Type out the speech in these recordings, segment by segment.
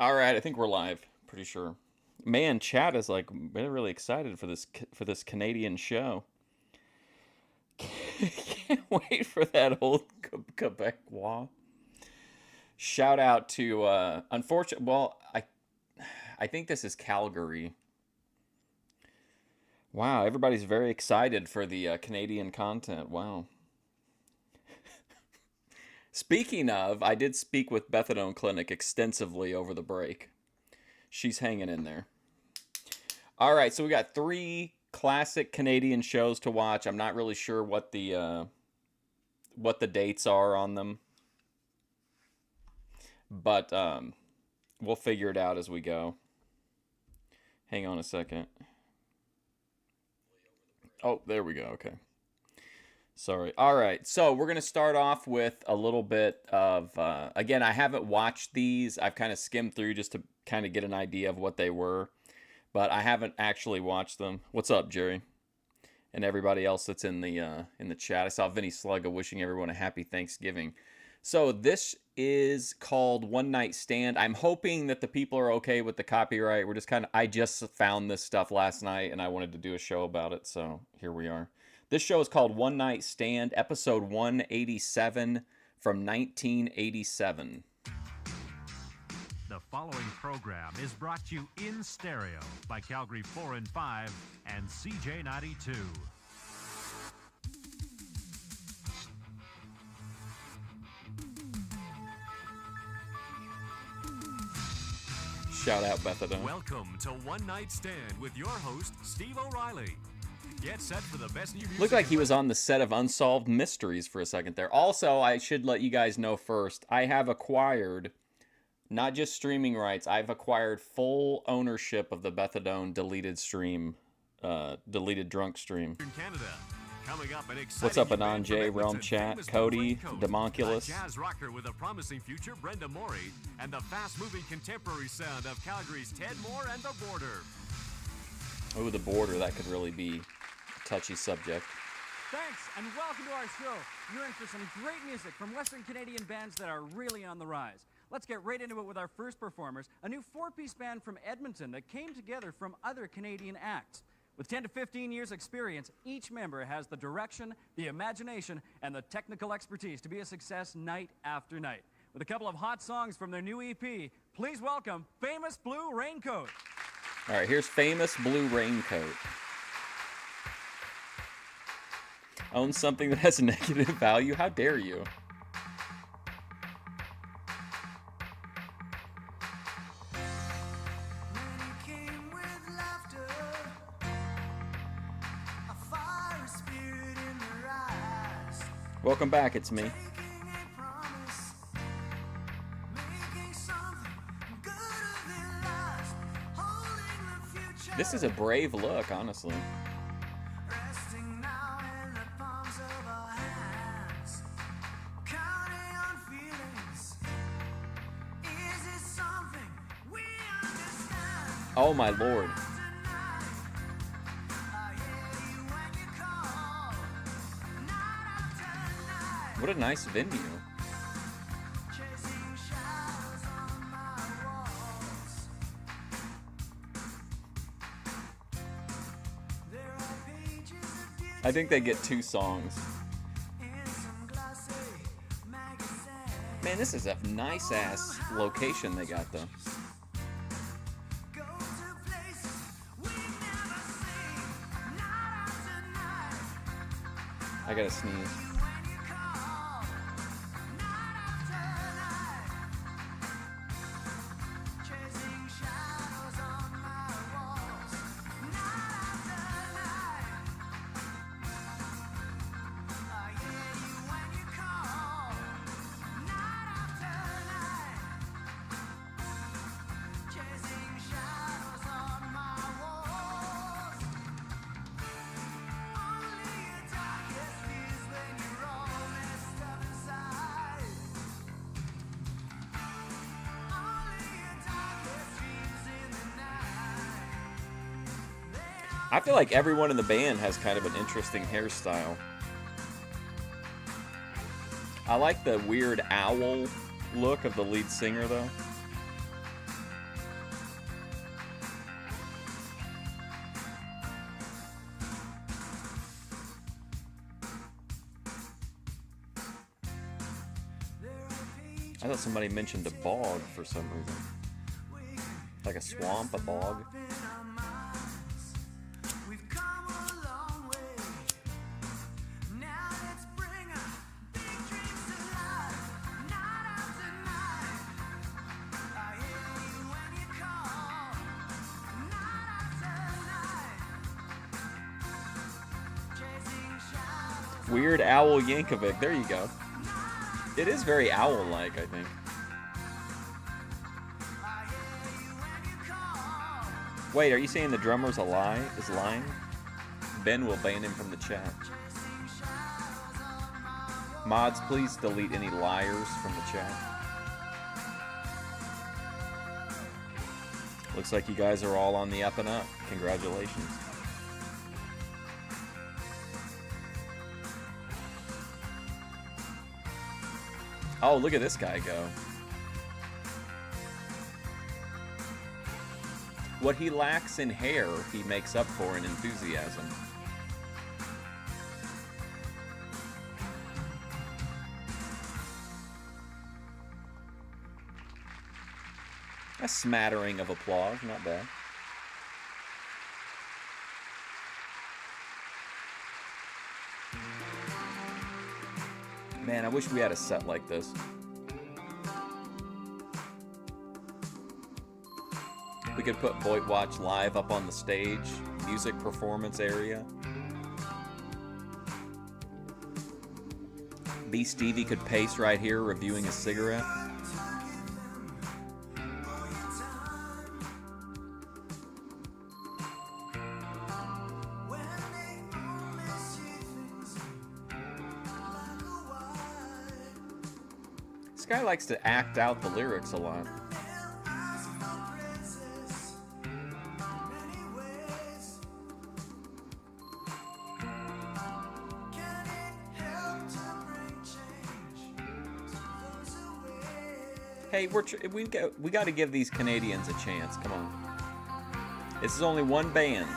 All right, I think we're live. Pretty sure. Man, chat is like been really excited for this Canadian show. Can't wait for that old Quebecois. Shout out to unfortunate. Well, I think this is Calgary. Wow, everybody's very excited for the Canadian content. Wow. Speaking of, I did speak with Bethadone Clinic extensively over the break. She's hanging in there. All right, so we got three classic Canadian shows to watch. I'm not really sure what the dates are on them, but we'll figure it out as we go. Hang on a second. Oh, there we go. Okay. Sorry. All right. So we're going to start off with a little bit of, again, I haven't watched these. I've kind of skimmed through just to kind of get an idea of what they were, but I haven't actually watched them. What's up, Jerry? And everybody else that's in the chat. I saw Vinny Slugga wishing everyone a happy Thanksgiving. So this is called One Night Stand. I'm hoping that the people are okay with the copyright. We're just I just found this stuff last night and I wanted to do a show about it. So here we are. This show is called One Night Stand, episode 187 from 1987. The following program is brought to you in stereo by Calgary 4 and 5 and CJ92. Shout out Bethadone. Welcome to One Night Stand with your host, Steve O'Reilly. Get set for the best new music. Looked like he was on the set of Unsolved Mysteries for a second there. Also, I should let you guys know first, I have acquired not just streaming rights, I've acquired full ownership of the Bethadone deleted drunk stream. In Canada. Coming up, an exciting What's up, new Anon band J, from Realm Edmonton, Chat, famous Cody, Raincoat, Demonculus. a jazz rocker with a promising future, Brenda Morey, and the fast-moving contemporary sound of Calgary's Ted Moore and the Border. Oh, the border, that could really be a touchy subject. Thanks, and welcome to our show. You're in for some great music from Western Canadian bands that are really on the rise. Let's get right into it with our first performers, a new four-piece band from Edmonton that came together from other Canadian acts. With 10 to 15 years experience, each member has the direction, the imagination, and the technical expertise to be a success night after night. With a couple of hot songs from their new EP, please welcome Famous Blue Raincoat. All right, here's Famous Blue Raincoat. Own something that has negative value? How dare you? Welcome back, it's me. This is a brave look, honestly. Oh my lord. What a nice venue. I think they get 2 songs. Man, this is a nice ass location they got though. I gotta sneeze. I feel like everyone in the band has kind of an interesting hairstyle. I like the weird owl look of the lead singer, though. I thought somebody mentioned a bog for some reason. Like a swamp, a bog. Weird Owl Yankovic. There you go. It is very owl-like, I think. Wait, are you saying the drummer's a lie? Is lying? Ben will ban him from the chat. Mods, please delete any liars from the chat. Looks like you guys are all on the up and up. Congratulations. Oh, look at this guy go. What he lacks in hair, he makes up for in enthusiasm. A smattering of applause, not bad. Man, I wish we had a set like this. We could put Voight Watch Live up on the stage, music performance area. B. Stevie could pace right here reviewing a cigarette. This guy likes to act out the lyrics a lot. Hey, we got to give these Canadians a chance. Come on. This is only one band.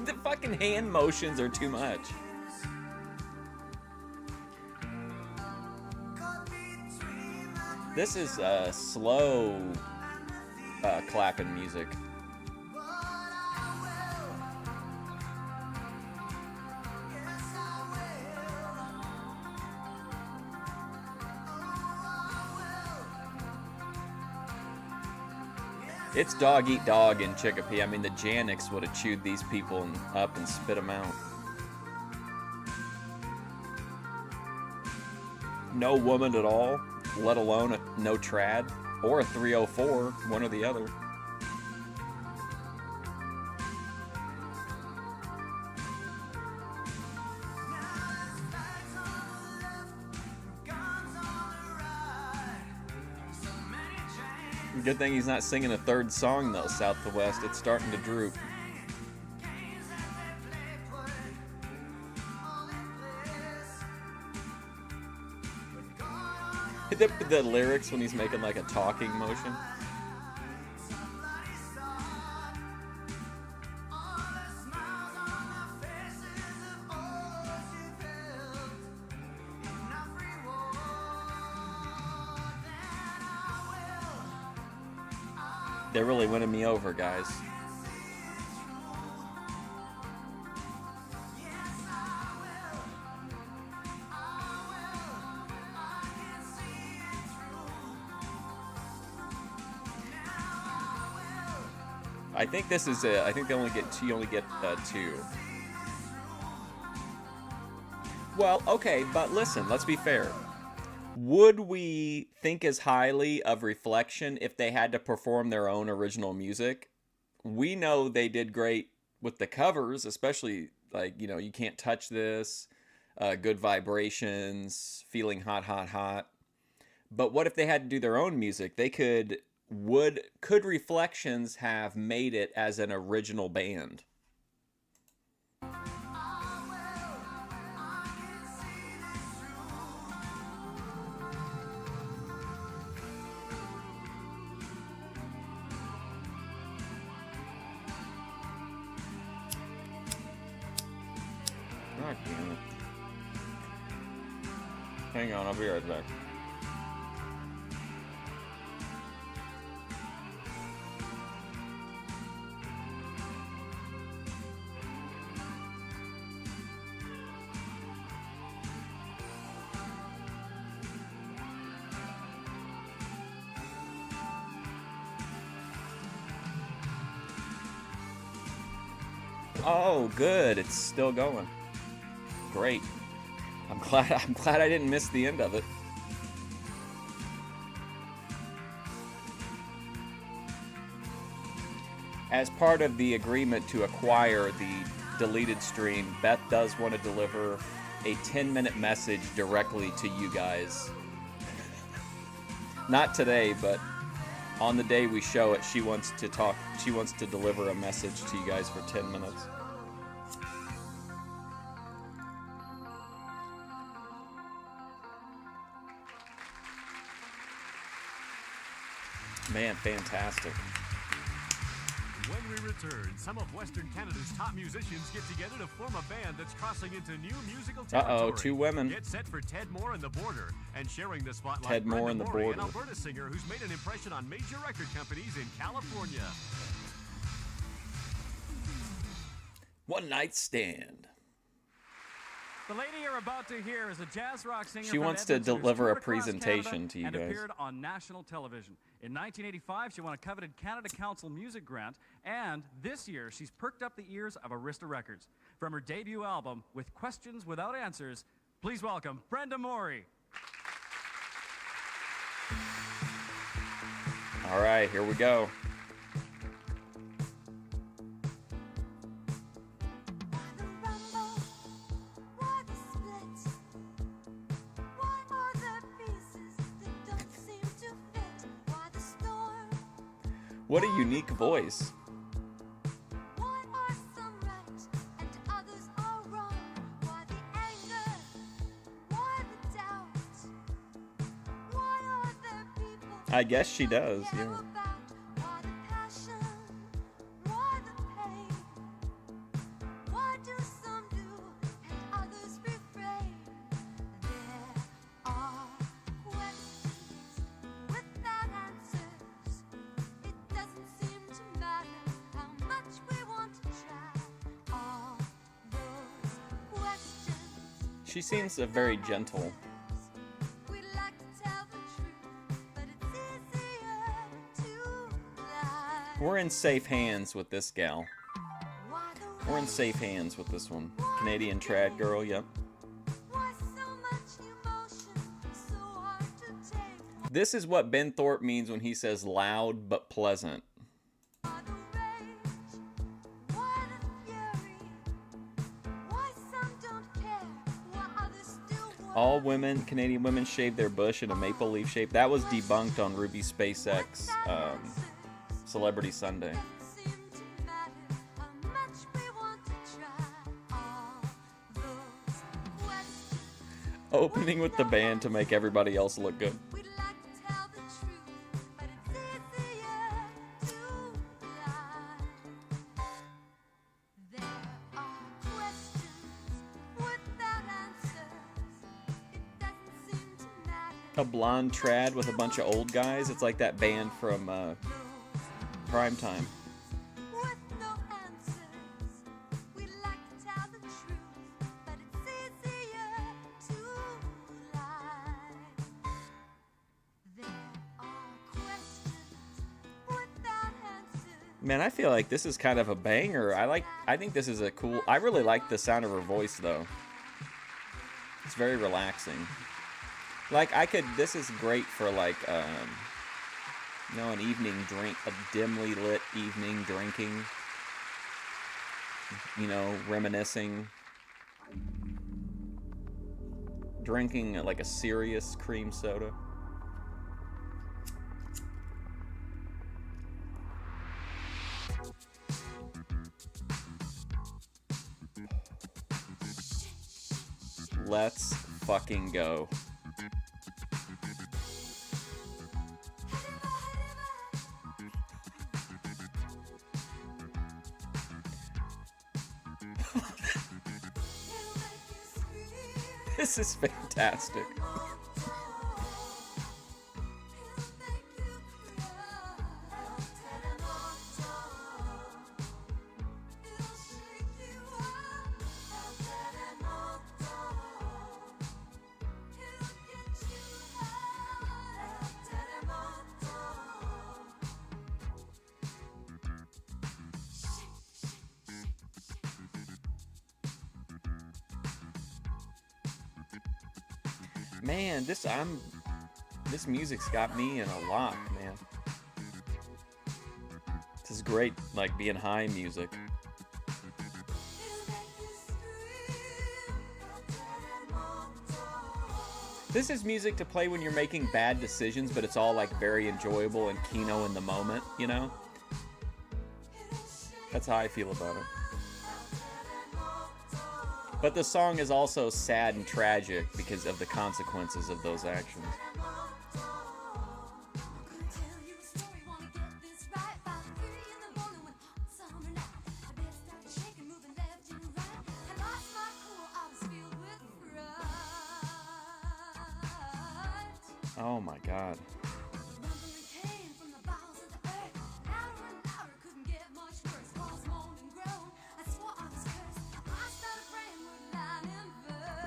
The fucking hand motions are too much. This is slow clapping music. It's dog eat dog in Chicopee. I mean, the Janiks would have chewed these people up and spit them out. No woman at all, let alone no trad or a 304, one or the other. Good thing he's not singing a third song though, South to West. It's starting to droop. The lyrics when he's making like a talking motion. They're really winning me over, guys. I think this is it. I think they only get two. You only get two. Well, okay, but listen. Let's be fair. Would we think as highly of Reflection if they had to perform their own original music? We know they did great with the covers, especially like, you know, You Can't Touch This, Good Vibrations, Feeling Hot, Hot, Hot. But what if they had to do their own music? They could Reflections have made it as an original band? Hang on, I'll be right back. Oh, good. It's still going. Great. I'm glad I didn't miss the end of it. As part of the agreement to acquire the deleted stream, Beth does want to deliver a 10-minute message directly to you guys. Not today, but on the day we show it, she wants to deliver a message to you guys for 10 minutes. Man, fantastic. When we return, some of Western Canada's top musicians get together to form a band that's crossing into new musical territory. Uh-oh, two women. Get set for Ted Moore and the Border, and sharing the spotlight, Ted Moore and the Morey, Border. an Alberta singer who's made an impression on major record companies in California. One Night Stand. The lady you're about to hear is a jazz rock singer. She from wants to Edmonton who's deliver toured a across presentation Canada to you and guys. appeared on national television. In 1985, she won a coveted Canada Council Music Grant, and this year she's perked up the ears of Arista Records. From her debut album, With Questions Without Answers, please welcome Brenda Morey. All right, here we go. What a unique voice. I guess she does, yeah. She seems very gentle. We're in safe hands with this gal. We're in safe hands with this one. Canadian trad girl, yep. This is what Ben Thorpe means when he says loud but pleasant. All women, Canadian women, shave their bush in a maple leaf shape. That was debunked on Ruby SpaceX Celebrity Sunday. Opening with the band to make everybody else look good. A blonde trad with a bunch of old guys. It's like that band from Primetime. Man, I feel like this is kind of a banger. I think this is a cool. I really like the sound of her voice though. It's very relaxing. Like this is great for like an evening drink, a dimly lit evening drinking, reminiscing, drinking like a serious cream soda. Let's fucking go. This is fantastic. Man, this music's got me in a lock, man. This is great, like being high music. This is music to play when you're making bad decisions, but it's all like very enjoyable and keno in the moment, you know? That's how I feel about it. But the song is also sad and tragic because of the consequences of those actions. Oh my God.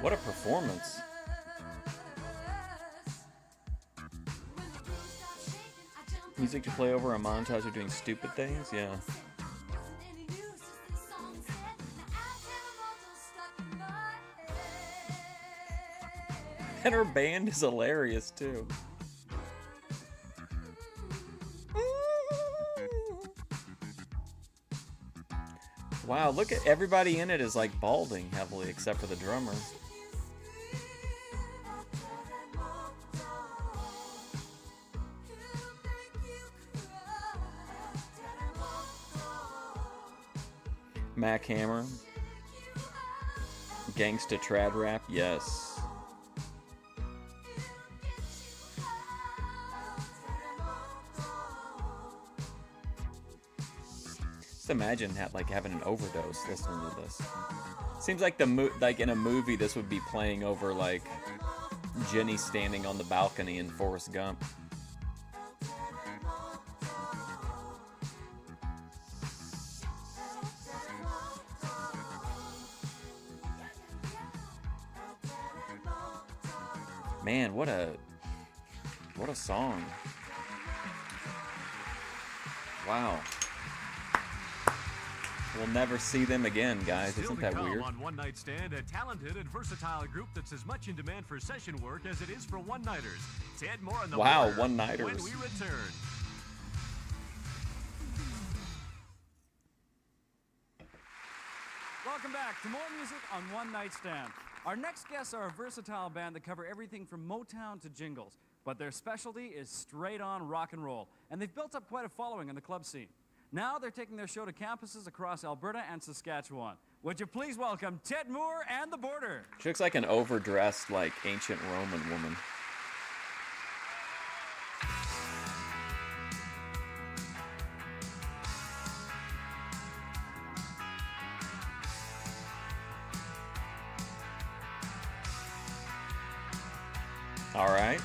What a performance. Music to play over a montage of doing stupid things? Yeah. And her band is hilarious too. Wow, look at everybody in it is like balding heavily except for the drummer. Mac Hammer. Gangsta trad rap, yes. Just imagine having an overdose listening to this. Seems like like in a movie this would be playing over like Jenny standing on the balcony in Forrest Gump. Man, what a song. Wow. We'll never see them again, guys. Isn't that weird? On One Night Stand, a talented and versatile group that's as much in demand for session work as it is for one-nighters. Ted Moore and the Wow, Border one-nighters. when we return. Welcome back to more music on One Night Stand. Our next guests are a versatile band that cover everything from Motown to jingles, but their specialty is straight-on rock and roll, and they've built up quite a following in the club scene. Now they're taking their show to campuses across Alberta and Saskatchewan. Would you please welcome Ted Moore and the Border? She looks like an overdressed, like, ancient Roman woman. All right.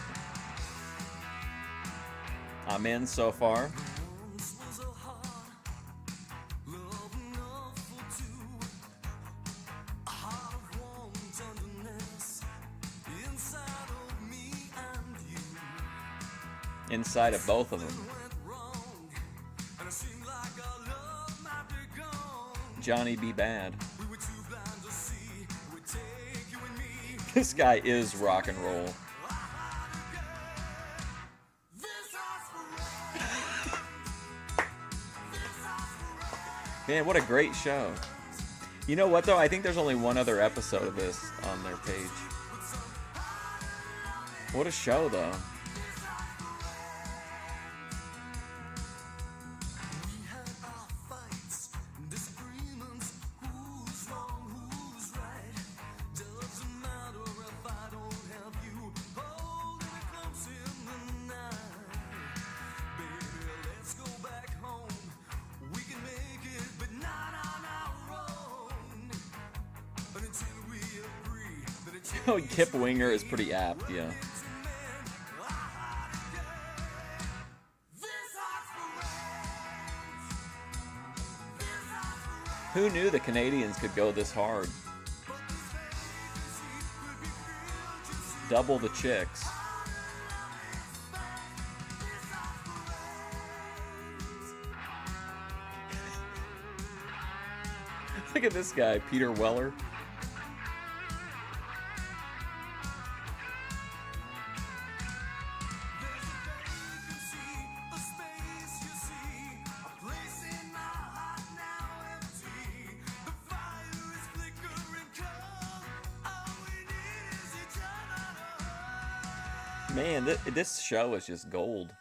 I'm in so far. Inside of both of them. Johnny B. Bad. This guy is rock and roll. Man, what a great show. You know what, though? I think there's only one other episode of this on their page. What a show, though. Oh, Kip Winger is pretty apt, yeah. Who knew the Canadians could go this hard? Double the chicks. Look at this guy, Peter Weller. Man, this show is just gold.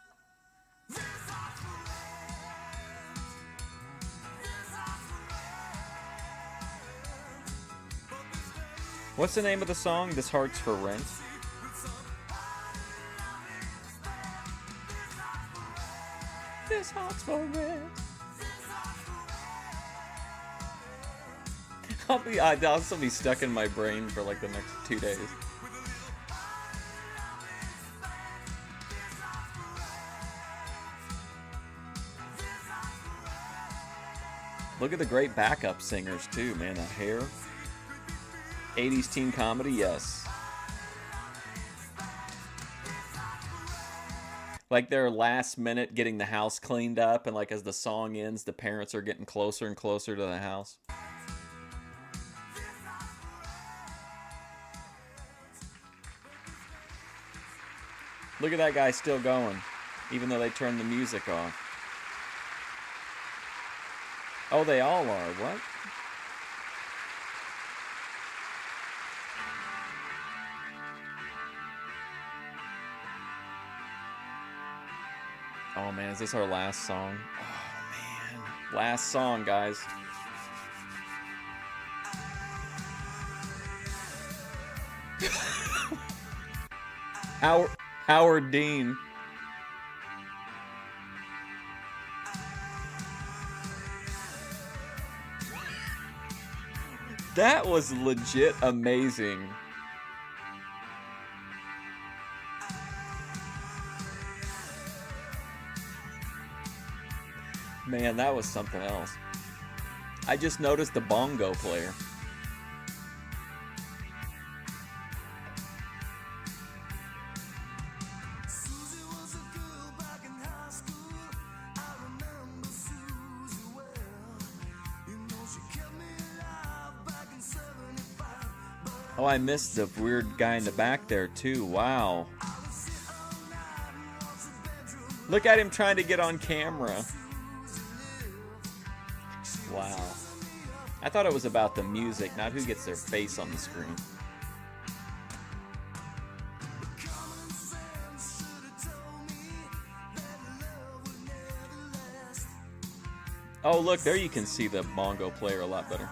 What's the name of the song? This Heart's for Rent? This heart's for rent. I'll still be stuck in my brain for like the next 2 days. Look at the great backup singers too, man. The hair. 80s teen comedy, yes. Like their last minute getting the house cleaned up, and like as the song ends, the parents are getting closer and closer to the house. Look at that guy still going, even though they turned the music off. Oh, they all are. What? Oh man, is this our last song? Oh man. Last song, guys. Howard Dean. That was legit amazing. Man, that was something else. I just noticed the bongo player. Oh, I missed the weird guy in the back there too. Wow. Look at him trying to get on camera. Wow. I thought it was about the music, not who gets their face on the screen. Oh, look, there you can see the bongo player a lot better.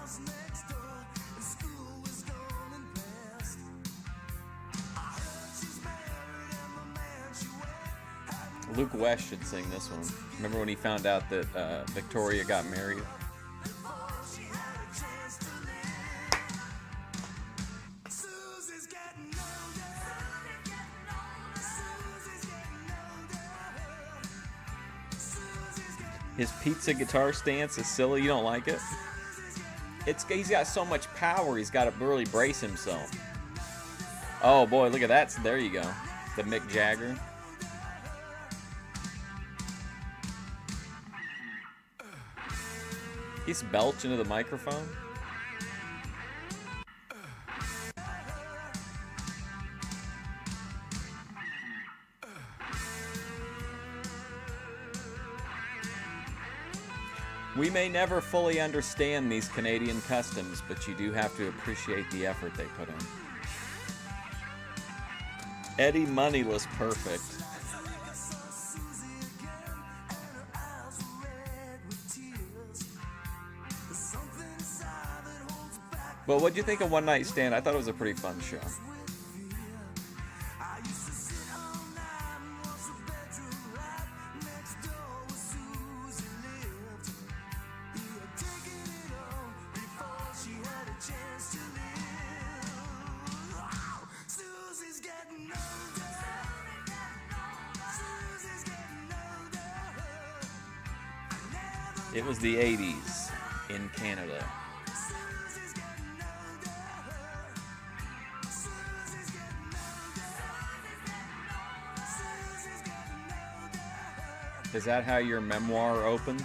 Luke West should sing this one. Remember when he found out that Victoria got married? His pizza guitar stance is silly. You don't like it? He's got so much power. He's got to really brace himself. Oh boy, look at that. There you go. The Mick Jagger. He's belching into the microphone. We may never fully understand these Canadian customs, but you do have to appreciate the effort they put in. Eddie Moneyless perfect. Well, what'd you think of One Night Stand? I thought it was a pretty fun show. It was the 80s in Canada. Is that how your memoir opens?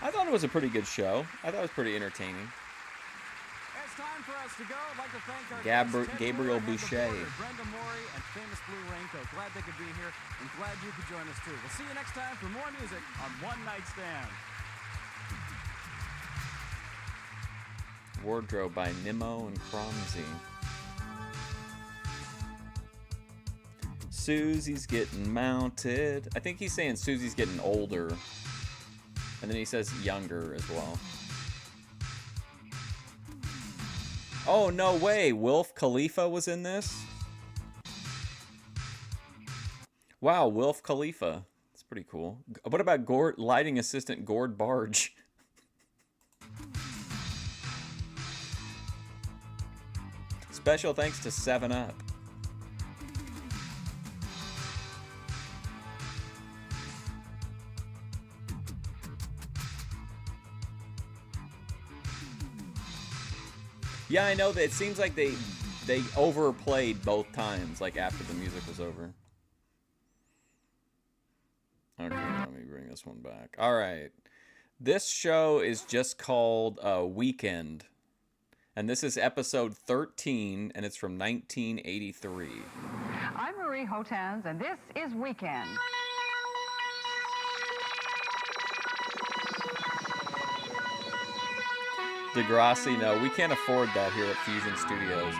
I thought it was a pretty good show. I thought it was pretty entertaining. It's time for us to go. I'd like to thank our Gabriel Boucher. Brenda Morey and Famous Blue Raincoat. Glad they could be here and glad you could join us too. We'll see you next time for more music on One Night Stand. Wardrobe by Nimmo and Cromsey. Susie's getting mounted. I think he's saying Susie's getting older. And then he says younger as well. Oh, no way. Wilf Khalifa was in this? Wow, Wilf Khalifa. That's pretty cool. What about lighting assistant Gord Barge? Special thanks to 7-Up. Yeah, I know that it seems like they overplayed both times, like after the music was over. Okay, let me bring this one back. All right. This show is just called Weekend. And this is episode 13, and it's from 1983. I'm Marie Hotans, and this is Weekend. Degrassi, no, we can't afford that here at Fusion Studios.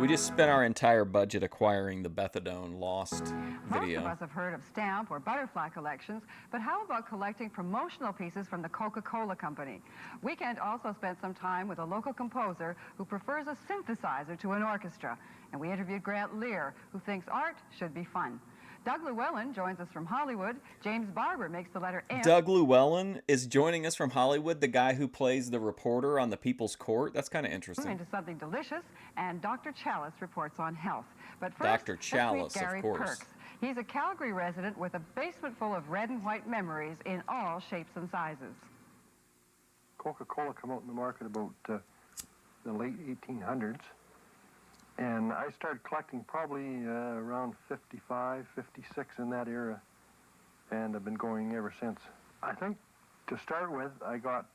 We just spent our entire budget acquiring the Bethadone Lost video. Most of us have heard of stamp or butterfly collections, but how about collecting promotional pieces from the Coca-Cola Company? Weekend also spent some time with a local composer who prefers a synthesizer to an orchestra. And we interviewed Grant Lear, who thinks art should be fun. Doug Llewellyn joins us from Hollywood. James Barber makes the letter M. Doug Llewellyn is joining us from Hollywood, the guy who plays the reporter on the People's Court. That's kind of interesting. Into something delicious, and Dr. Chalice reports on health. But first, Dr. Chalice, let's meet Gary of course. Perks. He's a Calgary resident with a basement full of red and white memories in all shapes and sizes. Coca-Cola came out in the market about the late 1800s. And I started collecting probably around 55, 56 in that era, and I've been going ever since. I think to start with, I got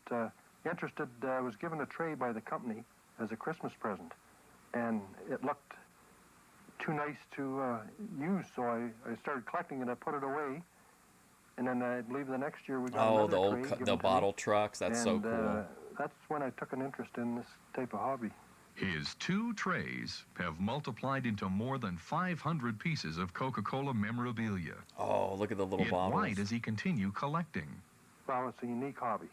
interested. I was given a tray by the company as a Christmas present, and it looked too nice to use, so I started collecting it. I put it away, and then I believe the next year we got another the old tray given the to bottle me. trucks. That's so cool. That's when I took an interest in this type of hobby. His 2 trays have multiplied into more than 500 pieces of Coca-Cola memorabilia. Oh, look at the little Yet bottles. why does he continue collecting? Well, it's a unique hobby.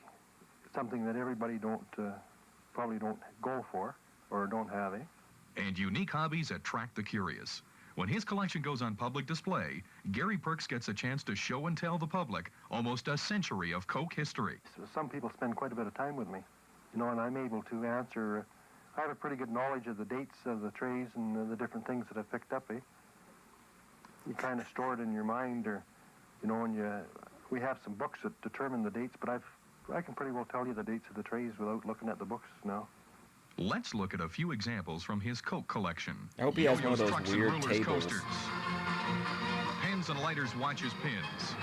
It's something that everybody probably don't go for or don't have, eh? And unique hobbies attract the curious. When his collection goes on public display, Gary Perks gets a chance to show and tell the public almost a century of Coke history. So some people spend quite a bit of time with me, and I'm able to answer. I have a pretty good knowledge of the dates of the trays and the different things that I've picked up, eh? You kind of store it in your mind, or, and we have some books that determine the dates, but I can pretty well tell you the dates of the trays without looking at the books now. Let's look at a few examples from his Coke collection. I hope he has one of Yo-yos, those trucks, and weird rulers, tables. coasters. Pens and lighters, watches, pins.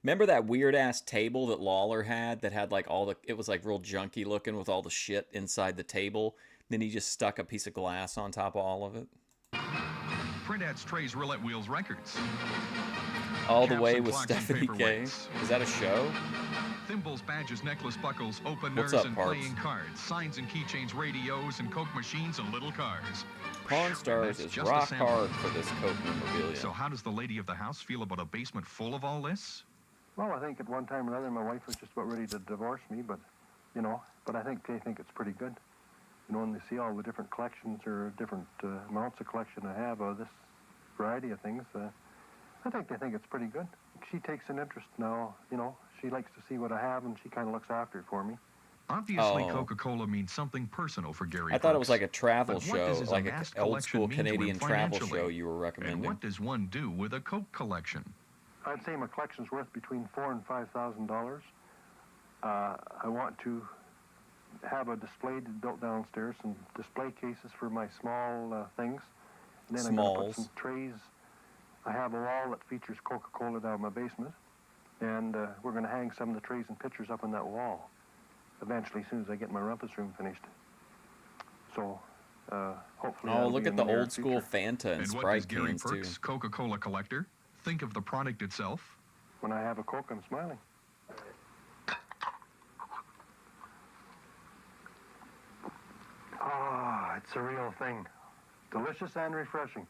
Remember that weird ass table that Lawler had that had like it was like real junky looking with all the shit inside the table? Then he just stuck a piece of glass on top of all of it. Print ads, trays, roulette wheels, records. All the Caps way and with clocks and Stephanie K. paperweights. Is that a show? Thimbles, badges, necklace buckles, openers, What's up, and Parks? playing cards, signs and keychains, radios, and Coke machines, and little cars. Pawn Stars That's is just a rock sample. hard for this Coke memorabilia. So how does the lady of the house feel about a basement full of all this? Well, I think at one time or another my wife was just about ready to divorce me, but I think they think it's pretty good. When they see all the different collections or different amounts of collection I have of this variety of things, I think they think it's pretty good. She takes an interest now, she likes to see what I have, and she kind of looks after it for me. Obviously, Oh. Coca-Cola means something personal for Gary I thought it Perks. was like a travel But what show, does his like an amassed old collection school mean to him Canadian travel financially? show you were And recommending. what does one do with a Coke collection? I'd say my collection's worth between $4,000 and $5,000. I want to have a display built downstairs, some display cases for my small things. And then I'm going to put Smalls. some trays. I have a wall that features Coca-Cola down in my basement, and we're going to hang some of the trays and pictures up on that wall eventually, as soon as I get my rumpus room finished. So, hopefully. Oh, that'll look be at in the near old school future. Fanta and And what Sprite does Gary cans too. Perks, Coca-Cola collector, think of the product itself? When I have a Coke, I'm smiling. Oh, it's a real thing. Delicious and refreshing.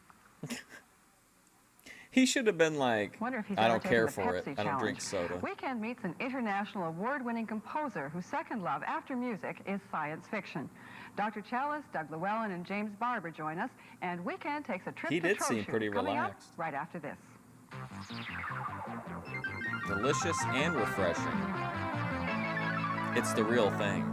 He should have been like, Wonder if he's I ever don't taken care the for it. Pepsi I don't drink challenge. soda. Weekend meets an international award-winning composer whose second love after music is science fiction. Dr. Chalice, Doug Llewellyn, and James Barber join us, and Weekend takes a trip He to did seem Trochu, pretty coming up relaxed. right after this. Delicious and refreshing. It's the real thing.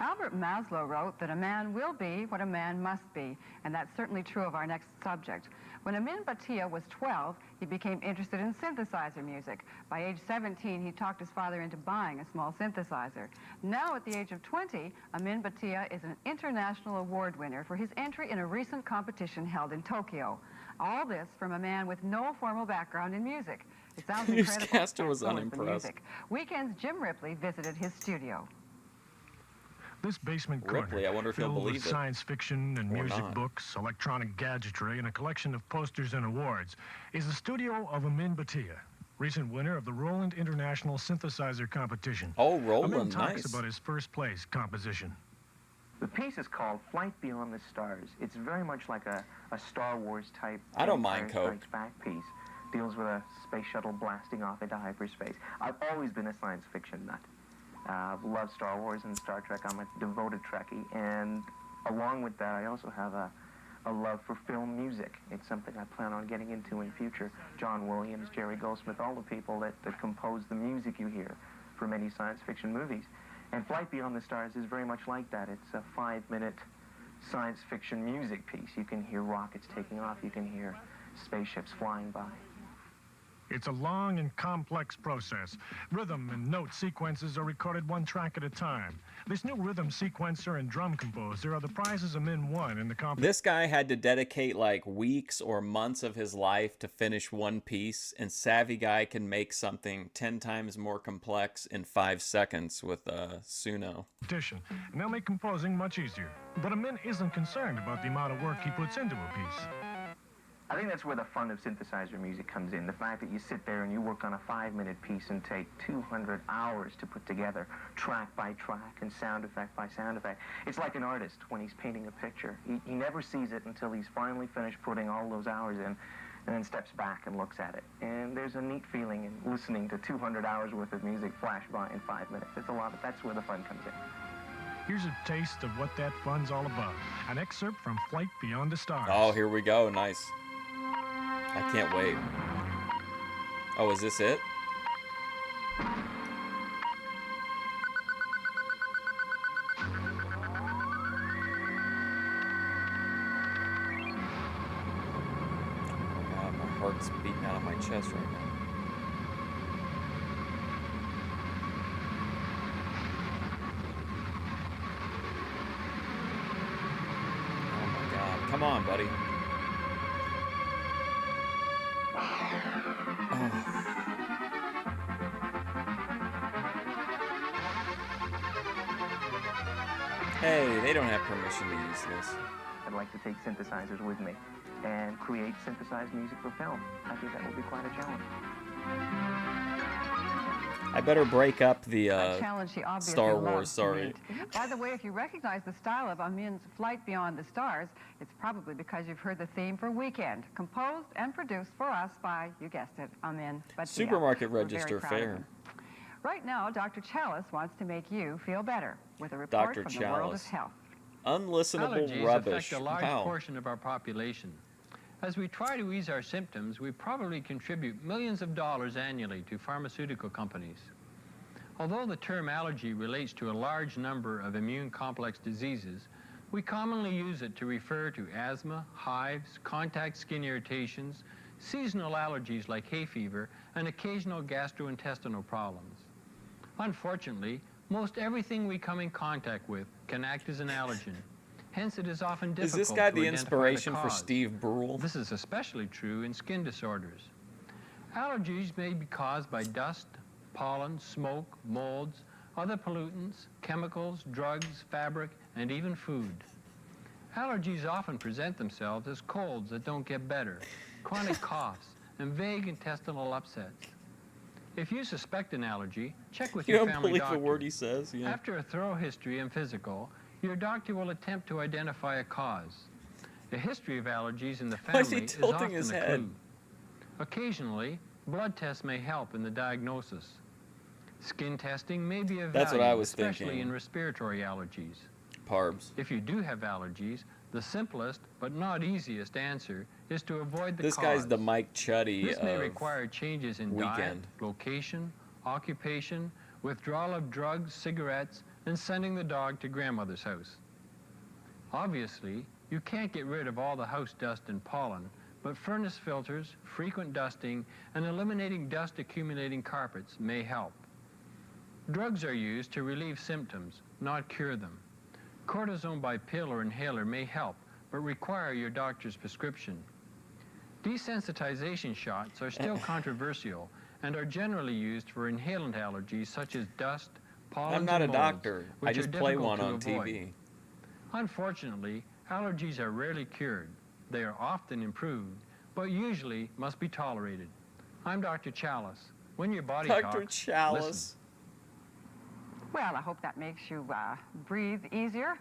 Albert Maslow wrote that a man will be what a man must be, and that's certainly true of our next subject. When Amin Bhatia was 12, he became interested in synthesizer music. By age 17, he talked his father into buying a small synthesizer. Now, at the age of 20, Amin Bhatia is an international award winner for his entry in a recent competition held in Tokyo. All this from a man with no formal background in music. It sounds incredible. Newscaster was So is the unimpressed. music. Weekend's Jim Ripley visited his studio. This basement Ripley, corner, I wonder if he'll filled believe with it. science fiction and Or music not. books, electronic gadgetry, and a collection of posters and awards, is the studio of Amin Bhatia, recent winner of the Roland International Synthesizer Competition. Oh, Amin Roland, talks nice. about his first place composition. The piece is called Flight Beyond the Stars. It's very much like a Star Wars type I don't mind Empire Coke. Strikes Back piece. Deals with a space shuttle blasting off into hyperspace. I've always been a science fiction nut. Love Star Wars and Star Trek. I'm a devoted Trekkie, and along with that, I also have a love for film music. It's something I plan on getting into in future. John Williams, Jerry Goldsmith, all the people that compose the music you hear for many science fiction movies. And Flight Beyond the Stars is very much like that. It's a 5-minute science fiction music piece. You can hear rockets taking off. You can hear spaceships flying by. It's a long and complex process. Rhythm and note sequences are recorded one track at a time. This new rhythm sequencer and drum composer are the prizes Amin won in the competition. This guy had to dedicate like weeks or months of his life to finish one piece, and Savvy Guy can make something 10 times more complex in 5 seconds with Suno. And they'll make composing much easier. But Amin isn't concerned about the amount of work he puts into a piece. I think that's where the fun of synthesizer music comes in. The fact that you sit there and you work on a 5-minute piece and take 200 hours to put together, track by track and sound effect by sound effect. It's like an artist when he's painting a picture. He never sees it until he's finally finished putting all those hours in, and then steps back and looks at it. And there's a neat feeling in listening to 200 hours worth of music flash by in 5 minutes. That's where the fun comes in. Here's a taste of what that fun's all about. An excerpt from Flight Beyond the Stars. Oh, here we go. Nice. I can't wait. Oh, is this it? Oh God, my heart's beating out of my chest right now. Oh my God. Come on, buddy. Hey, they don't have permission to use this. I'd like to take synthesizers with me and create synthesized music for film. I think that will be quite a challenge. I better break up the A challenge he obviously Star loves Wars, to sorry. meet. By the way, if you recognize the style of Amin's Flight Beyond the Stars, it's probably because you've heard the theme for Weekend, composed and produced for us by, you guessed it, Amin Bhatia. Supermarket We're very register proud of fare. him. Right now, Dr. Chalice wants to make you feel better with a report Dr. from the world of Chalice. health. Unlistenable Allergies rubbish. affect a large Wow. portion of our population. As we try to ease our symptoms, we probably contribute millions of dollars annually to pharmaceutical companies. Although the term allergy relates to a large number of immune complex diseases, we commonly use it to refer to asthma, hives, contact skin irritations, seasonal allergies like hay fever, and occasional gastrointestinal problems. Unfortunately, most everything we come in contact with can act as an allergen. Hence, it is often difficult Is this guy to the identify inspiration for cause. Steve Brule? This is especially true in skin disorders. Allergies may be caused by dust, pollen, smoke, molds, other pollutants, chemicals, drugs, fabric, and even food. Allergies often present themselves as colds that don't get better, chronic coughs, and vague intestinal upsets. If you suspect an allergy, check with You your don't family believe doctor. a word he says? Yeah. After a thorough history and physical, your doctor will attempt to identify a cause. A history of allergies in the Why is he family is tilting often his a head? clue. Occasionally, blood tests may help in the diagnosis. Skin testing may be of That's what value, I was especially thinking. in respiratory allergies. Parbs. If you do have allergies, the simplest but not easiest answer is to avoid the This cause. guy's the Mike Chuddy This may of require changes in diet, Weekend. location, occupation, withdrawal of drugs, cigarettes, and sending the dog to grandmother's house. Obviously, you can't get rid of all the house dust and pollen, but furnace filters, frequent dusting, and eliminating dust accumulating carpets may help. Drugs are used to relieve symptoms, not cure them. Cortisone by pill or inhaler may help, but require your doctor's prescription. Desensitization shots are still controversial and are generally used for inhalant allergies such as dust, pollen, I'm not a and molds, doctor. I which are just play difficult one to on avoid. TV. Unfortunately, allergies are rarely cured. They are often improved, but usually must be tolerated. I'm Dr. Chalice. When your body Dr. talks, Chalice. listen. Well, I hope that makes you breathe easier.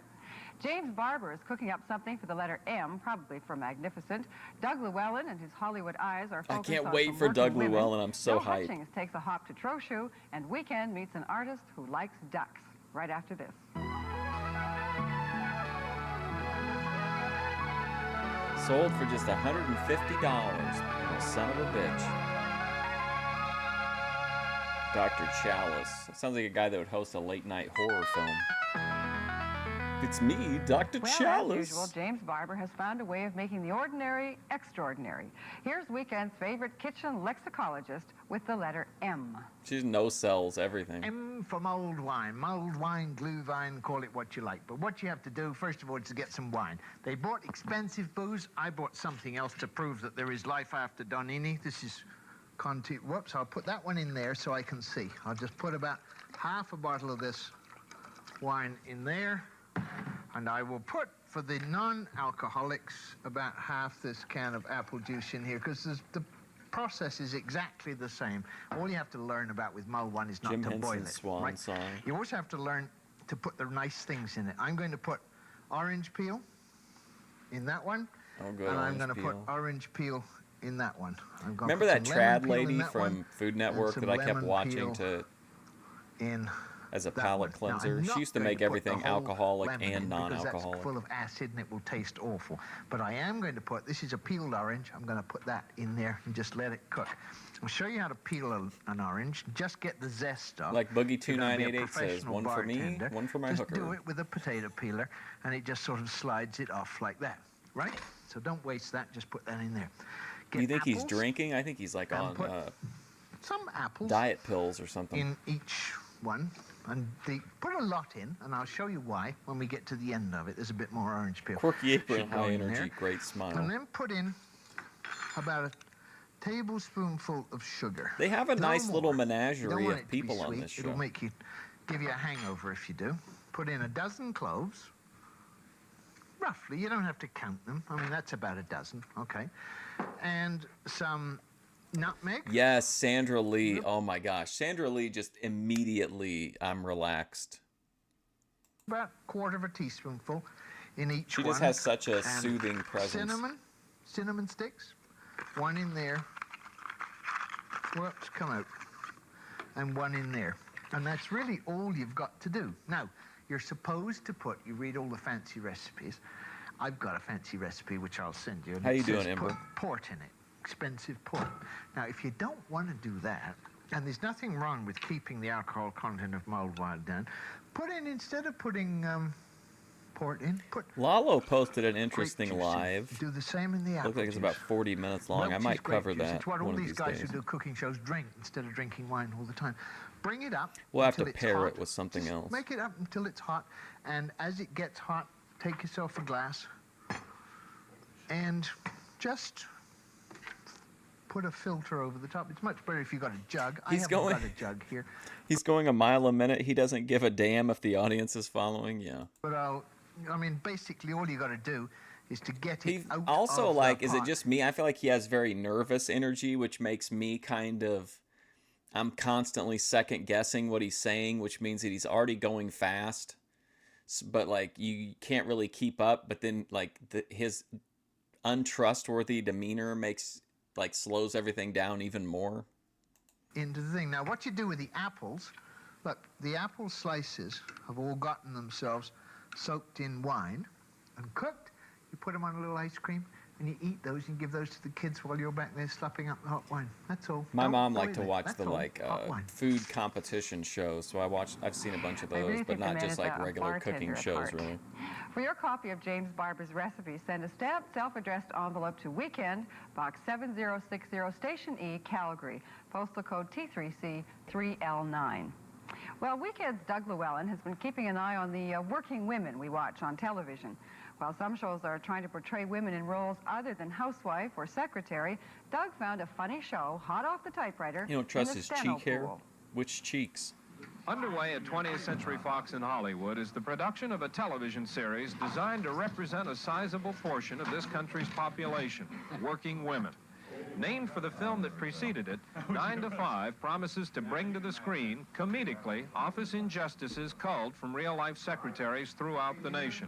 James Barber is cooking up something for the letter M, probably for Magnificent. Doug Llewellyn and his Hollywood eyes are I focused can't on wait some for working Doug women. Llewellyn. I'm so Bill hyped. Hutchings takes a hop to Trochu, and Weekend meets an artist who likes ducks. Right after this. Sold for just $150. Son of a bitch. Dr. Chalice. That sounds like a guy that would host a late night horror film. It's me, Dr. Well, Chalice. as usual, James Barber has found a way of making the ordinary extraordinary. Here's Weekend's favorite kitchen lexicologist with the letter M. She's no-sells everything. M for mulled wine, glue vine, call it what you like. But what you have to do, first of all, is to get some wine. They bought expensive booze. I bought something else to prove that there is life after Donini. This is Conti. Whoops, I'll put that one in there so I can see. I'll just put about half a bottle of this wine in there. And I will put, for the non-alcoholics, about half this can of apple juice in here, because the process is exactly the same. All you have to learn about with mulled wine is not Jim to boil Henson's it. swan Right? song. You also have to learn to put the nice things in it. I'm going to put orange peel in that one, Oh, good. and I'm orange going to put peel. orange peel in that one. I'm gonna Remember put that some lemon trad peel in lady that from one, Food and Network some that I kept lemon watching peel to in as a that palate one. Now, cleanser? I'm She not used to going make put the everything whole alcoholic lemon in and because non-alcoholic. that's full of acid and it will taste awful. But I am going to put, this is a peeled orange, I'm going to put that in there and just let it cook. I'll show you how to peel an orange. Just get the zest off. Like Boogie If you're gonna be a 2988 says, professional one for me, bartender, one for my just hooker. do it with a potato peeler and it just sort of slides it off like that, right? So don't waste that, just put that in there. Do you Get think he's apples drinking? I think he's like and on put some apples diet pills or something. in each one, and put a lot in, and I'll show you why when we get to the end of it. There's a bit more orange peel. Quirky apron, Should go high in energy, there. great smile. And then put in about a tablespoonful of sugar. They have a No nice more. little You don't menagerie want of it to be people on sweet. this show. It'll make you, give you a hangover if you do. Put in a dozen cloves. Roughly, you don't have to count them. I mean, that's about a dozen, okay. And some nutmeg. Yes, Sandra Lee. Oh my gosh. Sandra Lee just immediately, I'm relaxed. About a quarter of a teaspoonful in each She one. just has such a And soothing presence. cinnamon sticks, one in there. Whoops, come out. And one in there. And that's really all you've got to do. Now, you're supposed to put, you read all the fancy recipes. I've got a fancy recipe which I'll send you. And How it you doing, says Ember? put port in it, expensive port. Now, if you don't want to do that, and there's nothing wrong with keeping the alcohol content of mulled wine down, put in, instead of putting port in, put Lalo posted an grape interesting juice in. live. Do the same in the apple Looks like it's juice. about 40 minutes long. I Welch's might grape cover juice. that It's what one all of these these guys days. who do cooking shows drink instead of drinking wine all the time. Bring it up. We'll have to until it's pair hot. it with something Just else. Make it up until it's hot, and as it gets hot, take yourself a glass and just put a filter over the top. It's much better if you've got a jug. I He's haven't going- got a jug here, He's going a mile a minute. He doesn't give a damn if the audience is following. Yeah. but I mean, basically all you got to do is to get He it out also of like, the is it pot. just me? I feel like he has very nervous energy, which makes me kind of, I'm constantly second guessing what he's saying, which means that he's already going fast, but like you can't really keep up. But then like his untrustworthy demeanor slows everything down even more. Into the thing. Now, what you do with the apples, look, the apple slices have all gotten themselves soaked in wine and cooked. You put them on a little ice cream, and you eat those and give those to the kids while you're back there slapping up the hot wine. That's all. My mom Don't liked to worry, watch that's the all. food competition shows, so I've seen a bunch of those, but not just like regular cooking shows, really. For your copy of James Barber's recipe, send a stamped, self-addressed envelope to Weekend, Box 7060, Station E, Calgary, postal code T3C3L9. Well, Weekend's Doug Llewellyn has been keeping an eye on the working women we watch on television. While some shows are trying to portray women in roles other than housewife or secretary, Doug found a funny show, hot off the typewriter. You don't trust in a his steno cheek hair? pool. Which cheeks? Underway at 20th Century Fox in Hollywood is the production of a television series designed to represent a sizable portion of this country's population, working women. Named for the film that preceded it, 9 to 5 promises to bring to the screen, comedically, office injustices culled from real-life secretaries throughout the nation.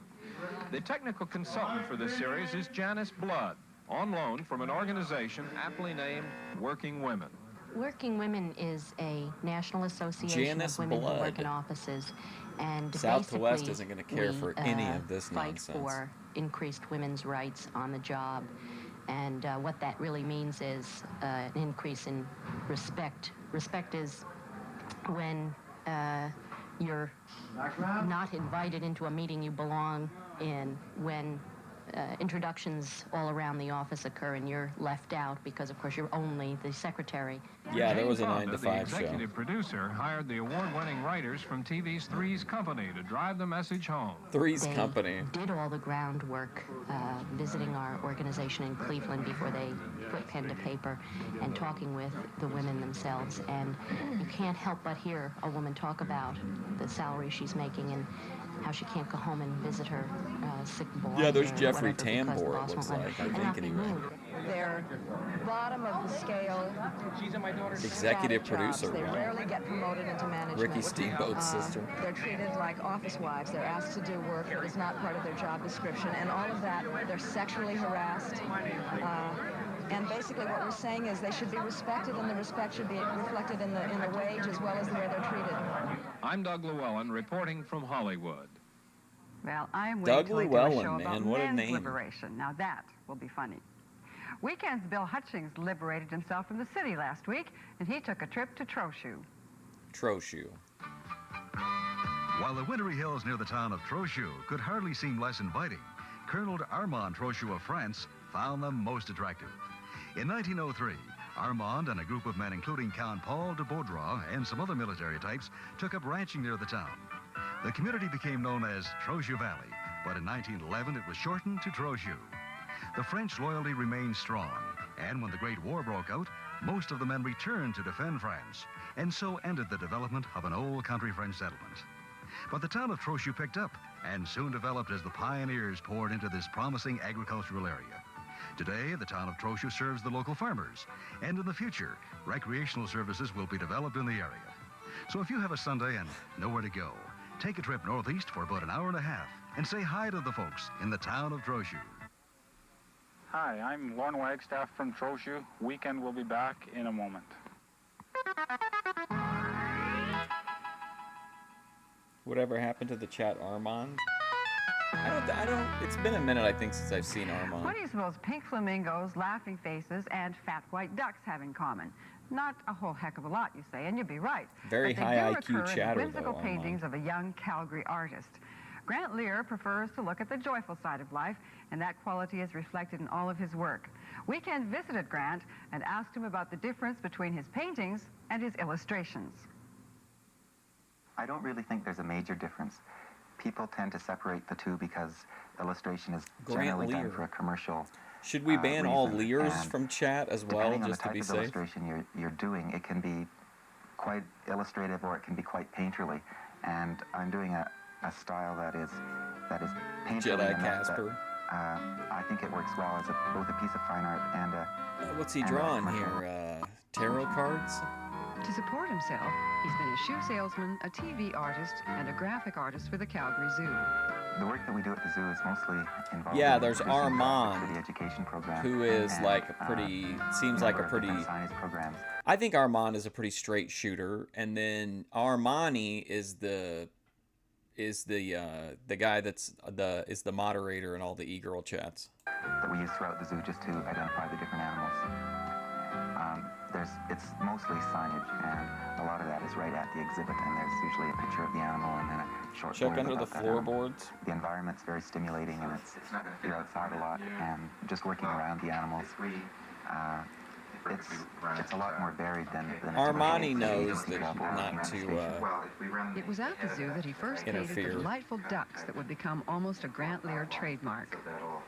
The technical consultant for this series is Janice Blood, on loan from an organization aptly named Working Women. Working Women is a national association Janice of women Blood. who work in offices, and South to West basically isn't going to care we, for any of this fight nonsense. for increased women's rights on the job, and what that really means is an increase in respect. Respect is when you're not invited into a meeting you belong in, when introductions all around the office occur and you're left out because, of course, you're only the secretary. Yeah, there was a Jane 9 to Fonda, 5 the show. executive producer, hired the award-winning writers from TV's Three's Company to drive the message home. Three's They Company. did all the groundwork, visiting our organization in Cleveland before they put pen to paper and talking with the women themselves. And you can't help but hear a woman talk about the salary she's making and how she can't go home and visit her sick boy. Yeah, there's or Jeffrey whatever because the Tambor, it boss looks won't let like, her. I And think, nothing anyway. moved. They're bottom of the scale. Executive static jobs. producer, They right? rarely get promoted into management. Ricky Steamboat's sister. They're treated like office wives. They're asked to do work that is not part of their job description, and all of that. They're sexually harassed. And basically what we're saying is they should be respected, and the respect should be reflected in the wage as well as the way they're treated. I'm Doug Llewellyn reporting from Hollywood. Well, I'm Doug waiting till I do a Llewellyn, show about man, what a men's name. liberation. Now that will be funny. Weekend's Bill Hutchings liberated himself from the city last week, and he took a trip to Trochu. Trochu. While the wintry hills near the town of Trochu could hardly seem less inviting, Colonel Armand Trochu of France found them most attractive. In 1903, Armand and a group of men, including Count Paul de Baudroy and some other military types, took up ranching near the town. The community became known as Trochu Valley, but in 1911 it was shortened to Trochu. The French loyalty remained strong, and when the Great War broke out, most of the men returned to defend France, and so ended the development of an old country French settlement. But the town of Trochu picked up and soon developed as the pioneers poured into this promising agricultural area. Today, the town of Trochu serves the local farmers, and in the future, recreational services will be developed in the area. So if you have a Sunday and nowhere to go, take a trip northeast for about an hour and a half and say hi to the folks in the town of Trochu. Hi, I'm Lorne Wagstaff from Trochu. Weekend will be back in a moment. Whatever happened to the chat Armand? I don't, it's been a minute, I think, since I've seen Armand. What do you suppose pink flamingos, laughing faces, and fat white ducks have in common? Not a whole heck of a lot, you say, and you'd be right. Very But they high do IQ occur in chatter, whimsical though, paintings of a young Calgary artist. Grant Lear prefers to look at the joyful side of life, and that quality is reflected in all of his work. Weekend visited Grant and asked him about the difference between his paintings and his illustrations. I don't really think there's a major difference. People tend to separate the two because illustration is Grant generally done Lear. for a commercial Should we ban all reason. Lears And from chat as well, depending on just the to be type of safe? illustration you're doing, it can be quite illustrative or it can be quite painterly. And I'm doing a style that is painterly Jedi enough Casper. that I think it works well as both a piece of fine art and a What's he and a drawing commercial. here? Tarot cards? To support himself, he's been a shoe salesman, a TV artist, and a graphic artist for the Calgary Zoo. The work that we do at the zoo is mostly involved. Yeah, in there's producing graphics Armand, for the education program, who is and, like a pretty, seems like a number of pretty, different science programs. I think Armand is a pretty straight shooter, and then Armani is the guy that's the moderator in all the e-girl chats. That we use throughout the zoo just to identify the different animals. It's mostly signage, and a lot of that is right at the exhibit, and there's usually a picture of the animal and then a short Check blurb under the about that animal. floorboards. The environment's very stimulating, and you're outside a lot, and just working around the animals. It's a lot more varied than Armani knows that not to It was at the zoo that he first painted the interfere. delightful ducks that would become almost a Grant Lear trademark.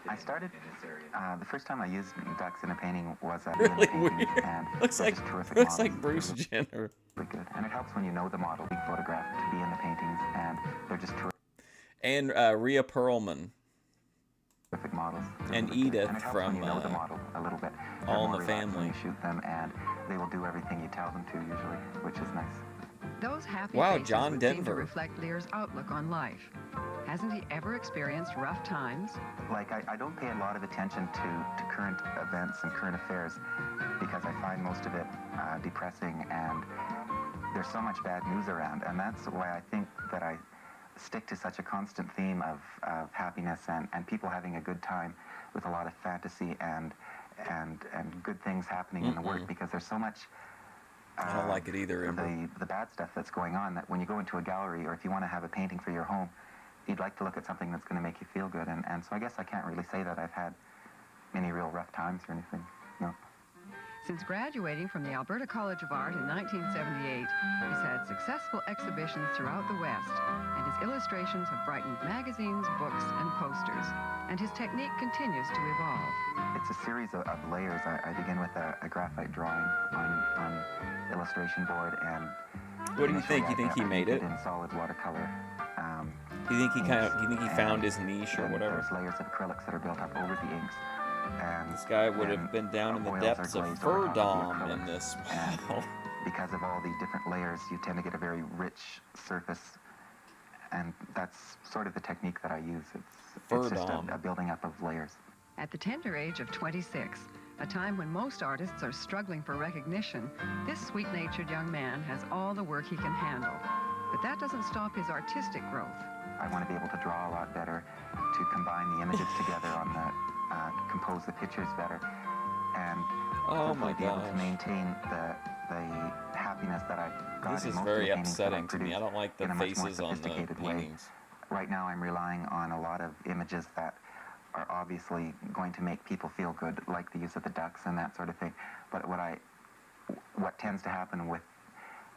I started, the first time I used ducks in a painting was at Really the weird. and Looks they're like just terrific looks models. like Bruce Jenner. Really good. And it helps when you know the model being photographed to be in the paintings, and they're just And Rhea Perlman. terrific models. And Really good. Edith And it helps from when you know the model a little bit. They're All in more the relaxed when Family. you shoot them, and they will do everything you tell them to usually, which is nice. Those happy Wow, faces John would seem to Denver. reflect Lear's outlook on life. Hasn't he ever experienced rough times? Like, I don't pay a lot of attention to current events and current affairs because I find most of it depressing, and there's so much bad news around, and that's why I think that I stick to such a constant theme of happiness and people having a good time with a lot of fantasy and good things happening in the work, because there's so much I don't like it either, Amber. the bad stuff that's going on, that when you go into a gallery or if you want to have a painting for your home, you'd like to look at something that's going to make you feel good. And so I guess I can't really say that I've had any real rough times or anything. No. Since graduating from the Alberta College of Art in 1978, he's had successful exhibitions throughout the West, and his illustrations have brightened magazines, books, and posters. And his technique continues to evolve. It's a series of layers. I begin with a graphite drawing on illustration board, and What do you think? You think he made it? in solid watercolor. You think he found his niche or then whatever? There's layers of acrylics that are built up over the inks. And This guy would have been down in the depths of Furdom in this. Wow. Because of all the different layers, you tend to get a very rich surface, and that's sort of the technique that I use. It's just a building up of layers. At the tender age of 26, a time when most artists are struggling for recognition, this sweet-natured young man has all the work he can handle. But that doesn't stop his artistic growth. I want to be able to draw a lot better, to combine the images together on the, compose the pictures better, and hopefully be able to maintain the happiness that I've got. This in is most of very the paintings that upsetting to me. I don't like the in a much more faces on the sophisticated way. paintings. Right now I'm relying on a lot of images that are obviously going to make people feel good, like the use of the ducks and that sort of thing. But what tends to happen with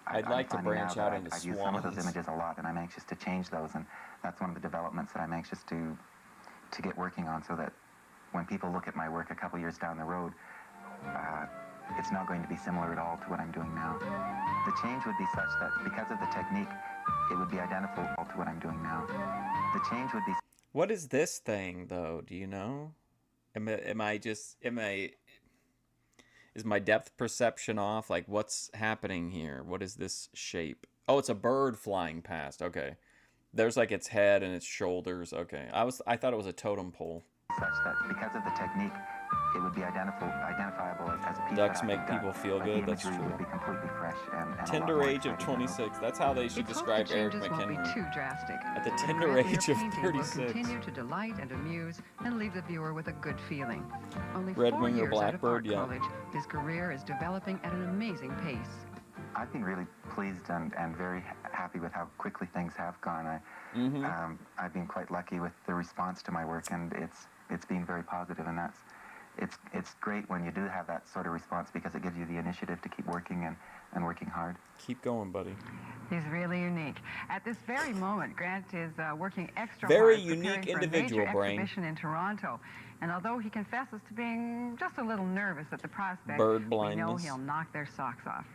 I'd I'm like to finding branch now out that into I use some of those swans. images a lot, and I'm anxious to change those, and that's one of the developments that I'm anxious to get working on, so that when people look at my work a couple years down the road, it's not going to be similar at all to what I'm doing now. The change would be such that because of the technique, it would be identical to what I'm doing now. The change would be. What is this thing though? Do you know? Is my depth perception off? Like, what's happening here? What is this shape? Oh, it's a bird flying past. Okay. There's like its head and its shoulders. Okay. I thought it was a totem pole. Such that because of the technique, it would be identifiable as a piece. Ducks that make I've done. people feel Like, good. the That's imagery true. would be completely fresh and a lot Tender more age of exciting. 26. That's how they should It's hoped the describe Eric changes won't be McHenry. too drastic. At the But tender Grant Lear age of painting 36. will continue to delight and amuse and leave the viewer with a good feeling. Only Red 4 Wing or years out of Blackbird, art yeah. college, his career is developing at an amazing pace. I've been really pleased and very happy with how quickly things have gone. I've been quite lucky with the response to my work, and it's been very positive, and it's great when you do have that sort of response, because it gives you the initiative to keep working and working hard. Keep going, buddy. He's really unique. At this very moment, Grant is working extra Very hard unique preparing for a individual, major Brain. exhibition in Toronto. And although he confesses to being just a little nervous at the prospect, Bird we know blindness. he'll knock their socks off.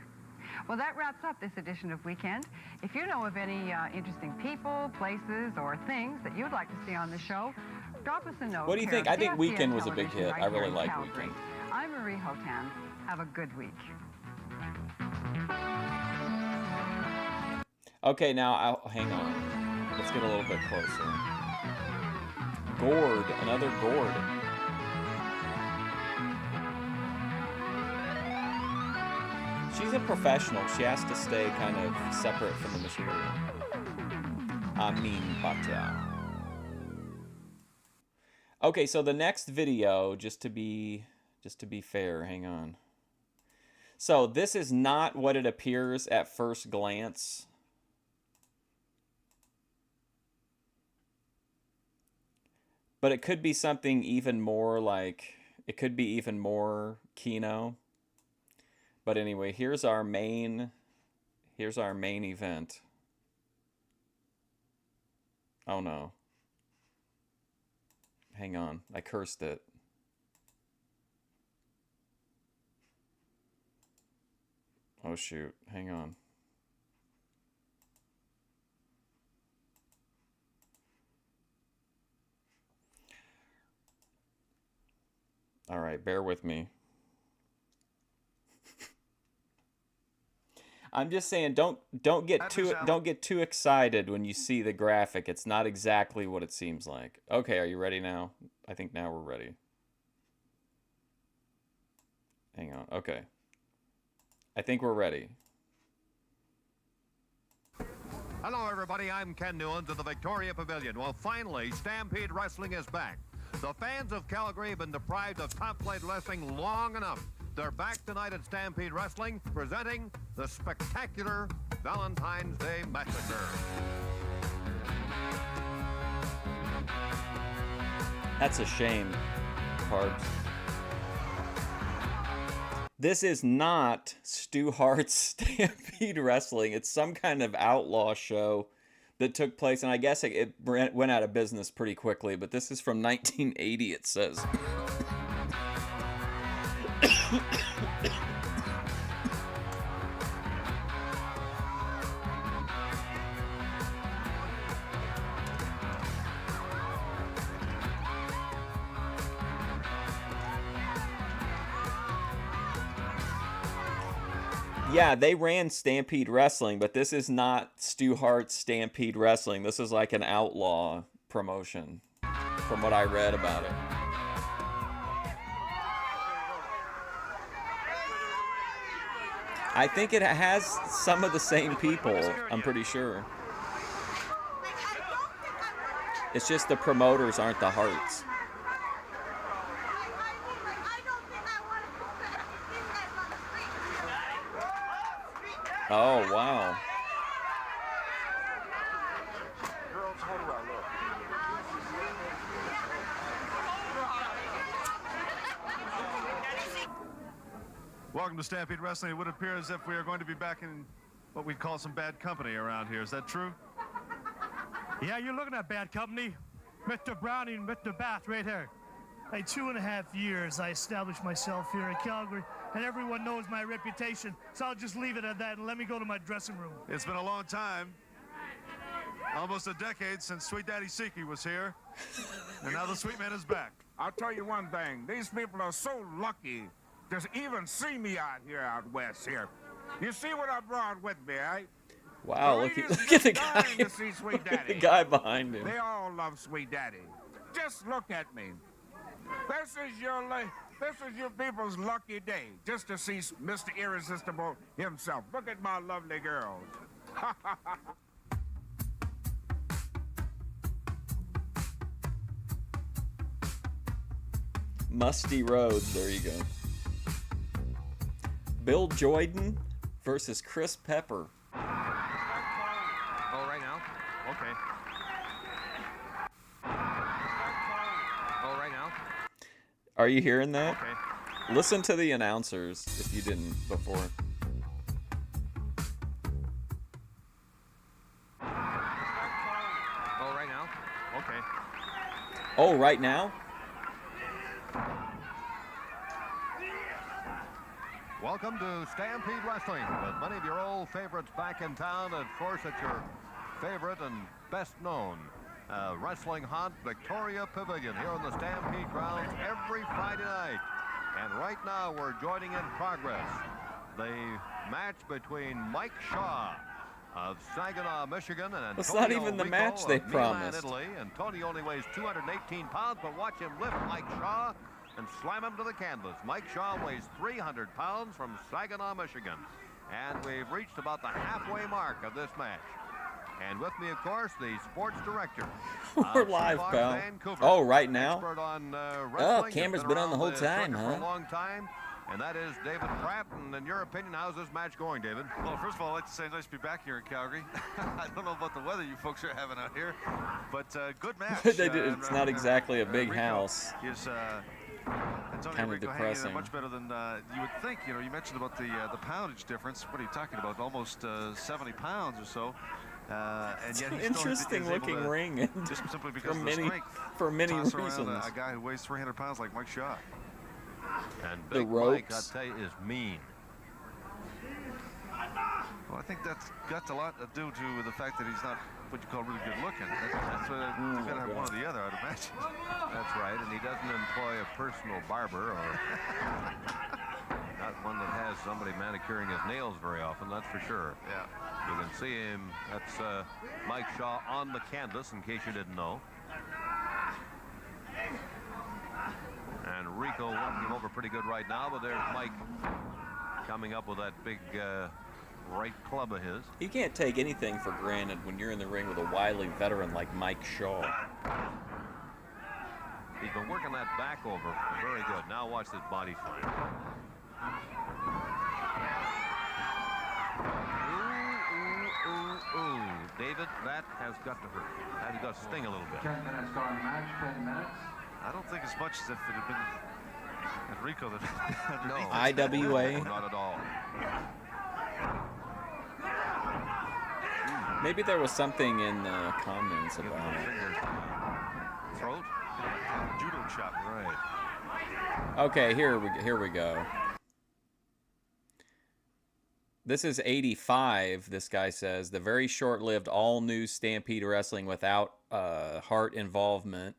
Well, that wraps up this edition of Weekend. If you know of any interesting people, places, or things that you'd like to see on the show, drop us a note. What do you here think? at I think CFCN Weekend was a big Television hit. right I really here in like Calgary. Weekend. I'm Marie Hotan. Have a good week. Okay, now hang on. Let's get a little bit closer. Gourd, another gourd. She's a professional. She has to stay kind of separate from the machinery. Amin Patel. Okay, so the next video, just to be fair, hang on. So this is not what it appears at first glance. But it could be something even more like, it could be even more Kino. But anyway, here's our main event. Oh no. Hang on, I cursed it. Oh shoot, hang on. All right, bear with me. I'm just saying, don't get too excited when you see the graphic. It's not exactly what it seems like. Okay, are you ready now? I think now we're ready. Hang on. Okay. I think we're ready. Hello, everybody. I'm Ken Newlands of the Victoria Pavilion. Well, finally, Stampede Wrestling is back. The fans of Calgary have been deprived of top-flight wrestling long enough. They're back tonight at Stampede Wrestling, presenting the spectacular Valentine's Day Massacre. That's a shame, Carbs. This is not Stu Hart's Stampede Wrestling. It's some kind of outlaw show that took place, and I guess it went out of business pretty quickly, but this is from 1980, it says. Yeah, they ran Stampede Wrestling, but this is not Stu Hart's Stampede Wrestling. This is like an outlaw promotion, from what I read about it. I think it has some of the same people, I'm pretty sure. It's just the promoters aren't the Harts. Oh, wow. Welcome to Stampede Wrestling. It would appear as if we are going to be back in what we'd call some bad company around here. Is that true? Yeah, you're looking at bad company. Mr. Browning, Mr. Bath right here. In 2.5 years, I established myself here in Calgary, and everyone knows my reputation, so I'll just leave it at that and let me go to my dressing room. It's been a long time. Almost a decade since Sweet Daddy Siki was here, and now the Sweet Man is back. I'll tell you one thing. These people are so lucky to even see me out here out west here. You see what I brought with me, eh? Wow, look at the guy. To see Sweet Daddy. The guy behind him. They all love Sweet Daddy. Just look at me. This is your people's lucky day, just to see Mr. Irresistible himself. Look at my lovely girls. Musty Roads, there you go. Bill Jordan versus Chris Pepper. Oh, right now? Okay. Oh, right now? Are you hearing that? Okay. Listen to the announcers if you didn't before. Oh, right now? Okay. Oh, right now? Welcome to Stampede Wrestling, with many of your old favorites back in town, and of course at your favorite and best known wrestling haunt, Victoria Pavilion, here on the Stampede grounds every Friday night. And right now we're joining in progress the match between Mike Shaw of Saginaw, Michigan, and It's not Antonio even the Rico match they of Milan, promised. Italy. Antonio only weighs 218 pounds, but watch him lift Mike Shaw and slam him to the canvas. Mike Shaw weighs 300 pounds from Saginaw, Michigan. And we've reached about the halfway mark of this match. And with me, of course, the sports director. We're live, Bar pal. Vancouver, Oh, right now? expert on, Oh, wrestling, camera's has been on the whole around time, circuit for huh? a long time. And that is David Pratt. And in your opinion, how's this match going, David? Well, first of all, I'd like to say nice to be back here in Calgary. I don't know about the weather you folks are having out here, but good match. It's not exactly a big Rico house. Is Antonio Kinda Rico hanging in depressing. much better than you would think. You know, you mentioned about the poundage difference. What are you talking about? Almost 70 pounds or so. And yet he Interesting still is able looking to, ring, and just simply for because of the many- strength, for many toss around reasons. a guy who weighs 300 pounds like Mike Shaw. And The Big Mike, I ropes. tell you, is mean. Well, I think that's got a lot to do with the fact that he's not what you call really good looking. That's what you've got to have one or the other, I'd imagine. That's right, and he doesn't employ a personal barber or not one that has somebody manicuring his nails very often, that's for sure. Yeah. You can see him, that's Mike Shaw on the canvas, in case you didn't know. And Rico working him over pretty good right now, but there's Mike coming up with that big right club of his. You can't take anything for granted when you're in the ring with a wily veteran like Mike Shaw. He's been working that back over very good. Now watch this body slam. Ooh. David, that has got to hurt. That has got to sting a little bit. 10 minutes gone match, 10 minutes. I don't think as much as if it had been Enrico that No. IWA. No, not at all. Maybe there was something in the comments about it. Throat? Judo chop. Right. Okay, here we go. This is 85, this guy says. The very short-lived all-new Stampede Wrestling without Hart involvement.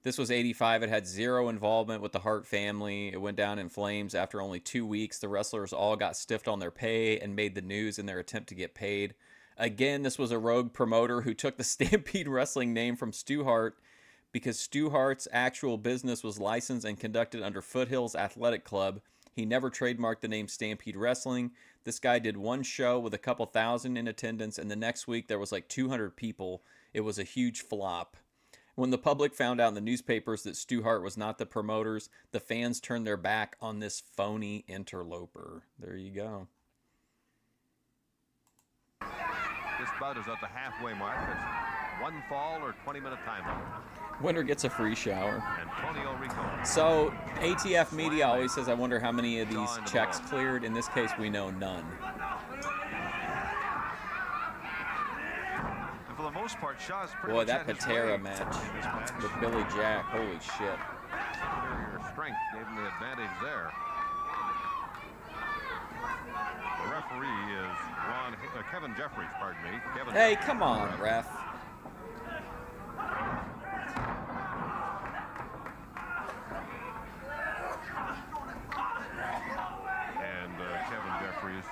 This was 85. It had zero involvement with the Hart family. It went down in flames after only 2 weeks. The wrestlers all got stiffed on their pay and made the news in their attempt to get paid. Again, this was a rogue promoter who took the Stampede Wrestling name from Stu Hart because Stu Hart's actual business was licensed and conducted under Foothills Athletic Club. He never trademarked the name Stampede Wrestling. This guy did one show with a couple thousand in attendance, and the next week there was like 200 people. It was a huge flop. When the public found out in the newspapers that Stu Hart was not the promoters, the fans turned their back on this phony interloper. There you go. This bout is at the halfway mark. It's one fall or 20-minute time limit. Winner gets a free shower. Antonio Rico. So, ATF Media always says, I wonder how many of these checks cleared. In this case, we know none. And for the most part, Shaw's pretty Boy, much that at his Patera way match in this match. with Billy Jack, holy shit. Superior strength gave him the advantage there. The referee is Kevin Jeffries, pardon me. Kevin Hey, Jeffries. come on, ref. And Kevin Jeffries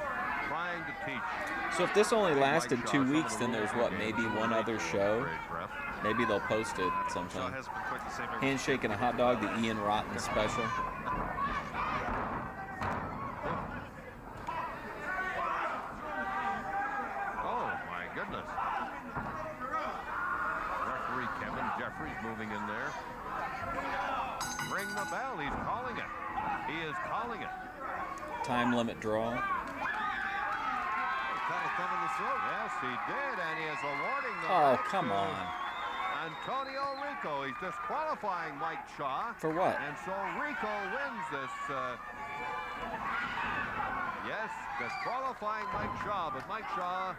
trying to teach. So if this only lasted 2 weeks, then there's what, maybe one other show? Maybe they'll post it sometime. Handshake and a hot dog, the Ian Rotten special. Oh, my goodness. Referee Kevin Jeffries moving in there. Ring the bell. He's calling it. He is calling it. Time limit draw. Cut a thumb in the throat. Yes, he did, and he is awarding the Oh, match come to on. Antonio Rico. He's disqualifying Mike Shaw. For what? And so Rico wins this. Yes, disqualifying Mike Shaw, but Mike Shaw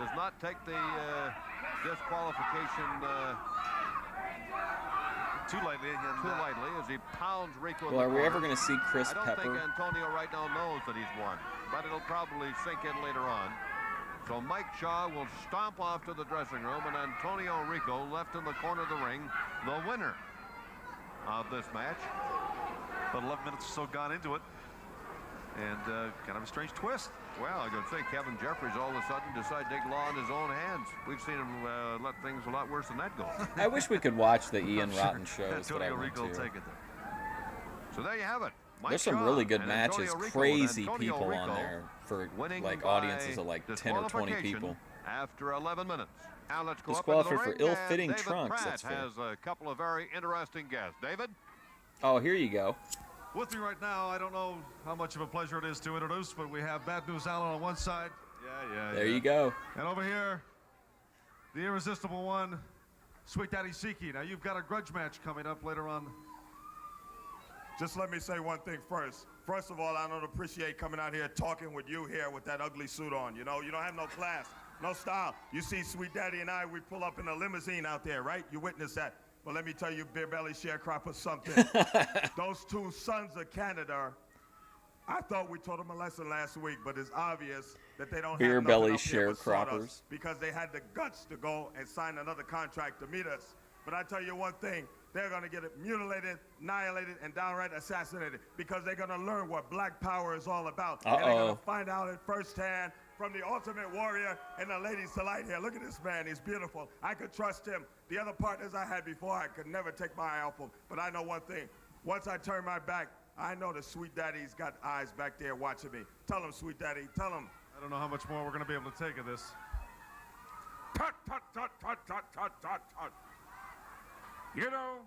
does not take the disqualification too lightly as he pounds Rico. Well, are we ever going to see Chris I don't Pepper? think Antonio right now knows that he's won, but it'll probably sink in later on. So Mike Shaw will stomp off to the dressing room, and Antonio Rico left in the corner of the ring, the winner of this match. About 11 minutes or so gone into it. and kind of a strange twist. Well, I could think Kevin Jeffries all of a sudden decided to take law in his own hands. We've seen him let things a lot worse than that go. I wish we could watch the Ian Rotten shows that I Antonio went Rico will to. take it there. So there you have it. Mike There's some Shaw really good and matches, Antonio Rico, crazy and people Antonio on Rico there for winning like by audiences of like 10 or 20 disqualification people. After 11 minutes. Now let's go up into the Disqualified for ring, ill-fitting and David trunks, Pratt that's fair. has a couple of very interesting guests. David? Oh, here you go. With me right now, I don't know how much of a pleasure it is to introduce, but we have Bad News Allen on one side. Yeah. There you go. And over here, the irresistible one, Sweet Daddy Siki. Now, you've got a grudge match coming up later on. Just let me say one thing first. First of all, I don't appreciate coming out here talking with you here with that ugly suit on. You know, you don't have no class, no style. You see Sweet Daddy and I, we pull up in a limousine out there, right? You witness that. But let me tell you, Beer Belly Sharecropper, something. Those two sons of Canada, I thought we taught them a lesson last week, but it's obvious that they don't Beer have Belly nothing up here but Sharecroppers. sawdust because they had the guts to go and sign another contract to meet us. But I tell you one thing, they're going to get mutilated, annihilated, and downright assassinated because they're going to learn what black power is all about. And they're going to find out it firsthand from the Ultimate Warrior and the Ladies Delight here. Look at this man. He's beautiful. I could trust him. The other partners I had before, I could never take my eye off him. But I know one thing. Once I turn my back, I know the Sweet Daddy's got eyes back there watching me. Tell him, Sweet Daddy. Tell him. I don't know how much more we're going to be able to take of this. Tut, tut, tut, tut, tut, tut, tut, tut. You know,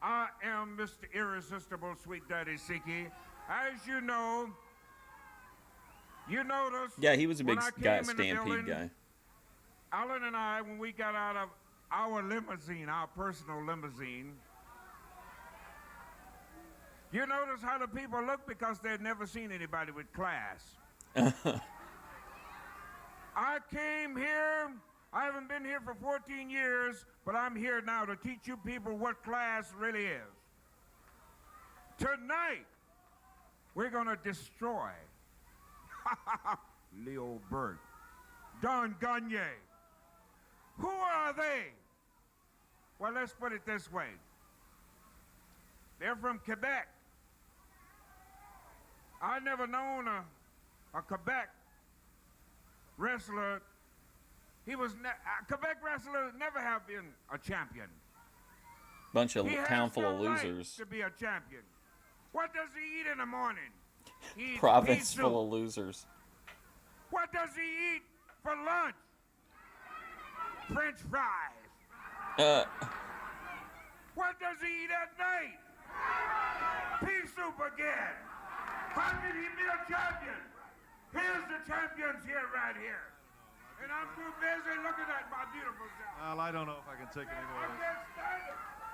I am Mr. Irresistible Sweet Daddy Siki. As you know, you notice. Yeah, he was a big when I came guy, in the Stampede building, guy. Alan and I, when we got out of our limousine, our personal limousine, you notice how the people look because they'd never seen anybody with class. I came here, I haven't been here for 14 years, but I'm here now to teach you people what class really is. Tonight, we're gonna destroy Leo Burt, Don Gagne. Who are they? Well, let's put it this way. They're from Quebec. I never known a Quebec wrestler. He was a Quebec wrestler never have been a champion. Bunch of He has town full of no right losers. to be a champion. What does he eat in the morning? He eats Province pea full soup. of losers. What does he eat for lunch? French fries. What does he eat at night? Pea soup again. How can he be a champion? Here's the champions here, right here. And I'm too busy looking at my beautiful self. Well, I don't know if I can take any more of this.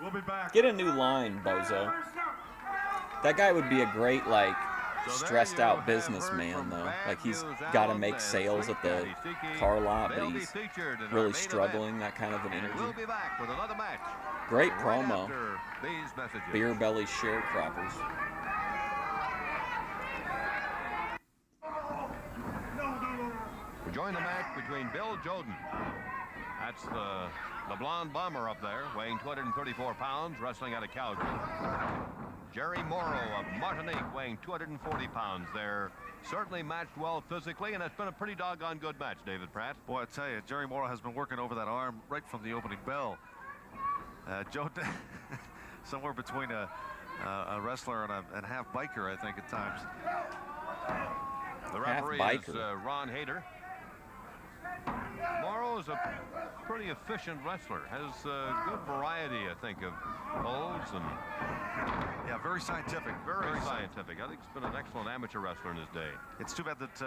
We'll be back. Get a new line, bozo. That guy would be a great, like, stressed out businessman, though. Like, he's got to make sales at the car lot, but he's really struggling, that kind of an energy. We'll be back with another match. Great right promo. after these messages. Beer Belly Sharecroppers. We join the match between Bill Joden. That's the blonde bomber up there, weighing 234 pounds, wrestling out of Calgary. Jerry Morrow of Martinique, weighing 240 pounds. They're certainly matched well physically, and it's been a pretty doggone good match, David Pratt. Boy, I tell you, Jerry Morrow has been working over that arm right from the opening bell. Joe, somewhere between a wrestler and half biker, I think, at times. The referee is Ron Hayter. Morrow is a pretty efficient wrestler. Has a good variety, I think, of holds and. Yeah, very scientific. Very scientific. I think he's been an excellent amateur wrestler in his day. It's too bad that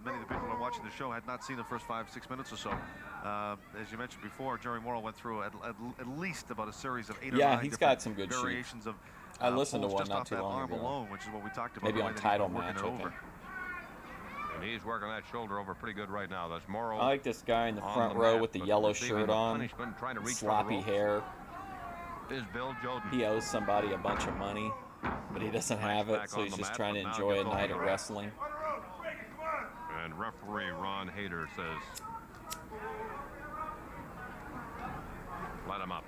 many of the people who are watching the show had not seen the first 5-6 minutes or so. As you mentioned before, Jerry Morrow went through at least about a series of 8 or 9 Yeah, he's got some good variations shoots. of. I listened to pulls one just not off too that long arm ago. alone, which is what we talked about. Maybe the on way that he's title been working match, it I over. think. And he's working that shoulder over pretty good right now. That's Morrow. I like this guy in the on front the row mat, with the but yellow receiving shirt the on. punishment, trying to reach for the Sloppy ropes. hair. Is Bill Joden. He owes somebody a bunch of money, but he doesn't have it, so he's just trying to enjoy a night of wrestling. And referee Ron Hayter says, let him up.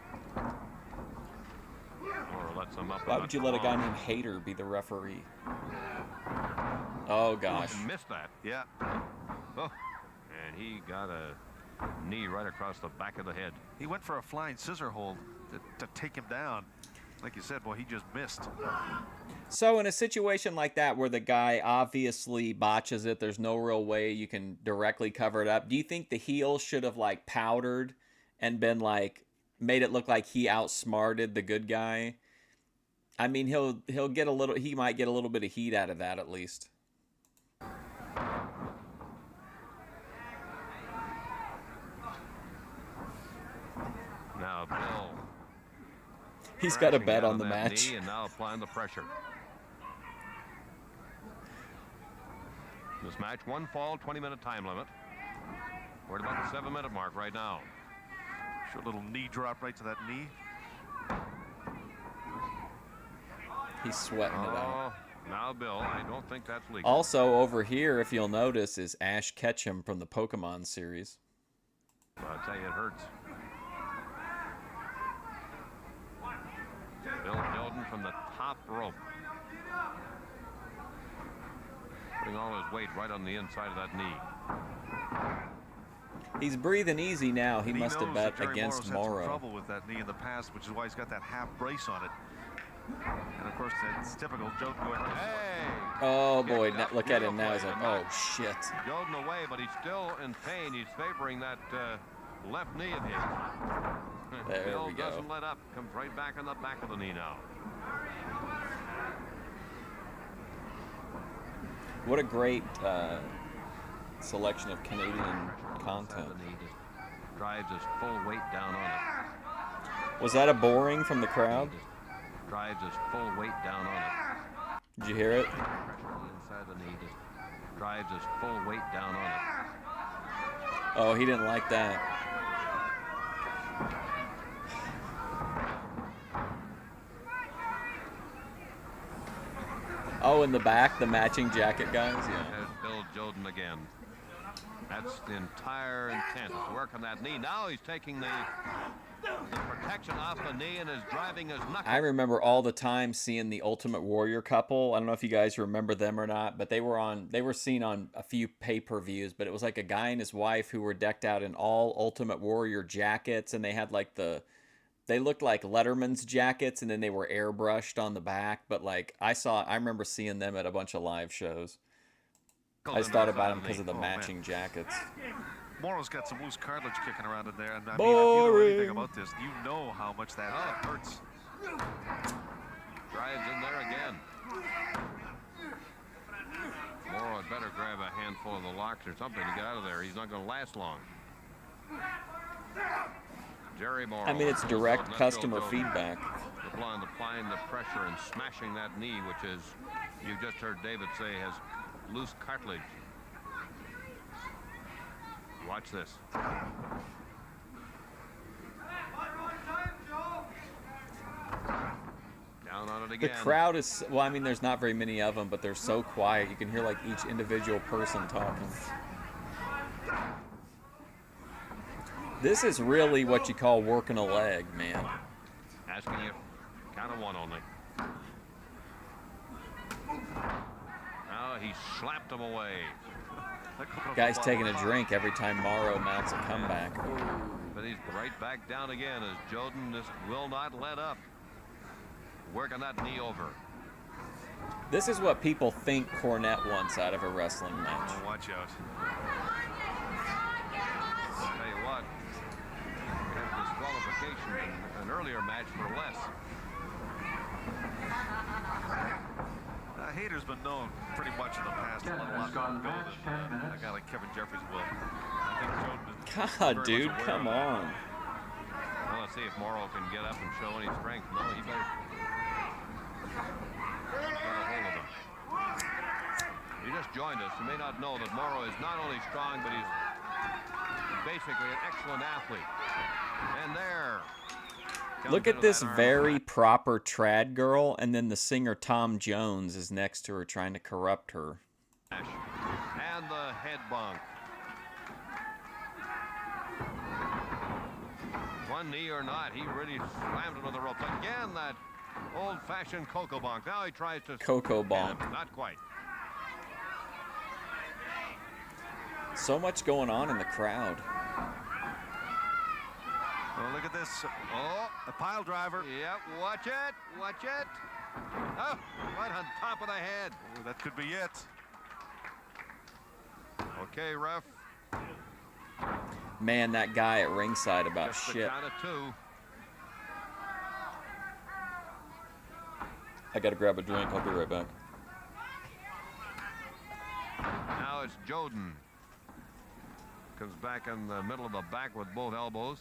Or lets him up. Why would you let a guy named Hater be the referee? Oh, gosh. Missed that. Yeah. Oh, and he got a knee right across the back of the head. He went for a flying scissor hold to take him down. Like you said, well, he just missed. So in a situation like that where the guy obviously botches it, there's no real way you can directly cover it up. Do you think the heel should have like powdered and been like made it look like he outsmarted the good guy? I mean, he'll get a little, he might get a little bit of heat out of that at least. Now Bill. He's got a bet crashing on the down that match. knee and now applying the pressure. This match, 1 fall, 20-minute time limit. We're at about the 7-minute mark right now. Short little knee drop right to that knee. He's sweating it out. Now, Bill, I don't think that's legal. Also over here, if you'll notice, is Ash Ketchum from the Pokemon series. I'll tell you, it hurts. Bill Jordan from the top rope. Putting all his weight right on the inside of that knee. He's breathing easy now. He And must have knows bet that Jerry against Morrow's had some Morrow. trouble with that knee in the past, which is why he's got that half brace on it. And of course, it's typical. Jordan going. Oh boy, look at him now. He's like, oh shit. Jordan away, but he's still in pain. He's favoring that left knee of his. There Bill we go. doesn't let up. Comes right back on the back of the knee now. What a great selection of Canadian content. Drives his full weight down on it. Was that a boring from the crowd? Drives his full weight down on it. Did you hear it? Inside the knee. Just drives his full weight down on it. Oh, he didn't like that. Oh, in the back, the matching jacket guys? Yeah. There's Bill Jordan again. That's the entire intent, to work on that knee. Now he's taking the protection off the knee and is driving his knuckle. I remember all the time seeing the Ultimate Warrior couple. I don't know if you guys remember them or not, but they were seen on a few pay-per-views, but it was like a guy and his wife who were decked out in all Ultimate Warrior jackets, and they had like they looked like Letterman's jackets, and then they were airbrushed on the back, but like I remember seeing them at a bunch of live shows. I just thought about them because of the matching jackets. Morrow's got some loose cartilage kicking around in there, and I mean, if you know anything about this, you know how much that hurts. Drives in there again. Morrow had better grab a handful of the locks or something to get out of there. He's not going to last long. Jerry Morrow. I mean, it's direct customer feedback. Applying the pressure and smashing that knee, which is, you just heard David say, has loose cartilage. Watch this. Down on it The again. crowd is, well, I mean, there's not very many of them, but they're so quiet. You can hear like each individual person talking. This is really what you call working a leg, man. Asking you, count of one only. Now he slapped him away. Guy's taking a drink every time Morrow mounts a comeback. But he's right back down again as Jordan just will not let up. Working that knee over. This is what people think Cornette wants out of a wrestling match. Oh, watch out. I'll tell you what, we had disqualification in an earlier match for less. Hater's been known pretty much in the past to let a lot more go than a guy like Kevin Jeffries will. I think Jordan is God, very dude, much aware come of that. on. Well, let's see if Morrow can get up and show any strength. No, he better get a hold of him. You just joined us. You may not know that Morrow is not only strong, but he's basically an excellent athlete. And there. Look at this very proper trad girl, and then the singer Tom Jones is next to her trying to corrupt her. And the head bunk. One knee or not, he really slammed him on the ropes. Again, that old-fashioned cocoa bonk. Now he tries to... Cocoa bonk. Not quite. So much going on in the crowd. Oh, look at this. Oh, a pile driver. Yep, watch it. Watch it. Oh, right on top of the head. Oh, that could be it. Okay, ref. Man, that guy at ringside about Just the shit. count of 2. I gotta grab a drink. I'll be right back. Now it's Joden. Comes back in the middle of the back with both elbows.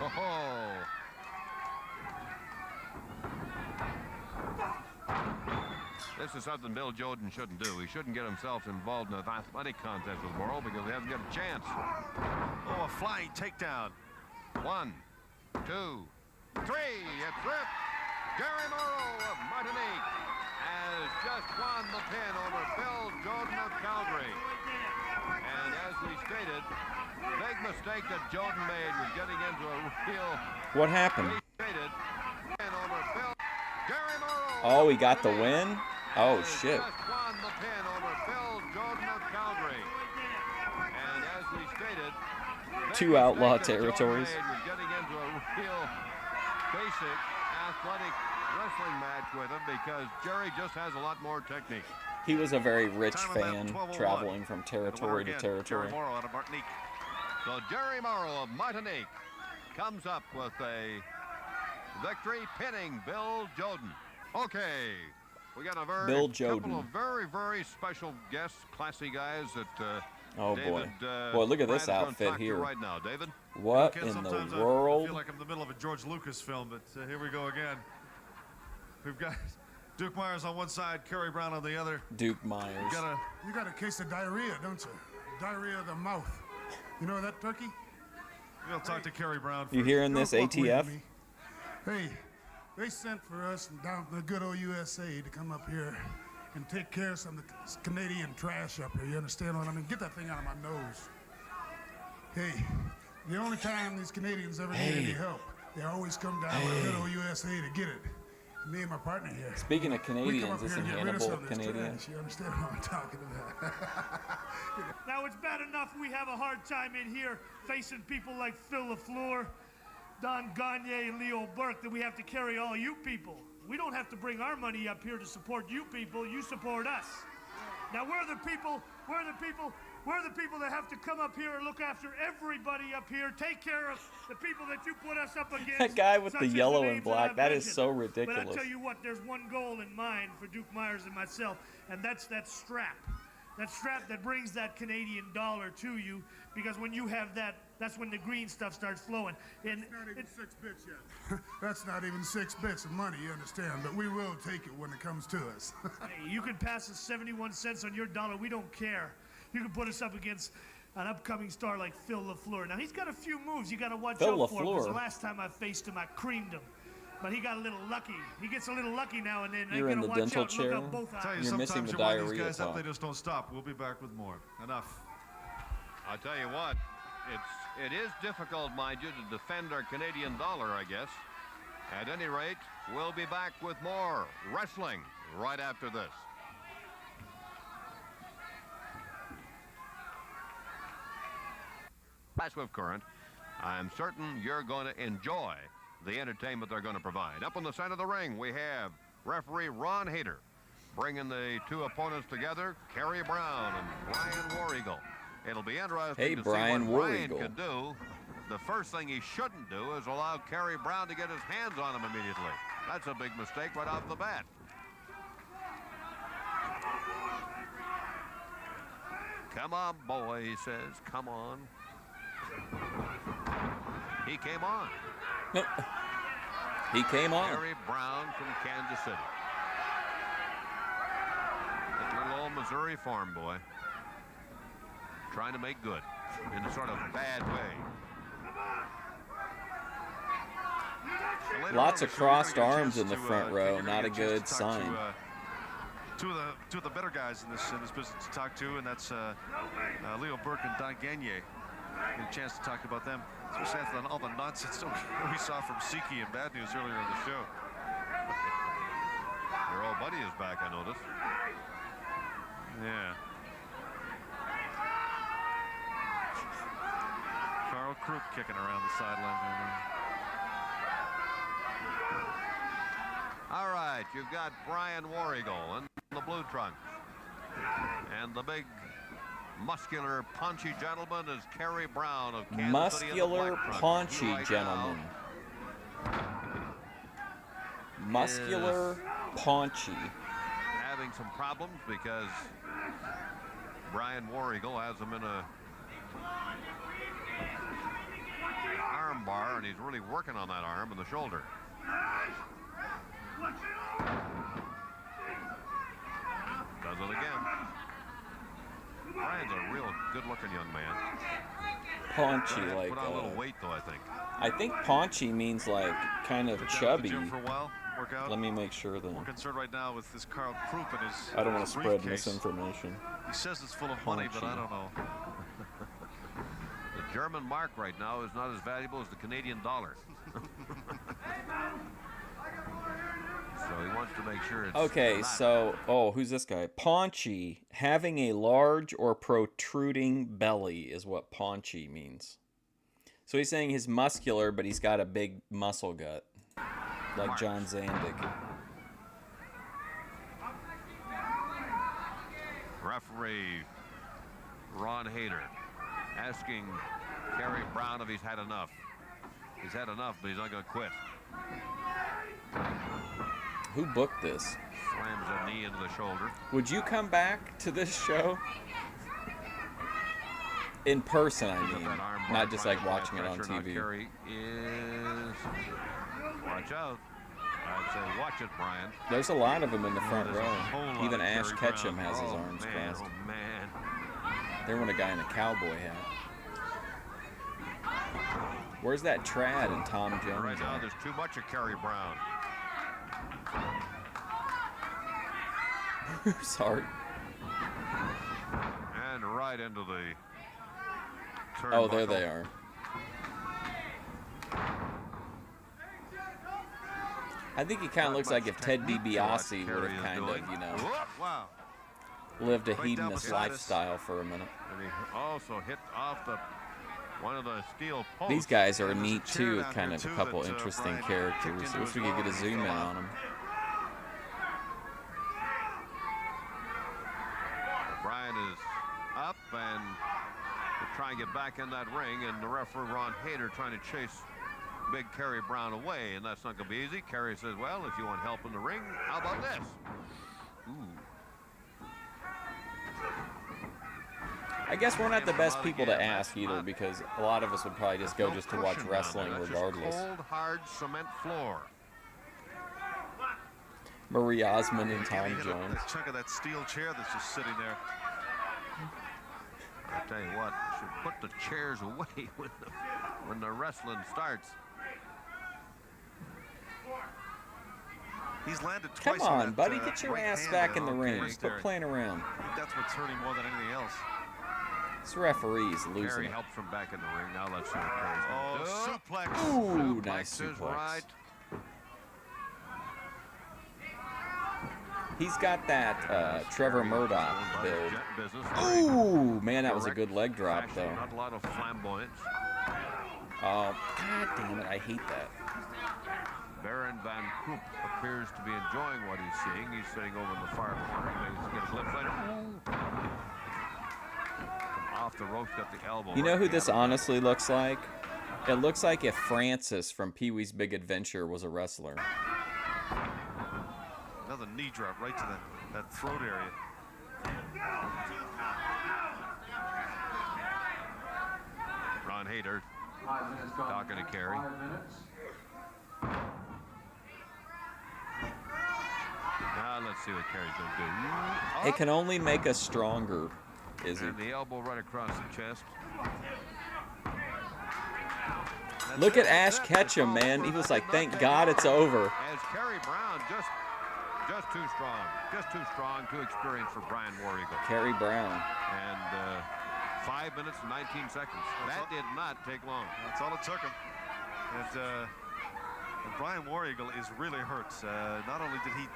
Oh. This is something Bill Joden shouldn't do. He shouldn't get himself involved in an athletic contest with Morrow because he hasn't got a chance. Oh, a flying takedown. 1, 2, 3. It's ripped. Gary Morrow of Martinique has just won the pin over Bill Joden of Calgary. And as we stated, big mistake that Joden made was getting into a real... What happened? Stated, pin over Bill. Gary Morrow. Oh, he got the win? Oh, shit. Just won the pin over Bill Joden of Calgary. And as we stated, Two outlaw territories. was getting into a real basic athletic wrestling match with him because Jerry just has a lot more technique. He was a very rich Time of that, fan, 12:01. traveling from territory to territory. Jerry Morrow out of Martinique. So Jerry Morrow of Martinique comes up with a victory, pinning Bill Joden. Okay, we got a Bill couple Joden. of very, very special guests, classy guys that Oh, David, boy. Boy, look at this Brad's gonna outfit talk to you here. right now, David. What Ken, in the sometimes I world? feel like I'm in the middle of a George Lucas film, but here we go again. We've got Duke Myers on one side, Kerry Brown on the other. Duke Myers. You got a case of diarrhea, don't you? Diarrhea of the mouth. You know that, Turkey? We'll talk to Kerry Brown first. You hearing this, Don't fuck with ATF? me. Hey, they sent for us down from the good old USA to come up here and take care of some of the Canadian trash up here. You understand what I mean? Get that thing out of my nose. Hey, the only time these Canadians ever need any help, they always come down to good old USA to get it. Me and my partner here. Speaking of we come Canadians, up here isn't and get rid of Hannibal some of this Canadian? trash. You understand what I'm talking about? Now, it's bad enough we have a hard time in here facing people like Phil LaFleur, Don Gagne, and Leo Burke that we have to carry all you people. We don't have to bring our money up here to support you people. You support us. Now, we're the people that have to come up here and look after everybody up here, take care of the people that you put us up against. That guy with such the as yellow and names black, I've that is mentioned. so But I ridiculous. tell you what, there's one goal in mind for Duke Myers and myself, and that's that strap. That strap that brings that Canadian dollar to you, because when you have that, that's when the green stuff starts flowing. And Not even 6 bits yet. That's not even 6 bits of money, you understand, but we will take it when it comes to us. hey, you can pass us 71 cents on your dollar. We don't care. You can put us up against an upcoming star like Phil LaFleur. Now, he's got a few moves you got to watch Phil out for, because the LaFleur. last time I faced him, I creamed him. But he got a little lucky. He gets a little lucky now and then. You're in the watch dental out, look chair. up both Tell you, eyes. You're missing sometimes the you wind these diarrhea guys up, talk. they just don't stop. We'll be back with more. Enough. I'll tell you what, it is difficult, mind you, to defend our Canadian dollar, I guess. At any rate, we'll be back with more wrestling right after this. By Swift Current, I'm certain you're going to enjoy the entertainment they're going to provide. Up on the side of the ring, we have referee Ron Hayter bringing the two opponents together, Kerry Brown and Brian War Eagle. It'll be interesting Hey, to Brian see War what Brian Eagle. can do. The first thing he shouldn't do is allow Kerry Brown to get his hands on him immediately. That's a big mistake right off the bat. Come on, boy, he says. Come on. He came on. He came on. Kerry Brown from Kansas City. That little old Missouri farm boy. Trying to make good in a sort of bad way. Later Lots on of the show, you're gonna crossed get a arms chance in the to, front you're row. gonna Not a get chance good to talk sign. Two of the better guys in this business to talk to, and that's Leo Burke and Don Gagne. get a chance to talk about them, especially after all the nonsense that we saw from Siki and Bad News earlier in the show. Your old buddy is back, I noticed. Yeah. Carl Krupp kicking around the sidelines right now. All right, you've got Brian War-Eagle in the blue trunk. And the big, muscular, paunchy gentleman is Kerry Brown of Kansas City in the Muscular, black trunk. paunchy He right gentleman. now Muscular, paunchy. having some problems because Brian War-Eagle has him in a arm bar, and he's really working on that arm and the shoulder. Does it again. Brian's a real good-looking young man. Paunchy, like. Put on a little weight, though, I think. I think paunchy means like kind of chubby. Gym for a while, work out. Let me make sure then. We're concerned right now with this Carl Krupp and his I don't want to spread briefcase. misinformation. He says it's full of money, but I don't know. The German mark right now is not as valuable as the Canadian dollar. So he wants to make sure it's Okay, not. so, who's this guy? Paunchy, having a large or protruding belly is what paunchy means. So he's saying he's muscular, but he's got a big muscle gut, like John Zandig. Referee Ron Hayter asking Kerry Brown if he's had enough. He's had enough, but he's not going to quit. Who booked this? Slams a knee into the shoulder. Would you come back to this show? In person, I mean. Not just like watching it on Pressure, now TV. Kerry is... Watch out. I'd say watch it, Brian. There's a lot of them in the front There's a row. whole lot Even of Ash Kerry Ketchum Brown. has his Oh, arms man, crossed. Oh, man. They want a guy in a cowboy hat. Where's that trad and Tom Jones Right now, at? there's too much of Kerry Brown. Sorry. And right into the Oh, there turnbuckle. they are. I think he kind of looks like if Ted DiBiase would have kind of, Wow. lived a Right down hedonist beside us. lifestyle for a minute. And he also hit off one of the steel posts. These guys are And there's a neat chair too, down kind here, of a too, couple that, interesting Brian characters. kicked I wish we into could get a his zoom in glove. on them. Brian is up and to try and get back in that ring, and the referee Ron Hayter trying to chase big Kerry Brown away, and that's not going to be easy. Kerry says, well, if you want help in the ring, how about this? Ooh. I guess we're not the best people to ask either, because a lot of us would probably just go No just to watch cushion down wrestling there. That's regardless. Just cold, hard cement floor. Marie Osmond and He Tom hit Jones. a chunk of that steel chair that's just sitting there. I tell you what, you should put the chairs away when the wrestling starts. He's landed Come twice on on, that, buddy, get your right ass hand back in the on ring. Kerry's Quit there. playing around. I think that's what's hurting more than anything else. This referee's Kerry losing it. helps from back in the ring. Now let's see what Kerry's going to do. Suplex. Ooh, nice Suplex is suplex. right. He's got that Trevor Murdoch build. Jet business. Ooh, man, that was a Correct. good leg drop, Actually, though. not a lot of flamboyance. Oh, god damn it, I hate that. Baron Van Koop appears to be enjoying what he's seeing. He's sitting over in the far corner. He's going to glimpse later. Off the ropes, got the elbow. You know right who in the this abdomen. honestly looks like? It looks like if Francis from Pee-wee's Big Adventure was a wrestler. Another knee drop right to that throat area. Ron Hayter talking to Kerry. Now let's see what Kerry's going to do. It can only make us stronger, Izzy. And the elbow right across the chest. Look at Ash Ketchum, man. He was like, thank God it's over. As Kerry Brown just too strong. Just too strong, too experienced for Brian War-Eagle. Kerry Brown. And 5 minutes and 19 seconds. That did not take long. That's all it took him. And Brian War Eagle is really hurt. Not only did he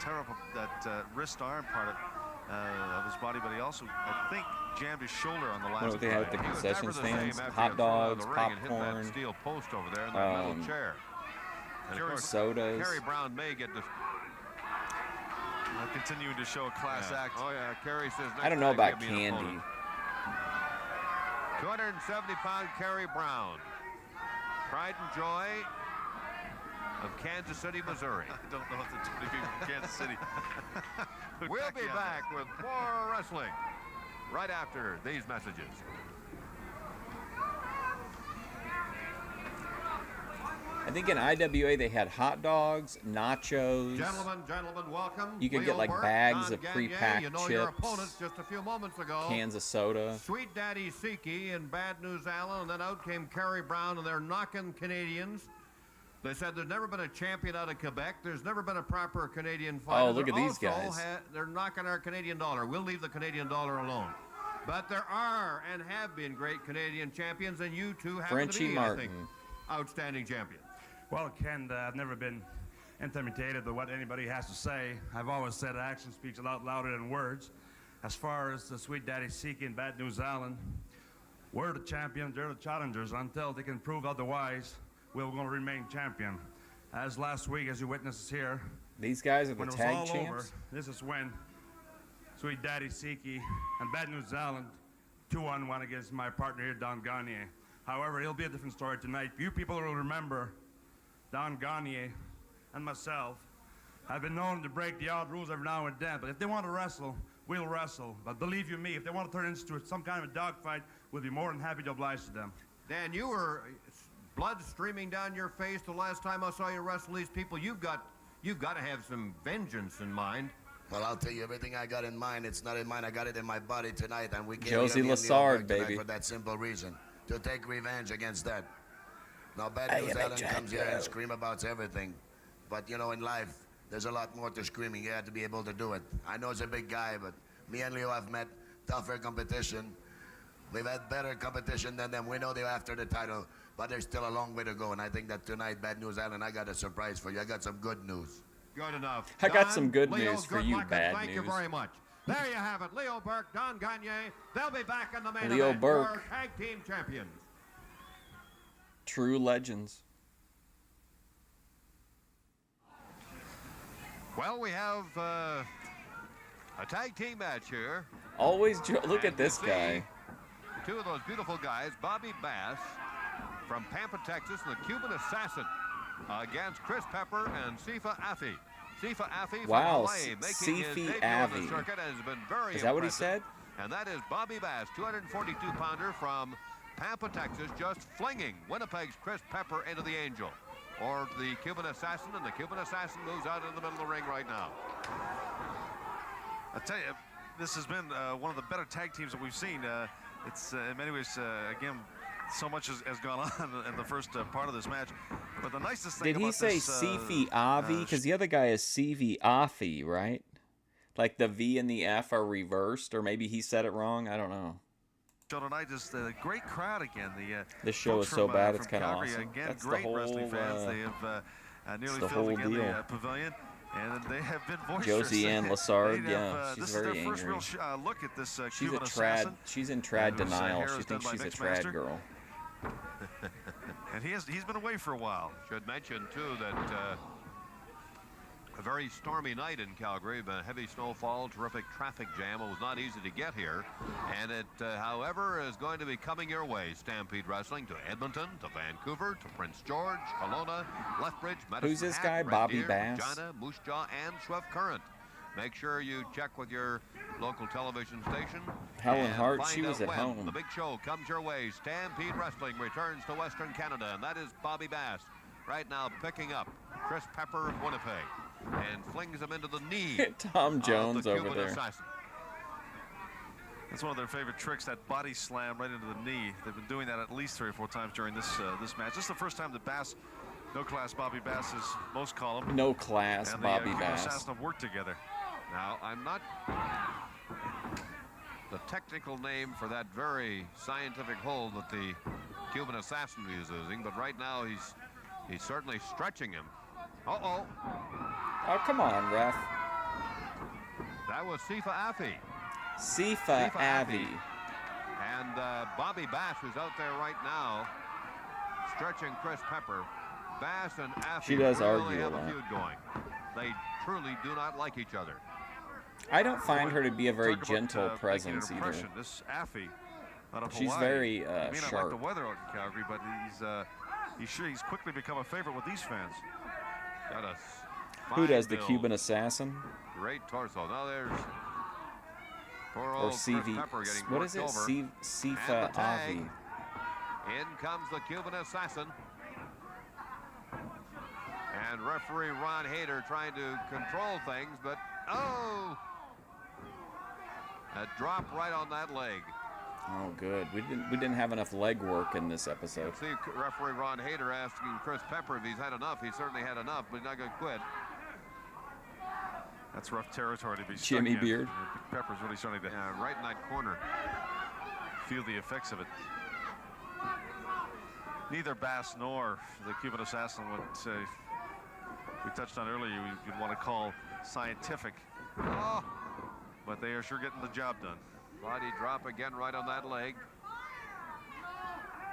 tear up that wrist arm part of his body, but he also, I think, jammed his shoulder on the last. What do they have at the concession stands? Hot dogs, popcorn, steel post over there in that metal chair. And of course, sodas. Kerry Brown may get continuing to show a class act. Oh yeah, Kerry says. I don't know about candy. 270-pound Kerry Brown, pride and joy of Kansas City, Missouri. I don't know if the 20 people from Kansas City. We'll be back with more wrestling right after these messages. I think in IWA they had hot dogs, nachos. Gentlemen, welcome. You could get like Leo bags Burke, of Don pre-packed Gagné, chips. Your opponents just a few moments ago. Cans of soda. Sweet Daddy Siki in Bad News Allen, and then out came Kerry Brown, and they're knocking Canadians. They said there's never been a champion out of Quebec. There's never been a proper Canadian fighter. Oh, look at these guys. They're knocking our Canadian dollar. We'll leave the Canadian dollar alone. But there are and have been great Canadian champions, and you two happen Frenchie to be, Martin. I think, outstanding champions. Well, Ken, I've never been intimidated by what anybody has to say. I've always said action speaks a lot louder than words. As far as the Sweet Daddy Siki and Bad News Allen, we're the champions, they're the challengers. Until they can prove otherwise, we're going to remain champion. As last week, as you witnessed here, These guys are the when it was tag all champs. over, this is when Sweet Daddy Siki and Bad News Allen 2-on-1 against my partner here, Don Gagné. However, it'll be a different story tonight. You people will remember Don Gagné and myself have been known to break the odd rules every now and then, but if they want to wrestle, we'll wrestle. But believe you me, if they want to turn it into some kind of a dogfight, we'll be more than happy to oblige to them. Dan, you were blood streaming down your face the last time I saw you wrestle these people. You've got to have some vengeance in mind. Well, I'll tell you everything I got in mind. It's not in mind. I got it in my body tonight, and we came Josie here Lassard, tonight baby. for that simple reason, to take revenge against that. Now, Bad I News am a Allen comes here and champion. scream about everything, but you know, in life, there's a lot more to screaming. You have to be able to do it. I know he's a big guy, but me and Leo have met tougher competition. We've had better competition than them. We know they're after the title, but there's still a long way to go. And I think that tonight, Bad News Allen, I got a surprise for you. I got some good news. Good enough. I got Don, some good Leo, news for good you, luck, and bad thank you news. very much. There you have it. Leo Burke, Don Gagné. They'll be back in the main Leo event. Burke. Your tag team champions. True legends. Well, we have a tag team match here. Always look And at this you see guy. Two of those beautiful guys, Bobby Bass from Pampa, Texas, and the Cuban Assassin against Chris Pepper and Sifa Afi. Sifa Afi Wow, from Hawaii, making his Sifi debut on Afi. the circuit, has been very Is that what he impressive. said? And that is Bobby Bass, 242-pounder from Pampa, Texas, just flinging Winnipeg's Chris Pepper into the Angel. Or the Cuban Assassin, and the Cuban Assassin moves out in the middle of the ring right now. I tell you, this has been one of the better tag teams that we've seen. It's in many ways, again, so much has gone on in the first part of this match. But the nicest thing Did he about say this, Sifi Avi? Because the other guy is Sivi Afi, right? Like the V and the F are reversed, or maybe he said it wrong. I don't know. show tonight, just a great crowd again. This show folks is so from, bad, from it's kind of Calgary, awesome. Again, That's great the whole, wrestling fans. They have nearly the filled whole again deal. the pavilion. And they have been boisterous. Josie Ann Lassard, They yeah, have, she's this very is their first angry. real look at this She's Cuban a assassin. trad. She's in trad whose, denial. hair She is done thinks by she's a Mixmaster. trad girl. And he's been away for a while. Should mention, too, that a very stormy night in Calgary, but heavy snowfall, terrific traffic jam. It was not easy to get here. And it, however, is going to be coming your way. Stampede Wrestling to Edmonton, to Vancouver, to Prince George, Kelowna, Lethbridge, Medicine Who's this Hat, guy? Red Bobby Deer, Bass? Regina, Moose Jaw, and Swift Current. Make sure you check with your local television station. Helen and Hart, find she was out at when home. The big show comes your way. Stampede Wrestling returns to Western Canada, and that is Bobby Bass right now picking up Chris Pepper of Winnipeg and flings him into the knee. Tom Jones of the over Cuban there. Assassin. That's one of their favorite tricks, that body slam right into the knee. They've been doing that at least 3 or 4 times during this this match. This is the first time that Bass, No Class Bobby Bass, is most column. No Class and Bobby the, Bass. Cuban Assassin have worked together. Now, I'm not... the technical name for that very scientific hold that the Cuban assassin is using, but right now he's certainly stretching him. Uh-oh. Oh, come on, ref. That was Sifa Afi. Sifa Afi. And Bobby Bass, who's out there right now, stretching Chris Pepper. Bass and Afi She does really argue have a a lot. feud going. They truly do not like each other. I don't find her to be a very Talk about, gentle making an presence either. impression. This Affy out of She's Hawaii, very, he may not sharp. like the weather out in Calgary, but he's quickly become a favorite with these fans. Got a Who fine does, the build. Cuban assassin? Great torso. Now there's poor Or old Chris CV? Pepper getting What worked is it? over. Sifa And the tag. Avi. In comes the Cuban assassin. And referee Ron Hayter trying to control things, but oh! A drop right on that leg. Oh, good. We didn't have enough leg work in this episode. See referee Ron Hayter asking Chris Pepper if he's had enough. He certainly had enough, but he's not going to quit. That's rough territory to be stuck Jimmy in. Beard. Pepper's really starting to right in that corner. Feel the effects of it. Neither Bass nor the Cuban assassin would we touched on earlier you'd want to call scientific. Oh. But they are sure getting the job done. Body drop again right on that leg.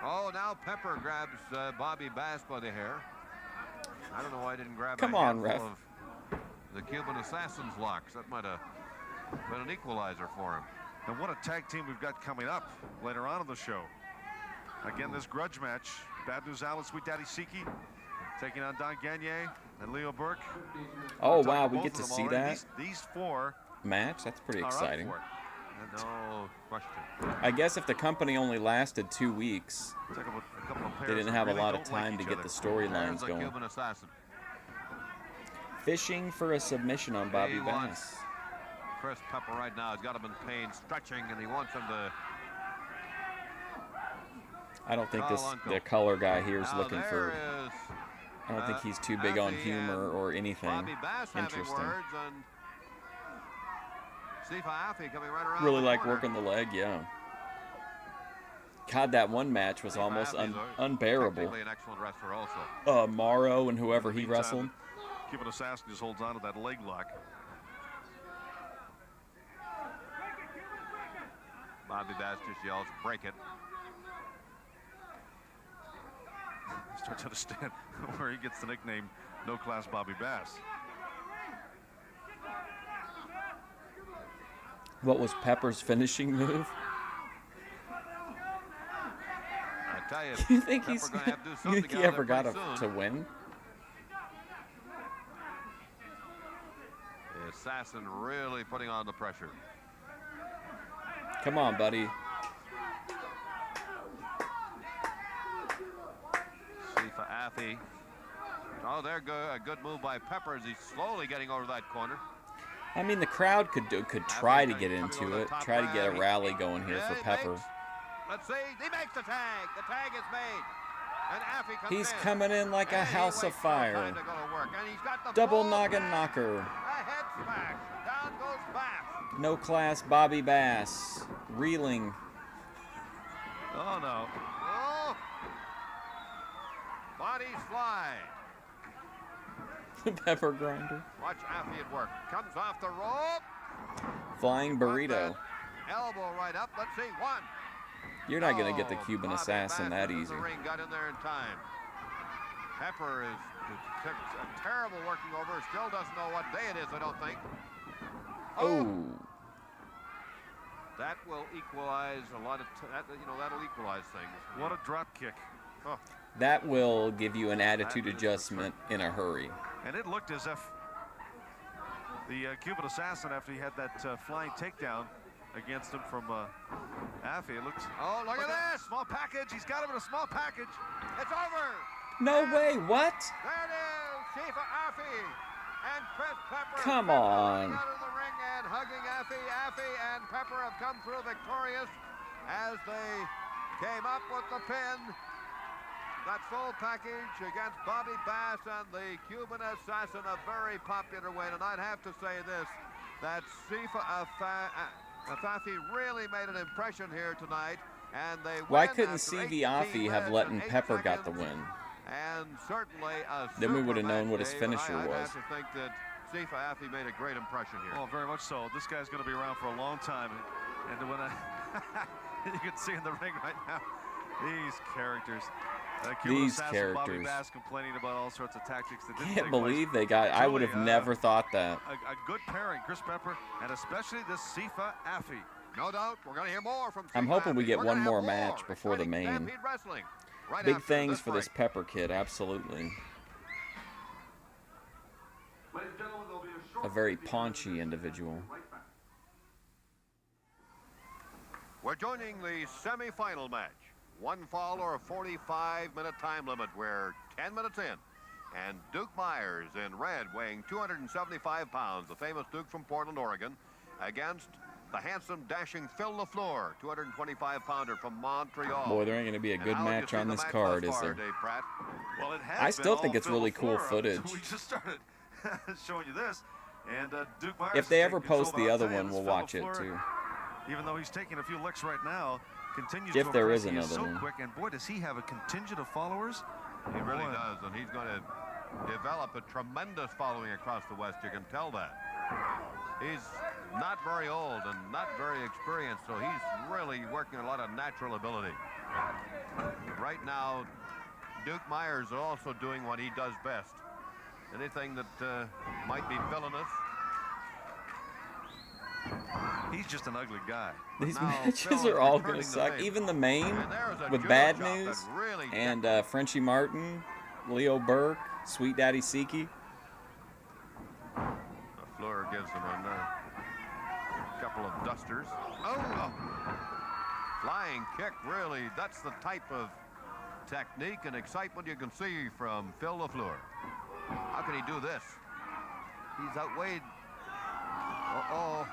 Oh, now Pepper grabs Bobby Bass by the hair. I don't know why I didn't grab Come a on, handful ref. of the Cuban assassin's locks. That might have been an equalizer for him. And what a tag team we've got coming up later on in the show. Again, this grudge match. Bad News Allen, Sweet Daddy Siki taking on Don Gagné and Leo Burke. Oh, We've talked wow, to we both get of to them see already. that These four match. That's pretty are up exciting. for it. No question. I guess if the company only lasted 2 weeks, Talk about a couple of they pairs didn't that have a really lot of don't like time to each get other. the storylines There's the going. Cuban assassin. Fishing for a submission on Bobby He wants Bass. Chris Pepper right now. He's got him in pain, stretching, and he wants him to. I don't think Call Uncle. the color guy here is Now looking for. there is, I don't think he's too big on Afi humor and or anything Bobby Bass having interesting. words, and Sifa Afi coming right around. Really the like corner. working the leg, yeah. God, that one match was Sifa almost Afi's unbearable. technically an excellent wrestler also. Morrow and whoever he Meantime, wrestled. Cuban assassin just holds on to that leg lock. Bobby Bass just yells, "Break it!" Start to understand where he gets the nickname No Class Bobby Bass. What was Pepper's finishing move? I tell you, You think Pepper he's? gonna have to do You something think he out ever there got pretty to soon. win? The assassin really putting on the pressure. Come on, buddy. Sifa Afi. Oh, there go a good move by Pepper as he's slowly getting over that corner. I mean, the crowd could try to get into it, try to get a rally going here for he Pepper. makes- let's see, he makes the tag. The tag is made. And Afi comes He's in. coming in like a And he house of waits no fire. time to go to work. And he's got the Double full noggin tag. knocker. A head smash. Down goes Bass. No class Bobby Bass. Reeling. Oh, no. Oh. Bodies fly. Pepper grinder. Watch Afi at work. Comes off the rope. Flying burrito. Elbow right up. Let's see. One. You're not going to get the Oh, Cuban Bobby assassin Bass that into easy. The ring got in there in time. Pepper is a terrible working over. Still doesn't know what day it is, I don't think. Oh. That will equalize a lot of, that'll equalize things. What a drop kick. Oh. That will give you an attitude adjustment in a hurry. And it looked as if the Cuban assassin, after he had that flying takedown against him from Afi, it looked. Oh, look at that this. small package. He's got him in a small package. It's over. No way, what? There it is. Sifa Afi and Chris Pepper. Come Pepper on. running out of the ring and hugging Afi. Afi and Pepper have come through victorious as they came up with the pin. That full package against Bobby Bass and the Cuban assassin, a very popular win. And I'd have to say this, that Sifa Afafi really made an impression here tonight, and they Why win couldn't after CV 18 Afi have minutes let and 8 Pepper got the seconds. win? And certainly a Then we would have super known what match, his Dave, and finisher I'd was. have to think that Sifa Afi made a great impression here. Oh, very much so. This guy's going to be around for a long time. And when you can see in the ring right now, these characters. Cuban These Assassin, Bobby characters. Bass complaining about all sorts of tactics that didn't Can't take believe place. they got. I would have Truly, never thought that. a good pairing, Chris Pepper, and especially this Sifa Afi. No doubt, we're going to hear more from I'm Sifa hoping we Afi. get We're one gonna more have match before the exciting main. Stampede Wrestling right Big after things this for break. this Pepper kid, absolutely. A very paunchy individual. We're joining the semi-final match. One fall or a 45-minute time limit. We're 10 minutes in. And Duke Myers in red, weighing 275 pounds, the famous Duke from Portland, Oregon, against the handsome, dashing Phil LaFleur, 225-pounder from Montreal. Boy, there ain't going to be a And good how would you match see on the this match card, thus is far, there? Dave Pratt? Well, it has I still think it's really cool footage. We just started showing you this. And Duke Myers If they is ever taking control, post but the I'll other tell you, one, this we'll Phil watch it LaFleur, too. Even though he's taking a few licks right now, continues If to there impress. is He another so one. quick, and boy, does he have a contingent of followers. He really Boy. does, and he's going to develop a tremendous following across the West. You can tell that. He's not very old and not very experienced, so he's really working a lot of natural ability. Right now, Duke Myers is also doing what he does best. Anything that might be villainous. He's just an ugly guy. These Now, matches Phil is are all returning going to the suck. favor. Even the main And there's a with judo Bad chop that News really and Frenchie Martin, Leo Burke, Sweet Daddy Siki. LaFleur gives him a couple of dusters. Oh! Flying kick, really. That's the type of technique and excitement you can see from Phil LaFleur. How can he do this? He's outweighed. Uh-oh.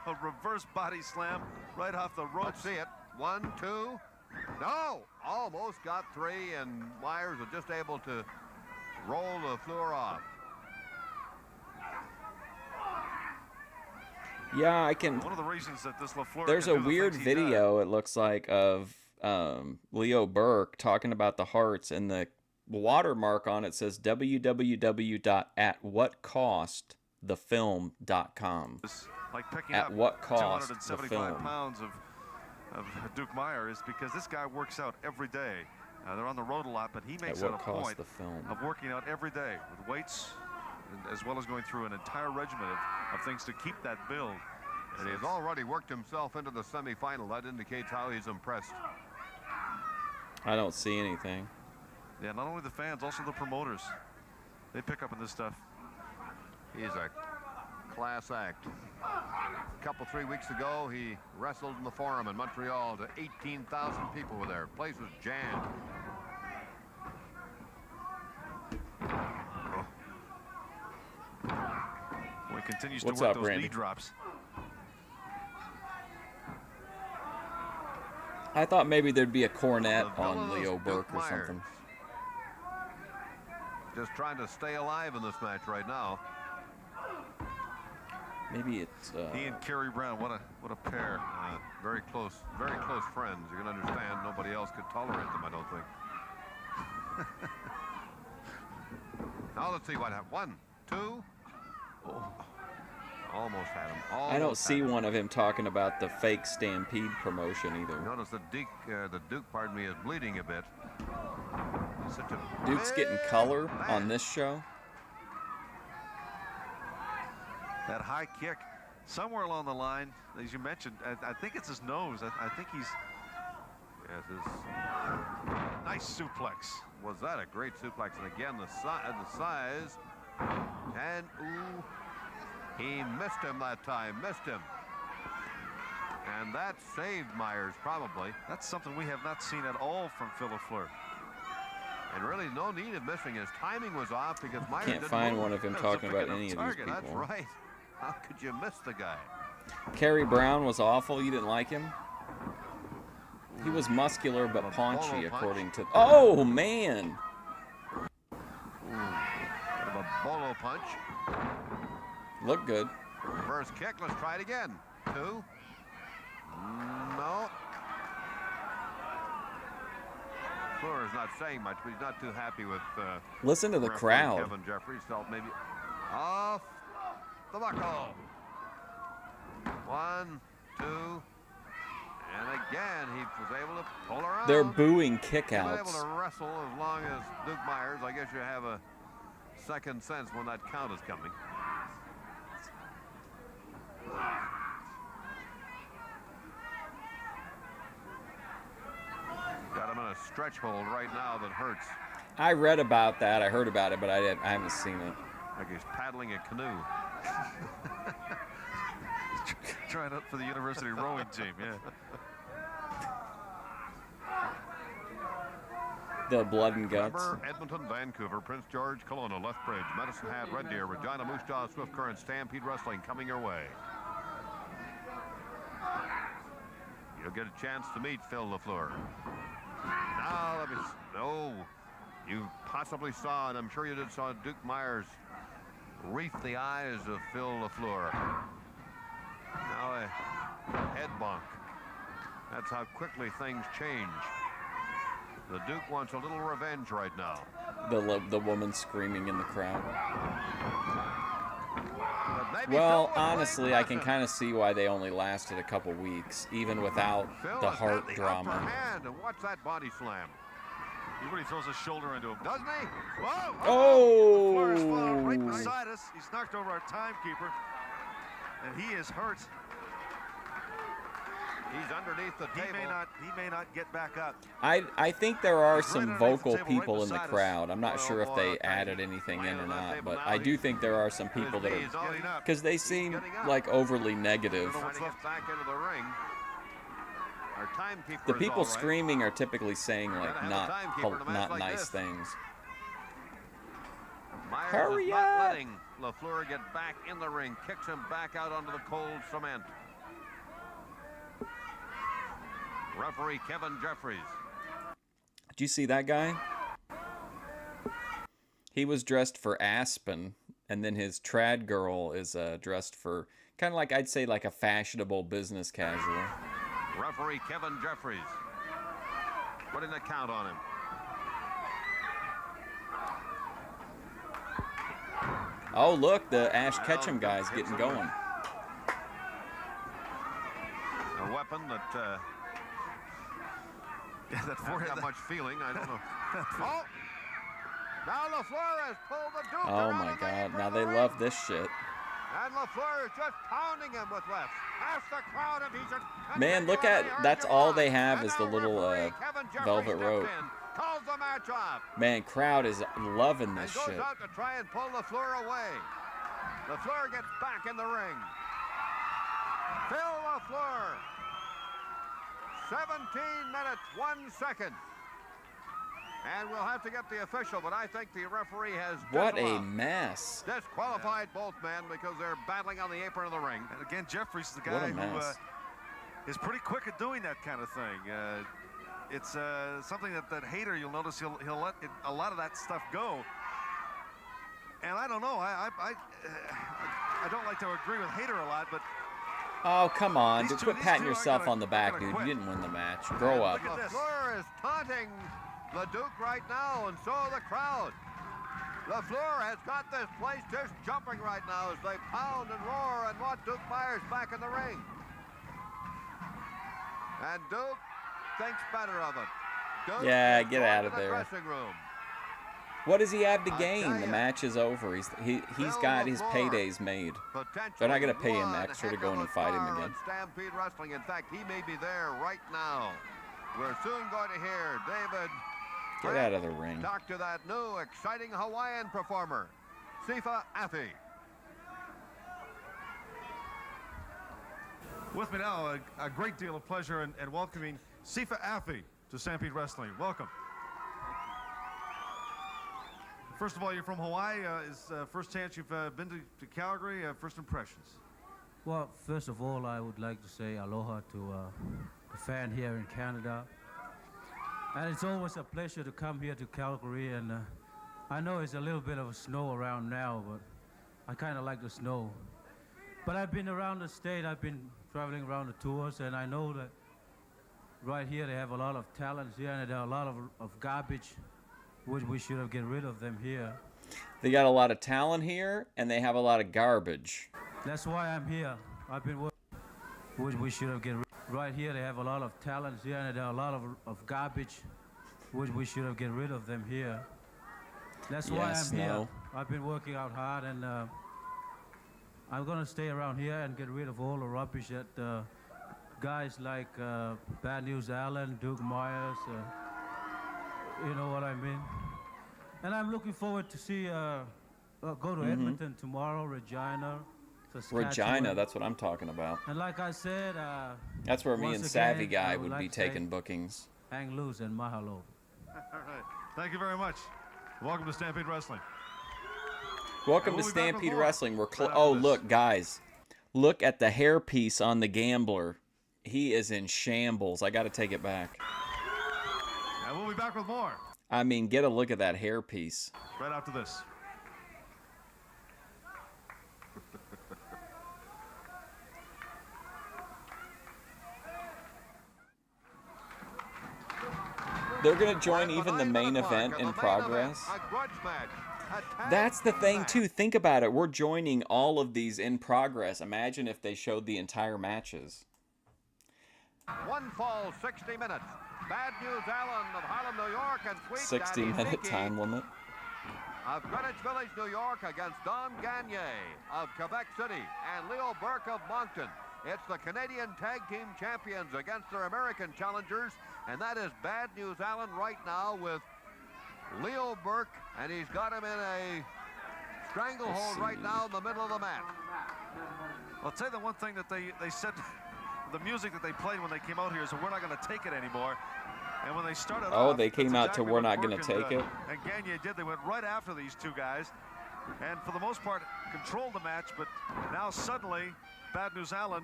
A reverse body slam right off the ropes. Let's see it. 1, 2. No! Almost got 3, and Myers was just able to roll LaFleur off. Yeah, I can. One of the reasons that this LaFleur There's can a do the weird things he does. video, it looks like, of Leo Burke talking about the hearts, and the watermark on it says www.atwhatcostthefilm.com. Like picking At up what cost the 275 film? pounds of Duke Meyer is because this guy works out every day. They're on the road a lot, but he makes At it what a cost point the film? of working out every day with weights, as well as going through an entire regimen of things to keep that build. And he's already worked himself into the semifinal. That indicates how he's impressed. I don't see anything. Yeah, not only the fans, also the promoters. They pick up on this stuff. He's a class act. A couple, 3 weeks ago, he wrestled in the Forum in Montreal to 18,000 people were there. Place was jammed. Boy, he continues What's to work up, those Randy? knee drops. I thought maybe there'd be a cornet The on villainous Leo Duke Burke or Myers. something. Just trying to stay alive in this match right now. Maybe it's. He and Kerry Brown, what a pair. Very close friends. You can understand nobody else could tolerate them, I don't think. Now let's see what happened. 1, 2. Oh, almost had him. I don't Almost see had him. one of him talking about the fake Stampede promotion either. Notice the Duke, pardon me, is bleeding a bit. Such a Duke's getting color on this show. That high kick, somewhere along the line, as you mentioned, I think it's his nose. I think he's. Yes, his Nice suplex. Was that a great suplex? And again, the size. And, ooh, he missed him that time. Missed him. And that saved Myers, probably. That's something we have not seen at all from Phil LaFleur. And really no need of missing. His timing was off because Myers Can't didn't find move. one of him It was talking a about big any of enough these target. people. That's right. How could you miss the guy? Kerry Brown was awful. You didn't like him? He was muscular but A paunchy, polo punch. according to. Oh, man! Bolo punch. Look good. Reverse kick. Let's try it again. 2. No. Fleur is not saying much, but he's not too happy with. Listen to the referee crowd. Kevin Jeffries felt maybe off the buckle. 1, 2, and again he was able to pull around. They're booing He was able kickouts. to wrestle as long as Duke Myers. I guess you have a second sense when that count is coming. Got him in a stretch hold right now that hurts. I read about that. I heard about it, but I haven't seen it. Like he's paddling a canoe. Trying out for the university rowing team, yeah. The blood and guts. Weber, Edmonton, Vancouver, Prince George, Kelowna, Lethbridge, Medicine Hat, Red Deer, Regina, Moose Jaw, Swift Current, Stampede Wrestling coming your way. You'll get a chance to meet Phil LaFleur. Now, let me. Oh, you possibly saw, and I'm sure you did, saw Duke Myers reef the eyes of Phil LaFleur. Now a head bonk. That's how quickly things change. The Duke wants a little revenge right now. The woman screaming in the crowd. But maybe Well, Phil was honestly, playing I can aggressive. kind of see why they only lasted a couple weeks, even without Phil the has heart got drama. upper hand, and watch that body slam. He really throws his shoulder into him. Doesn't he? Whoa! Oh! Fleur is falling right beside us. He's knocked over our timekeeper, and he is hurt. He's underneath the table. He may not get back up. I think there are He's right some underneath the vocal table, people right in the beside us. crowd. I'm not Oh, sure if boy, they okay. added anything in or Lying on that not, table but now, I do he's- think there are some people that He's are, getting up. because they seem getting up. like overly negative. Trying to get back into the ring. Our timekeeper The is people all right. screaming are typically saying Gotta like have a not timekeeper in a match not like nice this. things. Myers Hurry is not up. letting LaFleur get back in the ring. Kicks him back out onto the cold cement. Referee Kevin Jeffries. Did you see that guy? He was dressed for Aspen, and then his trad girl is dressed for kind of like, I'd say, like a fashionable business casual. Referee Kevin Jeffries. Putting the count on him. Oh, look, the Ash Ketchum guy's getting going. A weapon that That hasn't got much feeling. I don't know. Oh! Now LaFleur has pulled the Duke Oh around my in the God, apron now of the they ring. love this shit. And LaFleur is just pounding him with lefts. Ask the crowd if he should Man, look continue, at, and they urge that's him all on. they have And is the now little referee Kevin Jeffries velvet steps rope. in, calls the match off. Man, crowd is loving And this goes shit. out to try and pull LaFleur away. LaFleur gets back in the ring. Phil LaFleur. 17 minutes, 1 second. And we'll have to get the official, but I think the referee has What a disallowed. mess. Disqualified both men because they're battling on the apron of the ring. And again, Jeffries is the What guy a who mess. is pretty quick at doing that kind of thing. It's something that Hader, you'll notice he'll let a lot of that stuff go. And I don't know, I don't like to agree with Hader a lot, but Oh, come on. These Quit two patting are yourself gonna- on the back, they're dude. gonna You quit. didn't win the match. Grow up. Look at this. LaFleur is taunting the Duke right now, and so the crowd. LaFleur has got this place just jumping right now as they pound and roar and want Duke Myers back in the ring. And Duke thinks better of it. Duke Yeah, is get going out to of the there. dressing room. What does he have to I'll gain? tell The ya. match is over. He's got his LaFleur. paydays made. Potentially They're not going to pay him one extra to heck go of in a and fight him star again. on Stampede Wrestling. In fact, he may be there right now. We're soon going to hear David Get out of the ring. talk to that new exciting Hawaiian performer, Sifa Afi. with me now, a great deal of pleasure in welcoming Sifa Afi to Stampede Wrestling. Welcome. First of all, you're from Hawaii. Is first chance you've been to Calgary? First impressions? Well, first of all, I would like to say aloha to the fan here in Canada. And it's always a pleasure to come here to Calgary, and I know it's a little bit of a snow around now, but I kind of like the snow. But I've been around the state. I've been traveling around the tours, and I know that right here they have a lot of talents here, and there are a lot of garbage, which we should have get rid of them here. They got a lot of talent here, and they have a lot of garbage. That's why I'm here. I've been working, which we should have get rid. Right here they have a lot of talents here, and there are a lot of garbage, which we should have get rid of them here. That's why I'm here. I've been working out hard, and I'm gonna stay around here and get rid of all the rubbish that guys like Bad News Allen, Duke Myers, you know what I mean. And I'm looking forward to see go to Edmonton tomorrow, Regina, Saskatchewan. Regina, that's what I'm talking about. And like I said, that's where me and once Savvy again, Guy I would like be to say, taking bookings. Hang loose and mahalo. All right. Thank you very much. Welcome to Stampede Wrestling. Welcome to Stampede Wrestling. We're oh, look, guys. Look at the hairpiece on the Gambler. He is in shambles. I got to take it back. And we'll be back with more. I mean, get a look at that hairpiece. Right after this. They're going to join even the main event in progress. That's the thing, too. Think about it. We're joining all of these in progress. Imagine if they showed the entire matches. One fall, 60 minutes. Bad News Allen of Harlem, New York, and Sweet 60-minute time limit. Of Greenwich Village, New York, against Don Gagne of Quebec City and Leo Burke of Moncton. It's the Canadian Tag Team Champions against their American challengers, and that is Bad News Allen right now with Leo Burke, and he's got him in a stranglehold right now in the middle of the match. I'll tell you the one thing that they said, the music that they played when they came out here is that we're not going to take it anymore. And when they started off, they came out to exactly we're what not going Burke to take it. And Gagne did. They went right after these two guys, and for the most part controlled the match. But now suddenly, Bad News Allen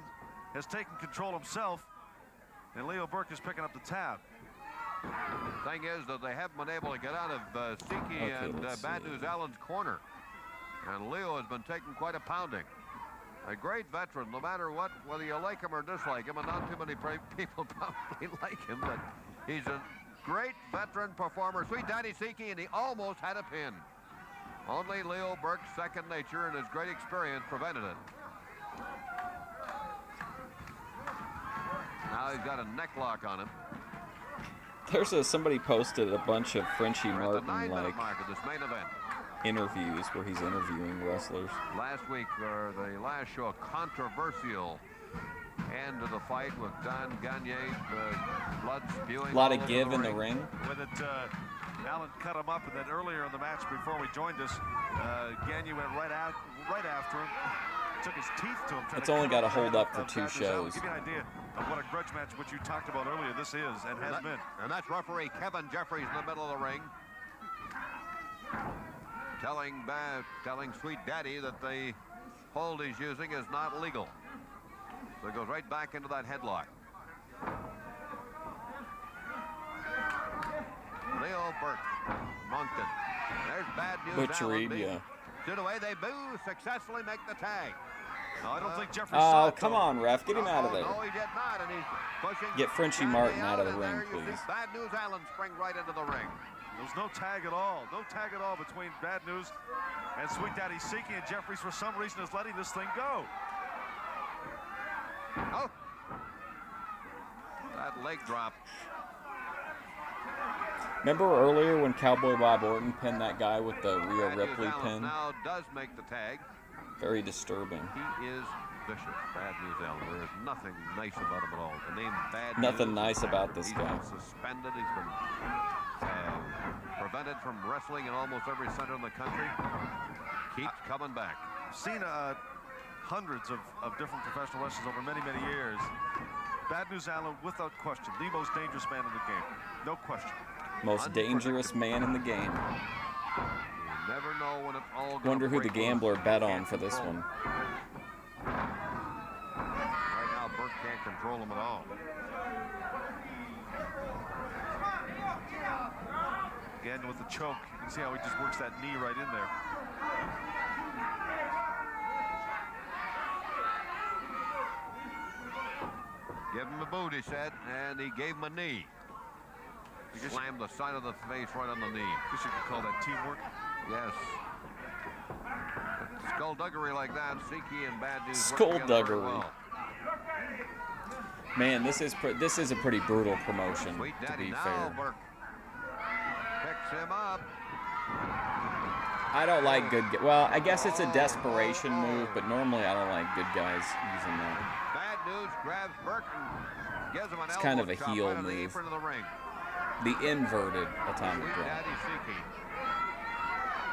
has taken control himself, and Leo Burke is picking up the tab. Thing is that they haven't been able to get out of Siki and Bad News Allen's corner, and Leo has been taking quite a pounding. A great veteran, no matter what, whether you like him or dislike him, and not too many people probably like him, but he's a great veteran performer. Sweet Daddy Siki, and he almost had a pin. Only Leo Burke's second nature and his great experience prevented it. Now he's got a neck lock on him. There's somebody posted a bunch of Frenchie Martin like mark of this main event. Interviews where he's interviewing wrestlers. Last week, or the last show, a controversial end of the fight with Don Gagne, blood spewing. A lot of give in the ring. When Allen cut him up, and then earlier in the match before we joined us, Gagne went right after him, took his teeth to him. It's only got to hold up for 2 shows. Give you an idea of what a grudge match, which you talked about earlier, this is and has been. And that's referee Kevin Jeffries in the middle of the ring, telling Sweet Daddy that the hold he's using is not legal. So it goes right back into that headlock. Leo Burke, Moncton. There's Bad News Butchery, Allen. yeah. To the way they boo, successfully make the tag. No, I don't think Jeffries saw it, come on, ref. Get him out of there. No, he did not, and he's pushing. Get Frenchie Martin out of the ring, please. Bad News Allen spring right into the ring. There's no tag at all. No tag at all between Bad News and Sweet Daddy Siki, and Jeffries, for some reason, is letting this thing go. Oh. That leg drop. Remember earlier when Cowboy Bob Orton pinned that guy with the Rhea Ripley pin? Now does make the tag. Very disturbing. He is vicious. Bad News Allen. There is nothing nice about him at all. The name Bad Nothing News, nice about this guy. He's been suspended. He's been prevented from wrestling in almost every center in the country. Keeps coming back. I've seen hundreds of different professional wrestlers over many, many years. Bad News Allen, without question, the most dangerous man in the game. No question. Most dangerous man in the game. You never know when it's all Wonder who the gambler bet on for this one. Right now, Burke can't control him at all. Again with the choke See how he just works that knee right in there. Give him a boot, he said, and he gave him a knee. He slammed the side of the face right on the knee. Guess you could call that teamwork. Yes. Skullduggery like that, Siki and Bad News work together very Skullduggery. well. Man, this is a pretty brutal promotion, Sweet to Daddy be now, fair. Burke picks him up. I don't like good guys. Well, I guess it's a desperation move, but normally I don't like good guys using that. Bad News grabs Burke and gives him an It's elbow kind of a chop heel right on the move. apron of the ring. The inverted atomic Sweet drop. Daddy Siki.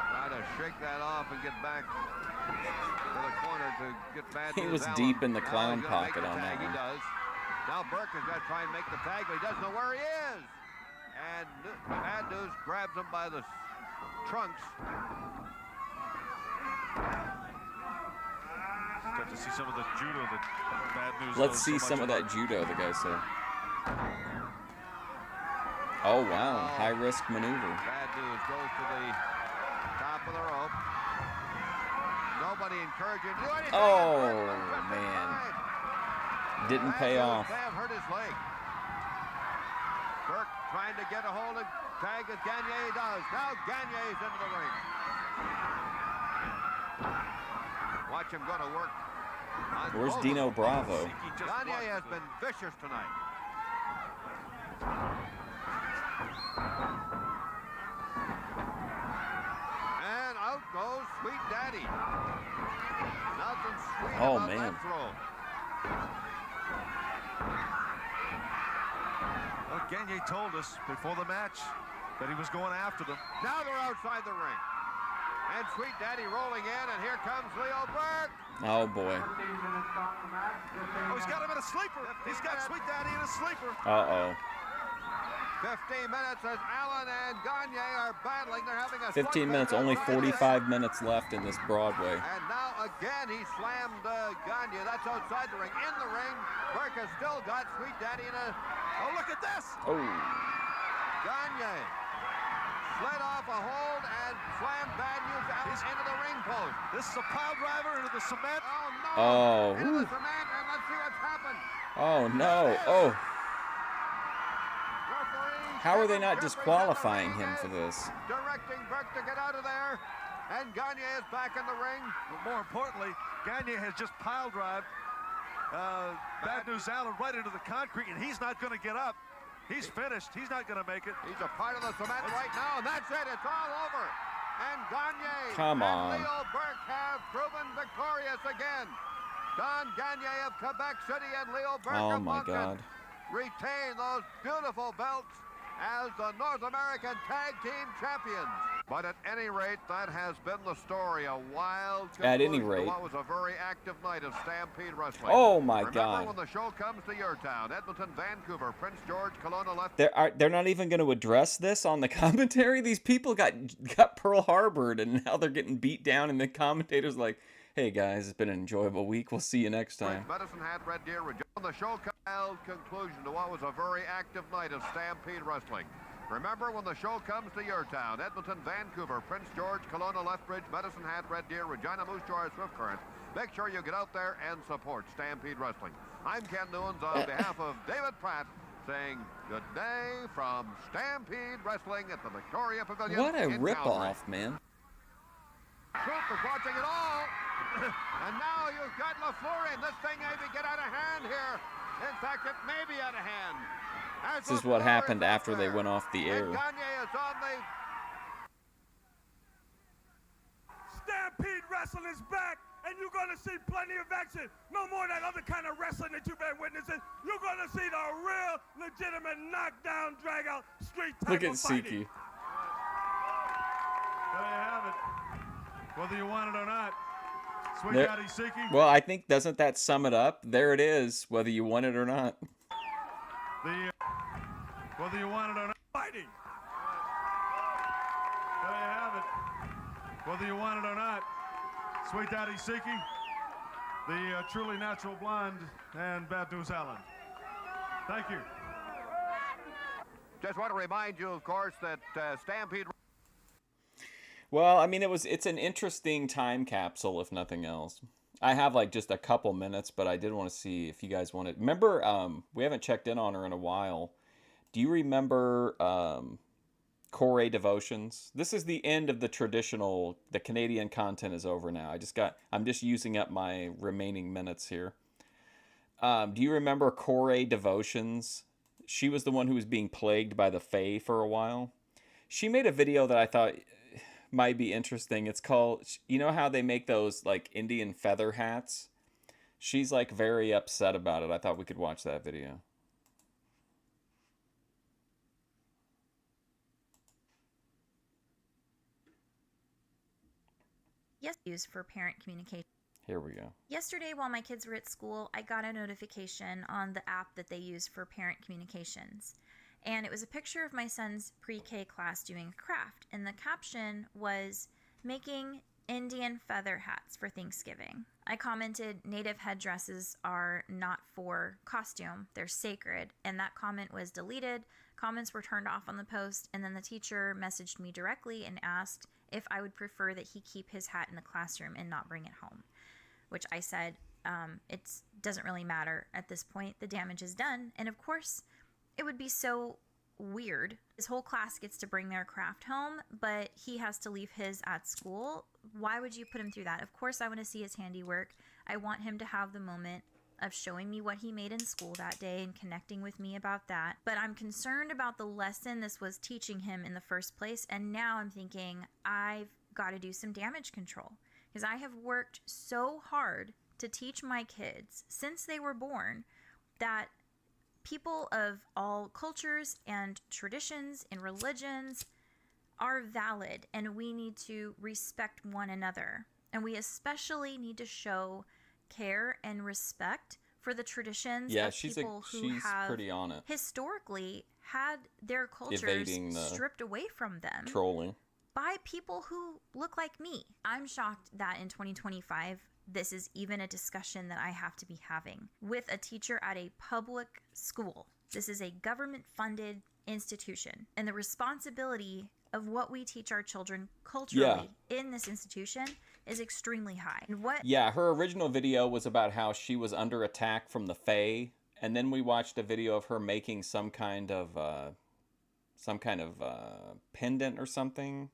Trying to shake that off and get back to the corner to get Bad He News was Allen. deep in the Now clown he's gonna make pocket the on tag. that He one. does. Now Burke has got to try and make the tag, but he doesn't know where he is. And Bad News grabs him by the trunks. Got to see some of the judo that Bad News Let's knows see so some much of that about. judo, the guy said. Oh, wow. High-risk maneuver. Bad News goes to the top of the rope. Nobody encouraging him to do anything. Oh, man. Didn't Bad pay News off. may have hurt his leg. Burke trying to get a hold of tag as Gagne does. Now Gagne's into the ring. Watch him go to work. on Where's both Dino of them. Bravo? Gagne has been vicious tonight. And out goes Sweet Daddy. Nothing sweet Oh, about man. that throw. Well, Gagne told us before the match that he was going after them. Now they're outside the ring. And Sweet Daddy rolling in, and here comes Leo Burke. Oh, boy. Oh, he's got him in a sleeper. He's got Sweet Daddy in a sleeper. Uh-oh. 15 minutes as Allen and Gagne are battling. They're having a 15 minutes, only 45 minutes left in this Broadway. And now again he slammed Gagne. That's outside the ring. In the ring, Burke has still got Sweet Daddy in a... Oh, look at this! Oh. Gagne slid off a hold and slammed Bad News out into the ring post. This is a pile driver into the cement. Oh, no! Oh, Into whew. the cement, and let's see what's happened. Oh, no. Oh. Referee How are they not Jeffries disqualifying in the him ring for this? directing Burke to get out of there. And Gagne is back in the ring. But more importantly, Gagne has just pile drived Bad News Allen right into the concrete, and he's not going to get up. He's finished. He's not going to make it. He's a part of the cement right now, and that's it. It's all over. And Gagne Come and on. Leo Burke have proven victorious again. Don Gagne of Quebec City and Leo Burke Oh, of my Moncton God. retain those beautiful belts as the North American Tag Team Champions. But at any rate, that has been the story. A wild At any conclusion to rate. what was a very active night of Stampede Wrestling. Oh, my Remember God. when the show comes to your town, Edmonton, Vancouver, Prince George, Kelowna, left. They're not even going to address this on the commentary. These people got Pearl Harbored, and now they're getting beat down, and the commentator's like, hey, guys, it's been an enjoyable week. We'll see you next time. Medicine Hat, Red Deer, the show wild conclusion to what was a very active night of Stampede Wrestling. Remember when the show comes to your town, Edmonton, Vancouver, Prince George, Kelowna, Lethbridge, Medicine Hat, Red Deer, Regina, Moose Jaw, Swift Current. Make sure you get out there and support Stampede Wrestling. I'm Ken Newens on behalf of David Pratt saying good day from Stampede Wrestling at the Victoria Pavilion. What a in ripoff, man. Troop is watching it all. And now you've got LaFleur in. This thing maybe get out of hand here. In fact, it may be out of hand. As This is what LaFleur happened is after they there. went off the air. And Gagne is on the... Stampede Wrestling is back, and you're going to see plenty of action. No more of that other kind of wrestling that you've been witnessing. You're going to see the real, legitimate knockdown, drag-out, street type Look at of fighting. Siki. There you have it. Whether you want it or not. Sweet There- Daddy Siki. Well, I think, doesn't that sum it up? There it is, whether you want it or not. Whether you want it or not. Fighting. There you have it. Whether you want it or not. Sweet Daddy Siki, the truly natural blonde, and Bad News Allen. Thank you. Just want to remind you, of course, that Stampede... Well, I mean, it's an interesting time capsule, if nothing else. I have like just a couple minutes, but I did want to see if you guys wanted. Remember, we haven't checked in on her in a while. Do you remember Corey Devotions? This is the end of the traditional. The Canadian content is over now. I'm just using up my remaining minutes here. Do you remember Corey Devotions? She was the one who was being plagued by the Fae for a while. She made a video that I thought might be interesting. It's called, you know how they make those like Indian feather hats? She's like very upset about it. I thought we could watch that video. Yes, used for parent communication. Here we go. Yesterday, while my kids were at school, I got a notification on the app that they use for parent communications. And it was a picture of my son's pre-K class doing a craft. And the caption was, making Indian feather hats for Thanksgiving. I commented, native headdresses are not for costume, they're sacred. And that comment was deleted. Comments were turned off on the post. And then the teacher messaged me directly and asked if I would prefer that he keep his hat in the classroom and not bring it home. Which I said, it doesn't really matter at this point. The damage is done. And of course, it would be so weird. His whole class gets to bring their craft home, but he has to leave his at school. Why would you put him through that? Of course, I want to see his handiwork. I want him to have the moment of showing me what he made in school that day and connecting with me about that. But I'm concerned about the lesson this was teaching him in the first place. And now I'm thinking I've got to do some damage control. Because I have worked so hard to teach my kids since they were born that people of all cultures and traditions and religions are valid, and we need to respect one another. And we especially need to show care and respect for the traditions of people who have pretty on it. Historically had their cultures stripped away from them. Trolling. By people who look like me. I'm shocked that in 2025, this is even a discussion that I have to be having with a teacher at a public school. This is a government-funded institution, and the responsibility of what we teach our children culturally in this institution is extremely high. And Yeah, her original video was about how she was under attack from the Fae, and then we watched a video of her making some kind of pendant or something.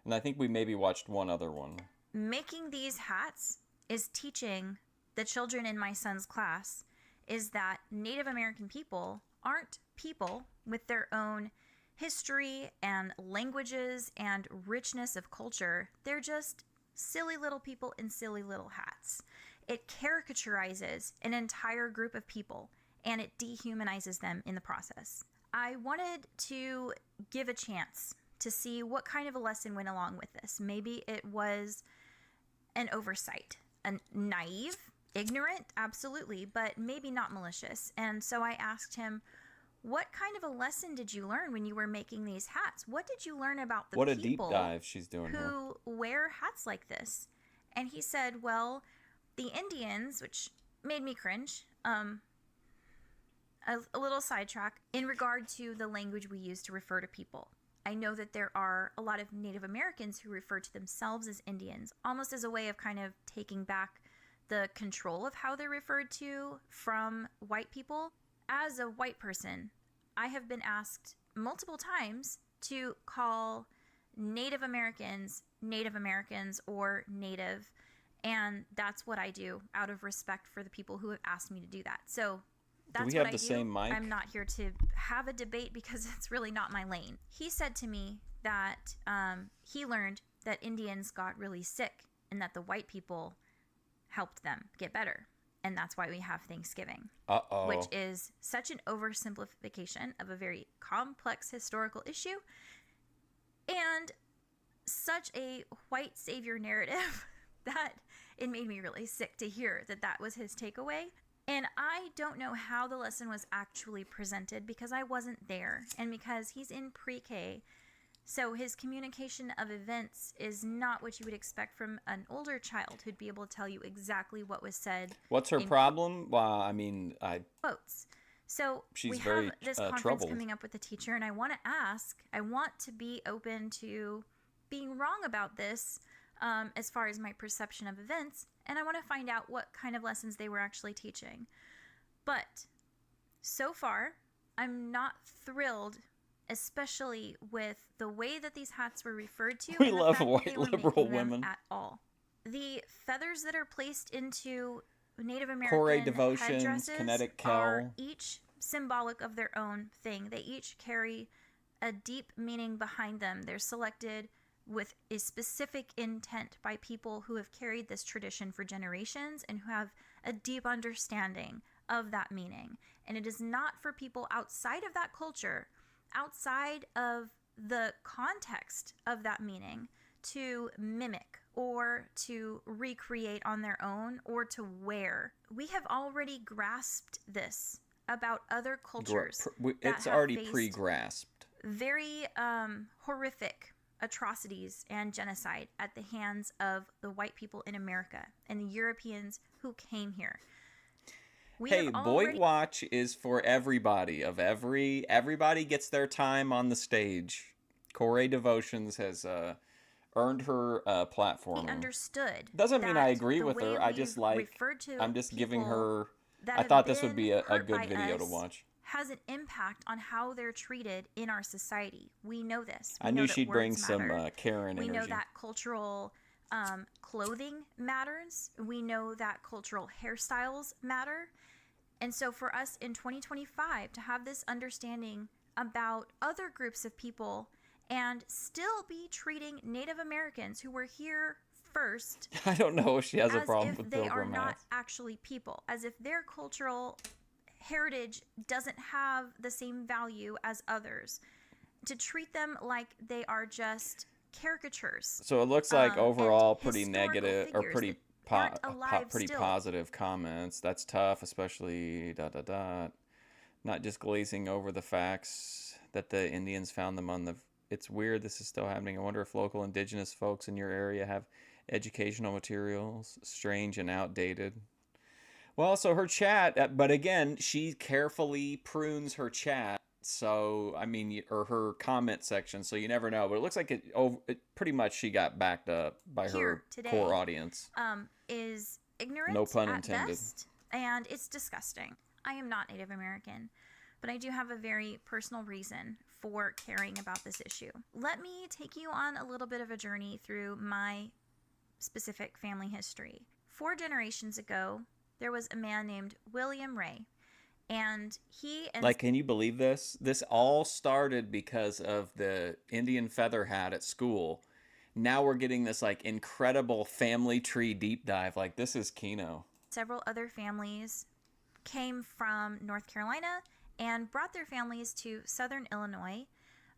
And I think we maybe watched one other one. Making these hats is teaching the children in my son's class is that Native American people aren't people with their own history and languages and richness of culture. They're just silly little people in silly little hats. It caricaturizes an entire group of people, and it dehumanizes them in the process. I wanted to give a chance to see what kind of a lesson went along with this. Maybe it was an oversight, a naive, ignorant, absolutely, but maybe not malicious. And so I asked him, what kind of a lesson did you learn when you were making these hats? What did you learn about the people What a deep dive she's doing who wear hats like this? And he said, well, the Indians, which made me cringe, a little sidetrack, in regard to the language we use to refer to people. I know that there are a lot of Native Americans who refer to themselves as Indians, almost as a way of kind of taking back the control of how they're referred to from white people. As a white person, I have been asked multiple times to call Native Americans or Native, and that's what I do out of respect for the people who have asked me to do that. So that's do we have the same mic? I'm not here to have a debate because it's really not my lane. He said to me that he learned that Indians got really sick and that the white people helped them get better. And that's why we have Thanksgiving. Uh-oh. Which is such an oversimplification of a very complex historical issue and such a white savior narrative that it made me really sick to hear that that was his takeaway. And I don't know how the lesson was actually presented because I wasn't there and because he's in pre-K. So his communication of events is not what you would expect from an older child who'd be able to tell you exactly what was said. What's her problem? Well, I mean, quotes. So we very have this conference troubled. coming up with the teacher, and I want to be open to being wrong about this as far as my perception of events, and I want to find out what kind of lessons they were actually teaching. But so far, I'm not thrilled, especially with the way that these hats were referred to. We and the love fact that white they were liberal making them women. at all. The feathers that are placed into Native Corey American Devotions, headdresses Kinetic are Kel. each symbolic of their own thing. They each carry a deep meaning behind them. They're selected with a specific intent by people who have carried this tradition for generations and who have a deep understanding of that meaning. And it is not for people outside of that culture, outside of the context of that meaning, to mimic or to recreate on their own or to wear. We have already grasped this about other cultures. It's already pre-grasped. Very horrific atrocities and genocide at the hands of the white people in America and the Europeans who came here. Hey, Boyd Watch is for everybody. Everybody gets their time on the stage. Corey Devotions has earned her platform. Understood. Doesn't mean I agree with her. I just I'm just giving her. I thought this would be a good video to watch. Has an impact on how they're treated in our society. We know this. I knew she'd bring some Karen energy. We know energy. that cultural clothing matters. We know that cultural hairstyles matter. And so for us in 2025 to have this understanding about other groups of people and still be treating Native Americans who were here first. I don't know if she has a problem as if with they are pilgrim not hats. actually people, as if their cultural heritage doesn't have the same value as others, to treat them like they are just caricatures. So it looks like overall pretty historical negative or figures pretty that aren't alive pretty still. positive comments. That's tough, especially ... Not just glazing over the facts that the Indians found them on the. It's weird this is still happening. I wonder if local indigenous folks in your area have educational materials. Strange and outdated. Well, so her chat, but again, she carefully prunes her chat. So, I mean, or her comment section, so you never know. But it looks like it pretty much she got backed up by her today, core audience. Is ignorant, No pun at intended. best, and it's disgusting. I am not Native American, but I do have a very personal reason for caring about this issue. Let me take you on a little bit of a journey through my specific family history. 4 generations ago, there was a man named William Ray, and he and Like, can you believe this? This all started because of the Indian feather hat at school. Now we're getting this like incredible family tree deep dive. Like, this is Kino. several other families came from North Carolina and brought their families to Southern Illinois,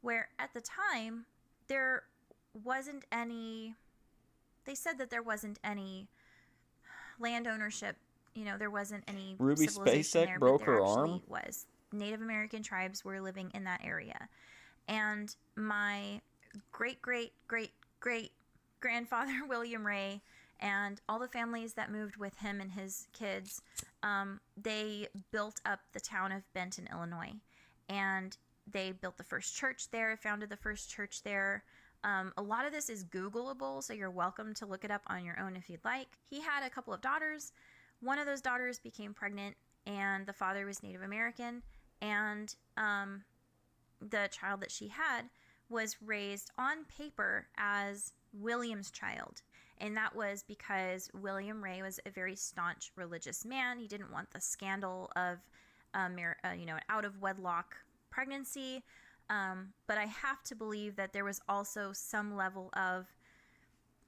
where at the time there wasn't any, they said that there wasn't any land ownership, there wasn't any Ruby civilization Spacek there, broke but there her actually arm? was. Native American tribes were living in that area. And my great-great-great-great-grandfather, William Ray, and all the families that moved with him and his kids, they built up the town of Benton, Illinois. And they built the first church there, founded the first church there. A lot of this is Googleable, so you're welcome to look it up on your own if you'd like. He had a couple of daughters. One of those daughters became pregnant, and the father was Native American. And the child that she had was raised on paper as William's child. And that was because William Ray was a very staunch religious man. He didn't want the scandal of, an out-of-wedlock pregnancy. But I have to believe that there was also some level of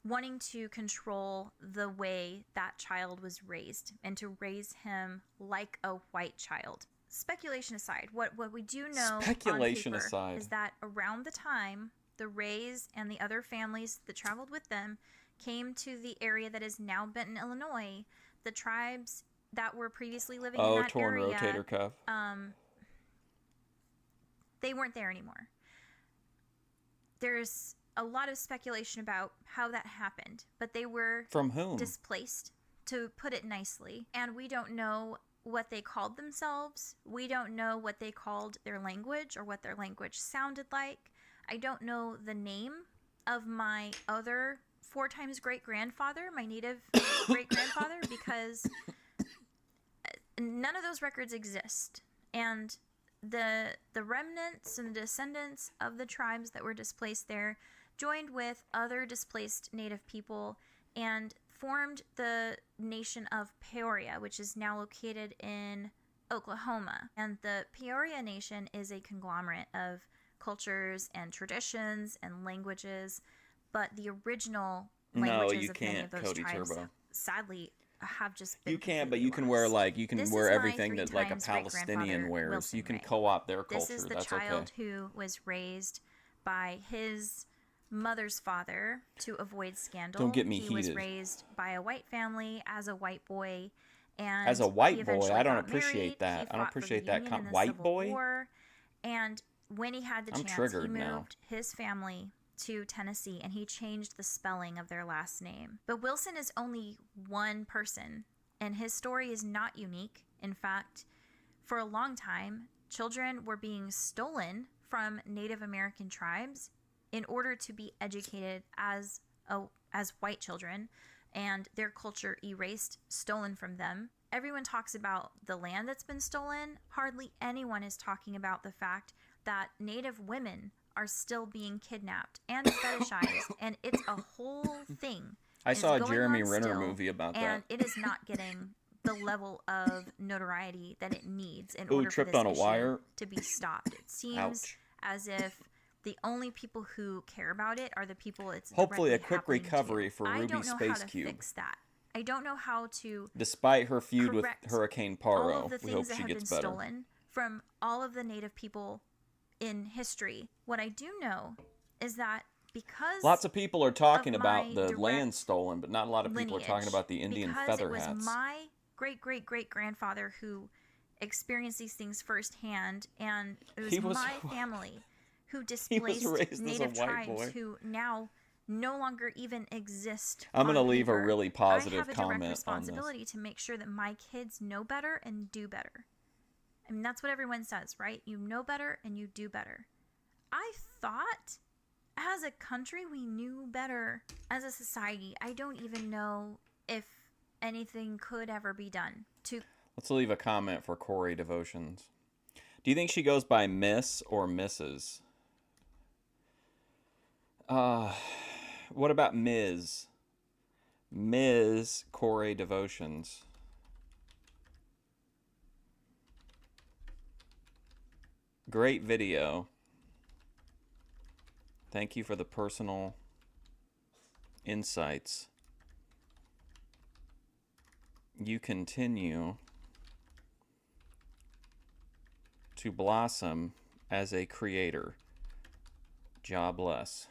wanting to control the way that child was raised and to raise him like a white child. Speculation aside, what we do know Speculation on paper aside. is that around the time the Rays and the other families that traveled with them came to the area that is now Benton, Illinois, the tribes that were previously living in that torn area, rotator cuff. they weren't there anymore. There's a lot of speculation about how that happened, but they were From whom? displaced, to put it nicely. And we don't know what they called themselves. We don't know what they called their language or what their language sounded like. I don't know the name of my other 4 times great-grandfather, my native great-grandfather, because none of those records exist. And the remnants and the descendants of the tribes that were displaced there joined with other displaced native people and formed the nation of Peoria, which is now located in Oklahoma. And the Peoria Nation is a conglomerate of cultures and traditions and languages, but the original languages of many of those Cody tribes, Turbo. sadly, have just been You can, but completely you can lost. wear you can This wear is my everything 3 that like a times great-grandfather, Palestinian wears. Wilson You can Ray. co-opt their culture. This is the That's child okay. who was raised by his mother's father to avoid scandal. Don't get me He was heated. raised by a white family as a white boy, and As a he white boy, eventually I don't got appreciate married. that. He I don't fought for the appreciate that. Union in the White Civil boy? War, and when he had the I'm chance, he triggered now. moved his family to Tennessee, and he changed the spelling of their last name. But Wilson is only one person, and his story is not unique. In fact, for a long time, children were being stolen from Native American tribes in order to be educated as white children, and their culture erased, stolen from them. Everyone talks about the land that's been stolen. Hardly anyone is talking about the fact that Native women are still being kidnapped and fetishized, and it's a whole thing. I It's saw a going Jeremy on Renner still, movie about and that. it is not getting the level of notoriety that it needs in Ooh, order for tripped this on a issue wire. to be stopped. It seems Ouch. as if the only people who care about it are the people it's Hopefully a directly quick happening recovery to. for I Ruby don't know Space how to Cube. fix that. I don't know how to Despite her feud with correct Hurricane all Paro, of the we hope things that she have gets been better. stolen from all of the Native people in history. What I do know is that because Lots of people are talking of about my the direct land stolen, but not a lot of people are talking lineage, about the Indian because feather it was hats. my great-great-great-grandfather who experienced these things firsthand, and it was, He was- my family who He was displaced raised as a Native white tribes boy. who now no longer even exist. I'm going gonna to leave a really positive I have a comment on direct this. responsibility to make sure that my kids know better and do better. I mean, that's what everyone says, right? You know better and you do better. I thought as a country we knew better. As a society, I don't even know if anything could ever be done to Let's leave a comment for Corey Devotions. Do you think she goes by Miss or Mrs.? What about Ms.? Ms. Corey Devotions. Great video. Thank you for the personal insights. You continue to blossom as a creator. Jobless.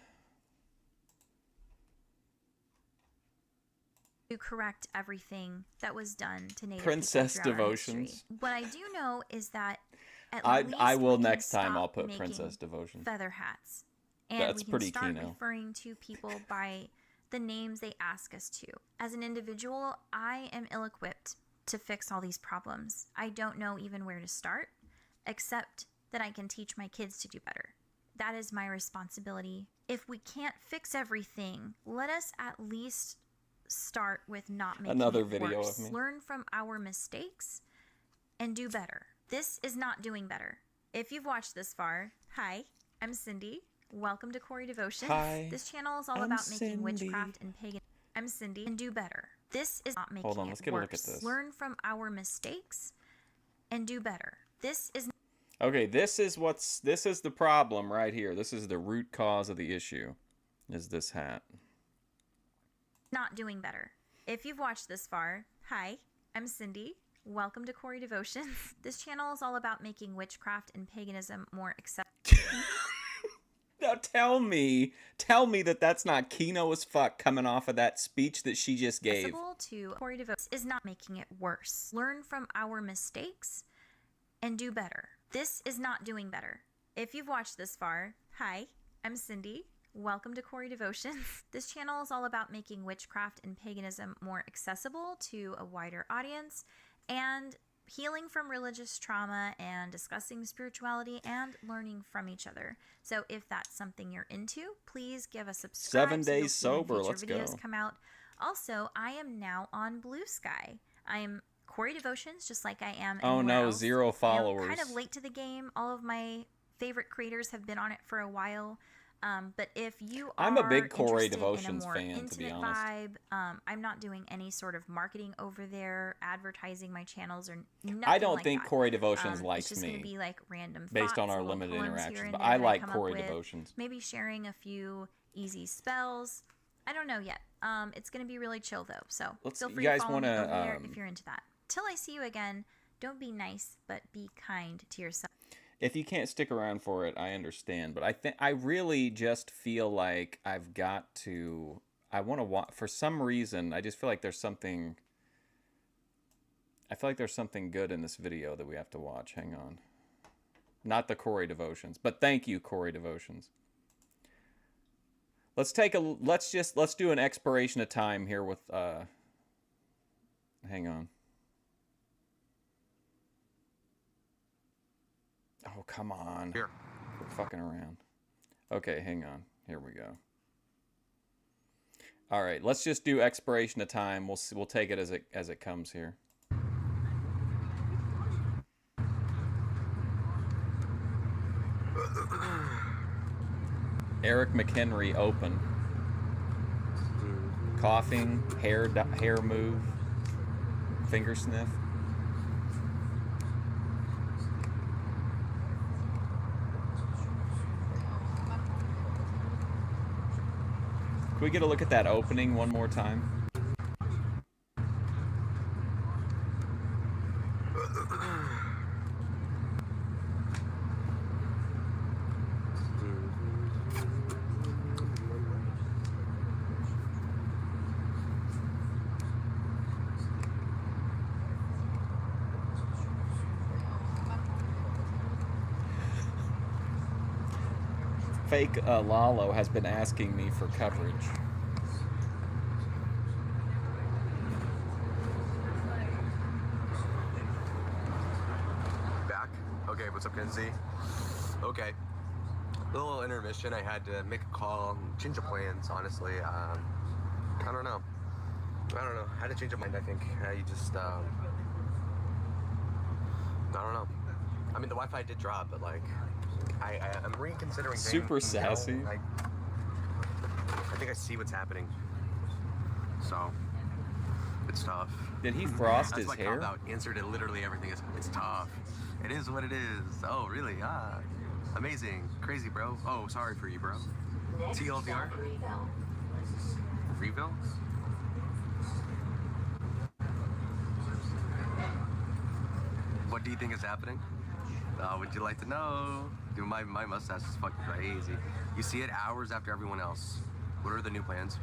correct everything that was done to Native Princess people throughout our Devotions. history. What I do know is that at I least will we can next time stop I'll put making Princess Devotions. feather hats. And That's we can pretty start Kino. referring to people by the names they ask us to. As an individual, I am ill-equipped to fix all these problems. I don't know even where to start, except that I can teach my kids to do better. That is my responsibility. If we can't fix everything, let us at least start with not making Another it video worse. of me. Learn from our mistakes and do better. This is not doing better. If you've watched this far, hi, I'm Cindy. Welcome to Corey Devotions. Hi, This channel is all I'm about making Cindy. witchcraft and pagan. I'm Cindy, and do better. This is not making Hold on, it let's get a worse. look at this. Learn from our mistakes and do better. This is Okay, this is the problem right here. This is the root cause of the issue. Is this hat. not doing better. If you've watched this far, hi, I'm Cindy. Welcome to Corey Devotions. This channel is all about making witchcraft and paganism more acceptable. Now tell me that that's not Kino as fuck coming off of that speech that she just gave. To Corey Devotions is not making it worse. Learn from our mistakes and do better. This is not doing better. If you've watched this far, hi, I'm Cindy. Welcome to Corey Devotions. This channel is all about making witchcraft and paganism more accessible to a wider audience, and healing from religious trauma and discussing spirituality and learning from each other. So if that's something you're into, please give a subscribe. 7 so you'll days see when sober. future Let's videos go. come out. Also, I am now on Blue Sky. I am Corey Devotions, just like I am. Oh anywhere no, else. 0 followers. I'm kind of late to the game. All of my favorite creators have been on it for a while. But if you are I'm a big Corey interested Devotions in a more fan, to be intimate honest. vibe, I'm not doing any sort of marketing over there, advertising my channels or nothing. I don't like think that. Corey Devotions It's likes just me, gonna be like random based thoughts, on our little limited poems here interactions, and but there I that like come up Corey with, Devotions. Maybe sharing a few easy spells. I don't know yet. It's gonna be really chill though, so feel free you guys to follow me wanna, over there if you're into that. Till I see you again, don't be nice, but be kind to yourself. If you can't stick around for it, I understand. But I really just feel like I've got to. I want to watch. For some reason, I just feel like there's something. I feel like there's something good in this video that we have to watch. Hang on. Not the Corey Devotions, but thank you, Corey Devotions. Let's do an expiration of time here with. Hang on. Oh, come on. Here. We're fucking around. Okay, hang on. Here we go. All right, let's just do expiration of time. We'll take it as it comes here. Eric McHenry open. Coughing, hair move, finger sniff. Can we get a look at that opening one more time? Fake Lalo has been asking me for coverage. Back? Okay, what's up, Kenzie? Okay. A little intermission. I had to make a call, change of plans, honestly. I don't know. I had to change of mind, I think. I don't know. I mean, the Wi-Fi did drop, but like, I'm reconsidering things. Super sassy. You know, I think I see what's happening. So, it's tough. Did he frost That's his my hair? cop-out answer to literally everything is, it's tough. It is what it is. Oh, really? Ah. Amazing. Crazy, bro. Oh, sorry for you, bro. TLDR? Refill? What do you think is happening? Would you like to know? Dude, my mustache is fucking crazy. You see it hours after everyone else. What are the new plans?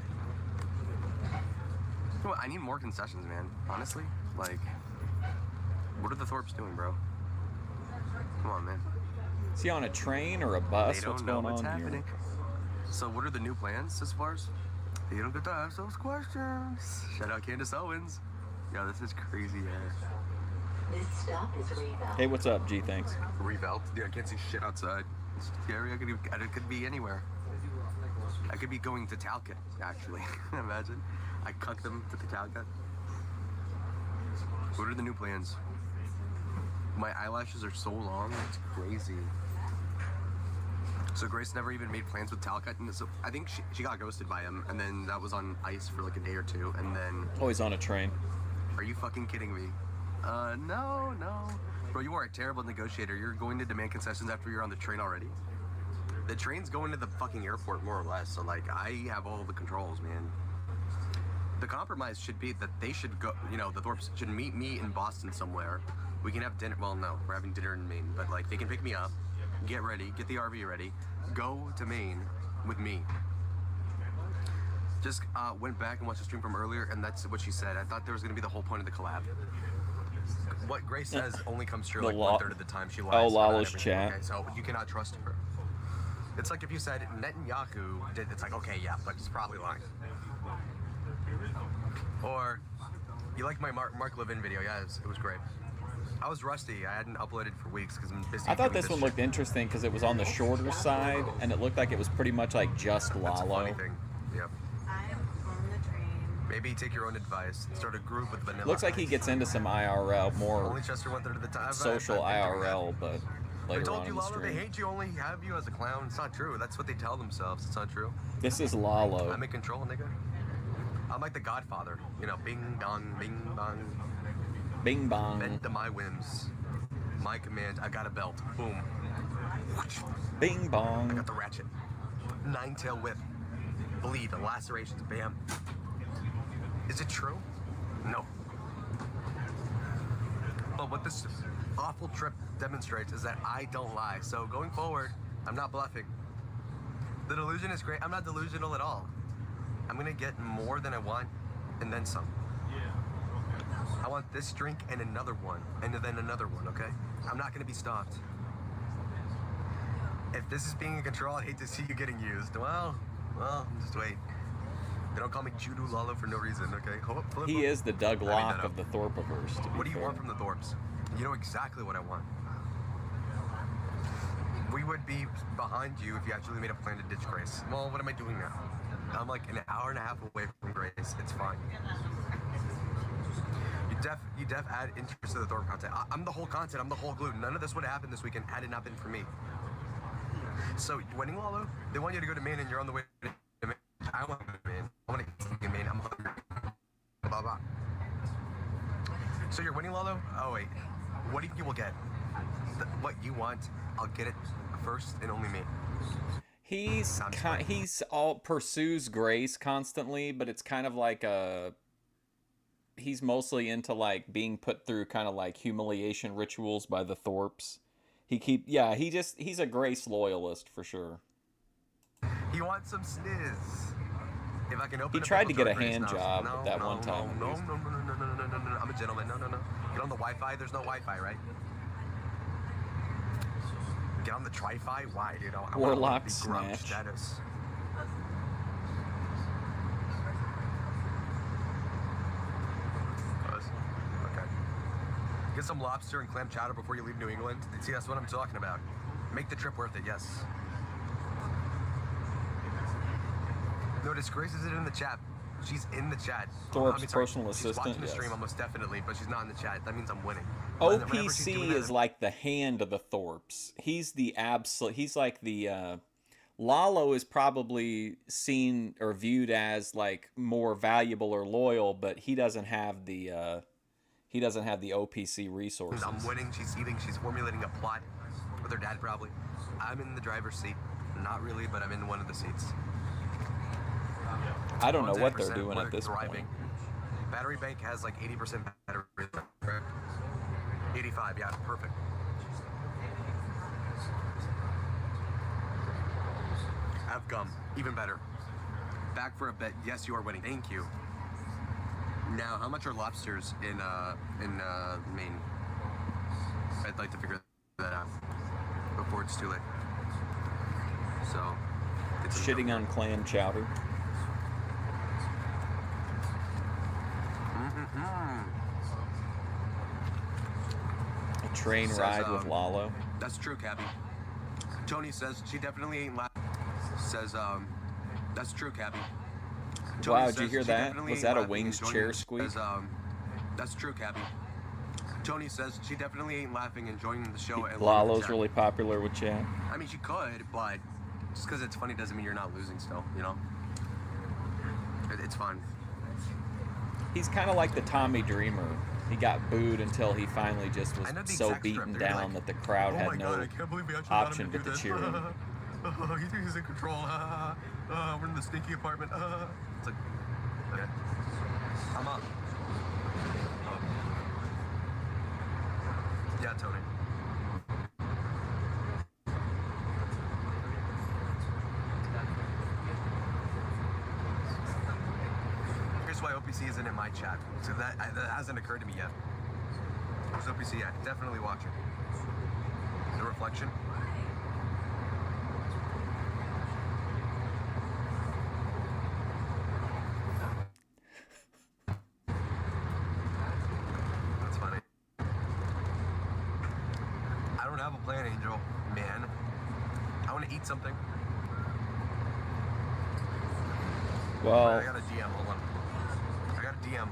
Well, I need more concessions, man. Honestly, like, what are the Thorpes doing, bro? Come on, man. Is he on a train or a bus? They don't What's know going what's on happening. here? So what are the new plans as far as? You don't get to ask those questions. Shout out Candace Owens. Yo, this is crazy, This stop is Revelle. Hey, what's up, G? Thanks. Revelle? Yeah, I can't see shit outside. It's scary. I could be anywhere. I could be going to Talcott, actually. Imagine. I cuck them to the Talcott. What are the new plans? My eyelashes are so long, it's crazy. So Grace never even made plans with Talcott, and so I think she got ghosted by him, and then that was on ice for like a day or two, and then... Always on a train. Are you fucking kidding me? No. Bro, you are a terrible negotiator. You're going to demand concessions after you're on the train already. The train's going to the fucking airport, more or less, so like, I have all the controls, man. The compromise should be that they should go, you know, the Thorpes should meet me in Boston somewhere. We can have dinner, well, no, we're having dinner in Maine, but like, they can pick me up, get ready, get the RV ready, go to Maine with me. Just went back and watched the stream from earlier, and that's what she said. I thought there was going to be the whole point of the collab. What Grace says only comes true like 1/3 of the time. She lies. Oh, about Lala's everything, chat. Okay? So you cannot trust her. It's like if you said Netanyahu did, it's like, okay, yeah, but he's probably lying. Or, you like my Mark Levin video? Yeah, it was great. I was rusty. I hadn't uploaded for weeks because I'm busy. I thought doing this one looked shit. interesting because it was on the shorter side, and it looked like it was pretty much like just That's a funny Lalo. thing. Yep. Maybe take your own advice. Start a group with Vanilla. Looks like he gets into some IRL, more Only Chester 1/3 of the time. social IRL, but They later told on you in the Lalo they stream. hate you, only have you as a clown. It's not true. That's what they tell themselves. It's not true. This is Lalo. I'm in control, nigga. I'm like the Godfather. You know, bing dong, bing bong. Bing bong. Bend to my whims. My command. I got a belt. Boom. Bing bong. I got the ratchet. 9-tail whip. Bleed. Lacerations. Bam. Is it true? No. But what this awful trip demonstrates is that I don't lie. So going forward, I'm not bluffing. The delusion is great. I'm not delusional at all. I'm gonna get more than I want, and then some. I want this drink and another one, and then another one, okay? I'm not gonna be stopped. If this is being in control, I'd hate to see you getting used. Well, just wait. They don't call me Judo Lalo for no reason, okay? He is the Doug I made Locke that of the Thorpiverse, to be What do you fair. want from the Thorpes? You know exactly what I want. We would be behind you if you actually made a plan to ditch Grace. Well, what am I doing now? I'm like an hour and a half away from Grace. It's fine. You def add interest to the Thorpe content. I'm the whole content. I'm the whole glue. None of this would have happened this weekend had it not been for me. So, winning Lalo, they want you to go to Maine and you're on the way to Maine. I want to go to Maine. I want to get to Maine. I'm hungry. Blah, blah. So you're winning Lalo? Oh, wait. What do you will get? What you want, I'll get it first and only me. He's all pursues Grace constantly, but it's kind of like he's mostly into like being put through kind of like humiliation rituals by the Thorpes. He's a Grace loyalist for sure. He wants some sniz. If I can open He up tried to get a Uncle Grace hand now. job No, that no, one time. No. I'm a gentleman. No. Get on the Wi-Fi. There's no Wi-Fi, right? Get on the Tri-Fi? Why, dude? I Warlock want to be grump snatch. status. Okay. Get some lobster and clam chowder before you leave New England. See, that's what I'm talking about. Make the trip worth it, yes. Notice Grace is in the chat. She's in the chat. Thorpe's personal she's assistant, watching the yes. stream almost definitely, but she's not in the chat. That means I'm winning. Whenever she's doing OPC that- is like the hand of the Thorpes. He's the he's like the Lalo is probably seen or viewed as like more valuable or loyal, but he doesn't have the OPC resources. I'm winning. She's eating. She's formulating a plot with her dad, probably. I'm in the driver's seat. Not really, but I'm in one of the seats. I don't know what they're 110% doing we're at this driving. point. Battery bank has like 80% battery. Right? 85, yeah, perfect. Have gum, even better. Back for a bet. Yes, you are winning. Thank you. Now, how much are lobsters in Maine? I'd like to figure that out before it's too late. So, it's Shitting on clam chowder. A train ride with Lalo. That's true, Cabby. Tony says she definitely ain't laughing. Says, that's true, Cabby. Tony Wow, did you says hear she that? definitely Was ain't that a laughing Wings and chair joining- squeak? Says, that's true, Cabby. Tony says she definitely ain't laughing and joining the show. And Lalo's really popular with chat. I mean, she could, but just because it's funny doesn't mean you're not losing still, you know? It's fun. He's kind of like the Tommy Dreamer. He got booed until he finally just was I know the so exact beaten script. They're down like, that the crowd oh had my no God, I can't believe we actually got him option to but do to this. cheer him. He thinks he's in control. We're in the stinky apartment. It's like, okay. I'm up. Yeah, Tony. Here's why OPC isn't in my chat. So that hasn't occurred to me yet. Where's OPC at? Definitely watching. The reflection. That's funny. plan, Angel. Man, I want to eat something. Well, I got a DM. Hold on. I got a DM.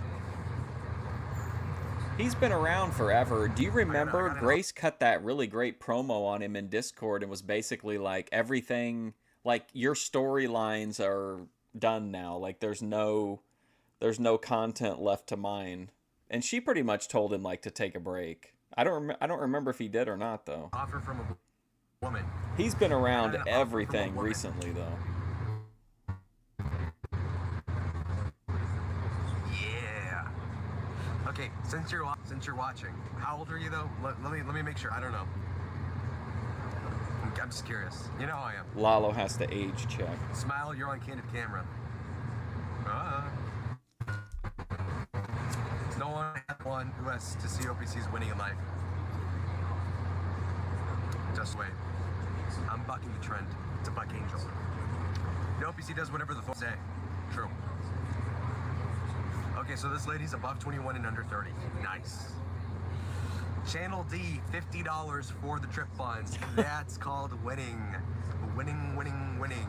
he's been around forever. Do you remember Grace cut that really great promo on him in Discord and was basically like everything, like your storylines are done now. Like there's no content left to mine. And she pretty much told him like to take a break. I don't remember if he did or not though. Offer from a woman. He's been around everything recently though. Yeah. Okay, since you're watching, how old are you though? Let me make sure. I don't know. I'm just curious. You know how I am. Lalo has to age check. Smile. You're on candid camera. No one who has to see OPC's winning in life. Just wait. I'm bucking the trend. It's a buck angel. The OPC does whatever the fuck say. True. Okay, so this lady's above 21 and under 30. Nice. Channel D, $50 for the trip funds. That's called winning. Winning, winning, winning.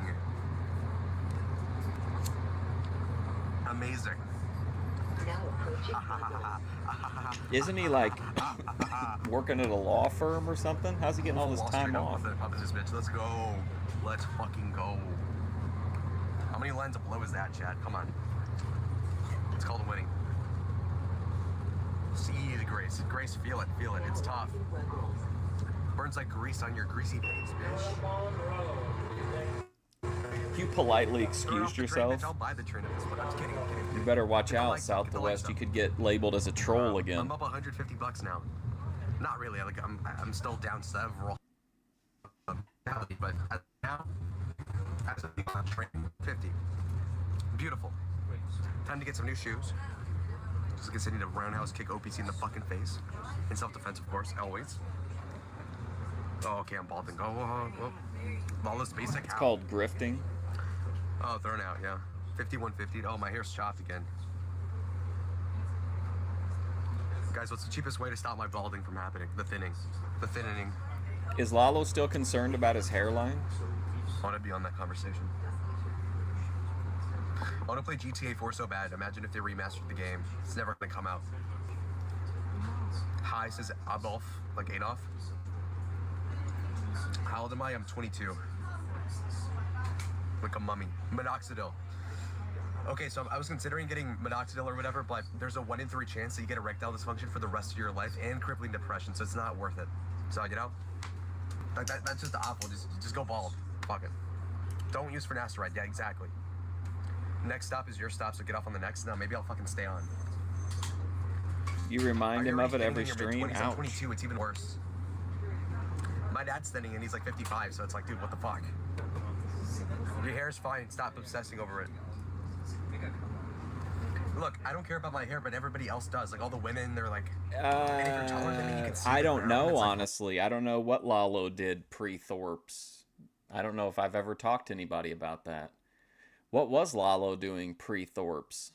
Amazing. Isn't he like working at a law firm or something? How's he getting all this time off? This bitch. Let's go. Let's fucking go. How many lines of blow is that, Chad? Come on. It's called winning. See the grace. Grace, feel it. Feel it. It's tough. Burns like grease on your greasy face, bitch. You politely excused yourself. I'll buy the train at this point. I'm just kidding. You better watch out, South to West. You could get labeled as a troll again. I'm up $150 now. Not really. I'm still down several. But now, as a train, 50. Beautiful. Time to get some new shoes. Just because I need to roundhouse kick OPC in the fucking face. In self-defense, of course, always. Oh, okay, I'm balding. Oh. Lawless basic. It's called grifting. Oh, thrown out, yeah. 5150. Oh, my hair's chopped again. Guys, what's the cheapest way to stop my balding from happening? The thinning. The thinning. Is Lalo still concerned about his hairline? I want to be on that conversation. I want to play GTA 4 so bad. Imagine if they remastered the game. It's never going to come out. Hi, says Adolf, like Adolf. How old am I? I'm 22. Like a mummy. Minoxidil. Okay, so I was considering getting minoxidil or whatever, but there's a 1 in 3 chance that you get erectile dysfunction for the rest of your life and crippling depression, so it's not worth it. So, you know? Like that's just awful. Just go bald. Fuck it. Don't use finasteride. Yeah, exactly. Next stop is your stop, so get off on the next. Now, maybe I'll fucking stay on. You remind him of it every stream? Ouch. I'm 22, it's even worse. My dad's thinning and he's like 55, so it's like, dude, what the fuck? Your hair's fine. Stop obsessing over it. Look, I don't care about my hair, but everybody else does. Like all the women, they're like, and if you're taller than me, you can see I it don't there. know, It's like, honestly. I don't know what Lalo did pre-Thorpe's. I don't know if I've ever talked to anybody about that. What was Lalo doing pre-Thorpe's?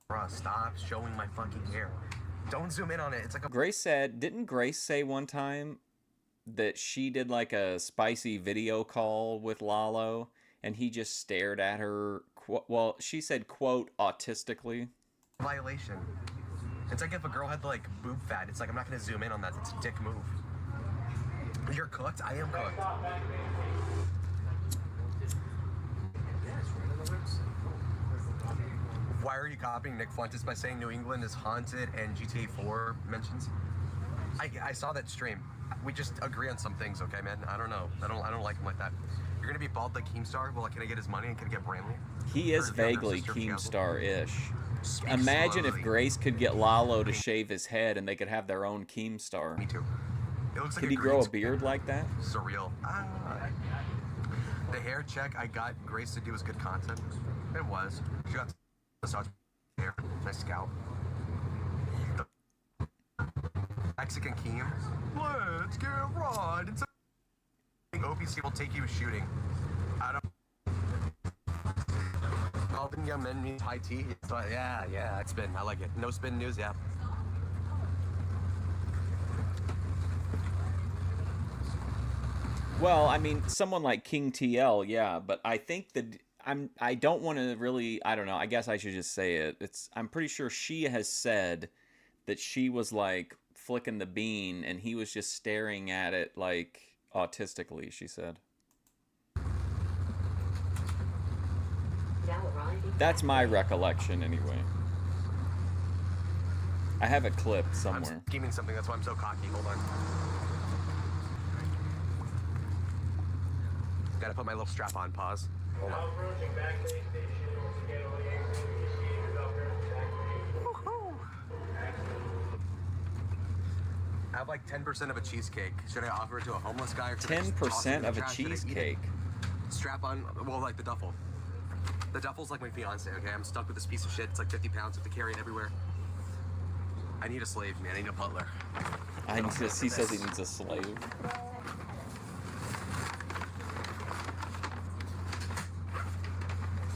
Bruh, stop showing my fucking hair. Don't zoom in on it. It's like a... Grace said, didn't Grace say one time that she did like a spicy video call with Lalo and he just stared at her, well, she said, quote, autistically. violation. It's like if a girl had like boob fat, it's like I'm not gonna zoom in on that. It's a dick move. You're cooked? I am cooked. Why are you copying Nick Fuentes by saying New England is haunted and GTA 4 mentions? I saw that stream. We just agree on some things, okay, man? I don't know. I don't like him like that. You're gonna be bald like Keemstar? Well, can I get his money and can I get Bramley? He is vaguely Keemstar-ish. Imagine if Grace could get Lalo to shave his head and they could have their own Keemstar. Me too. It looks like could he grow a beard like that? Surreal. The hair check I got Grace to do was good content. It was. She got massage hair, nice scalp. Mexican Keem. Let's get right. It's OPC will take you shooting. I don't. Alvin Young Men means high tea. Yeah, it's been. I like it. No spin news, yeah. Well, I mean, someone like King TL, yeah, but I think that I don't want to really, I don't know. I guess I should just say it. I'm pretty sure she has said that she was like flicking the bean and he was just staring at it like autistically, she said. That's my recollection anyway. I have a clip somewhere. I'm scheming something, that's why I'm so cocky. Hold on. Gotta put my little strap on. Pause. Hold on. I have like 10% of a cheesecake. Should I offer it to a homeless guy? Or 10% of a cheesecake? Strap on, well, like the duffel. The duffel's like my fiance, okay? I'm stuck with this piece of shit. It's like 50 pounds. I have to carry it everywhere. I need a slave, man. I need a butler. He says he needs a slave.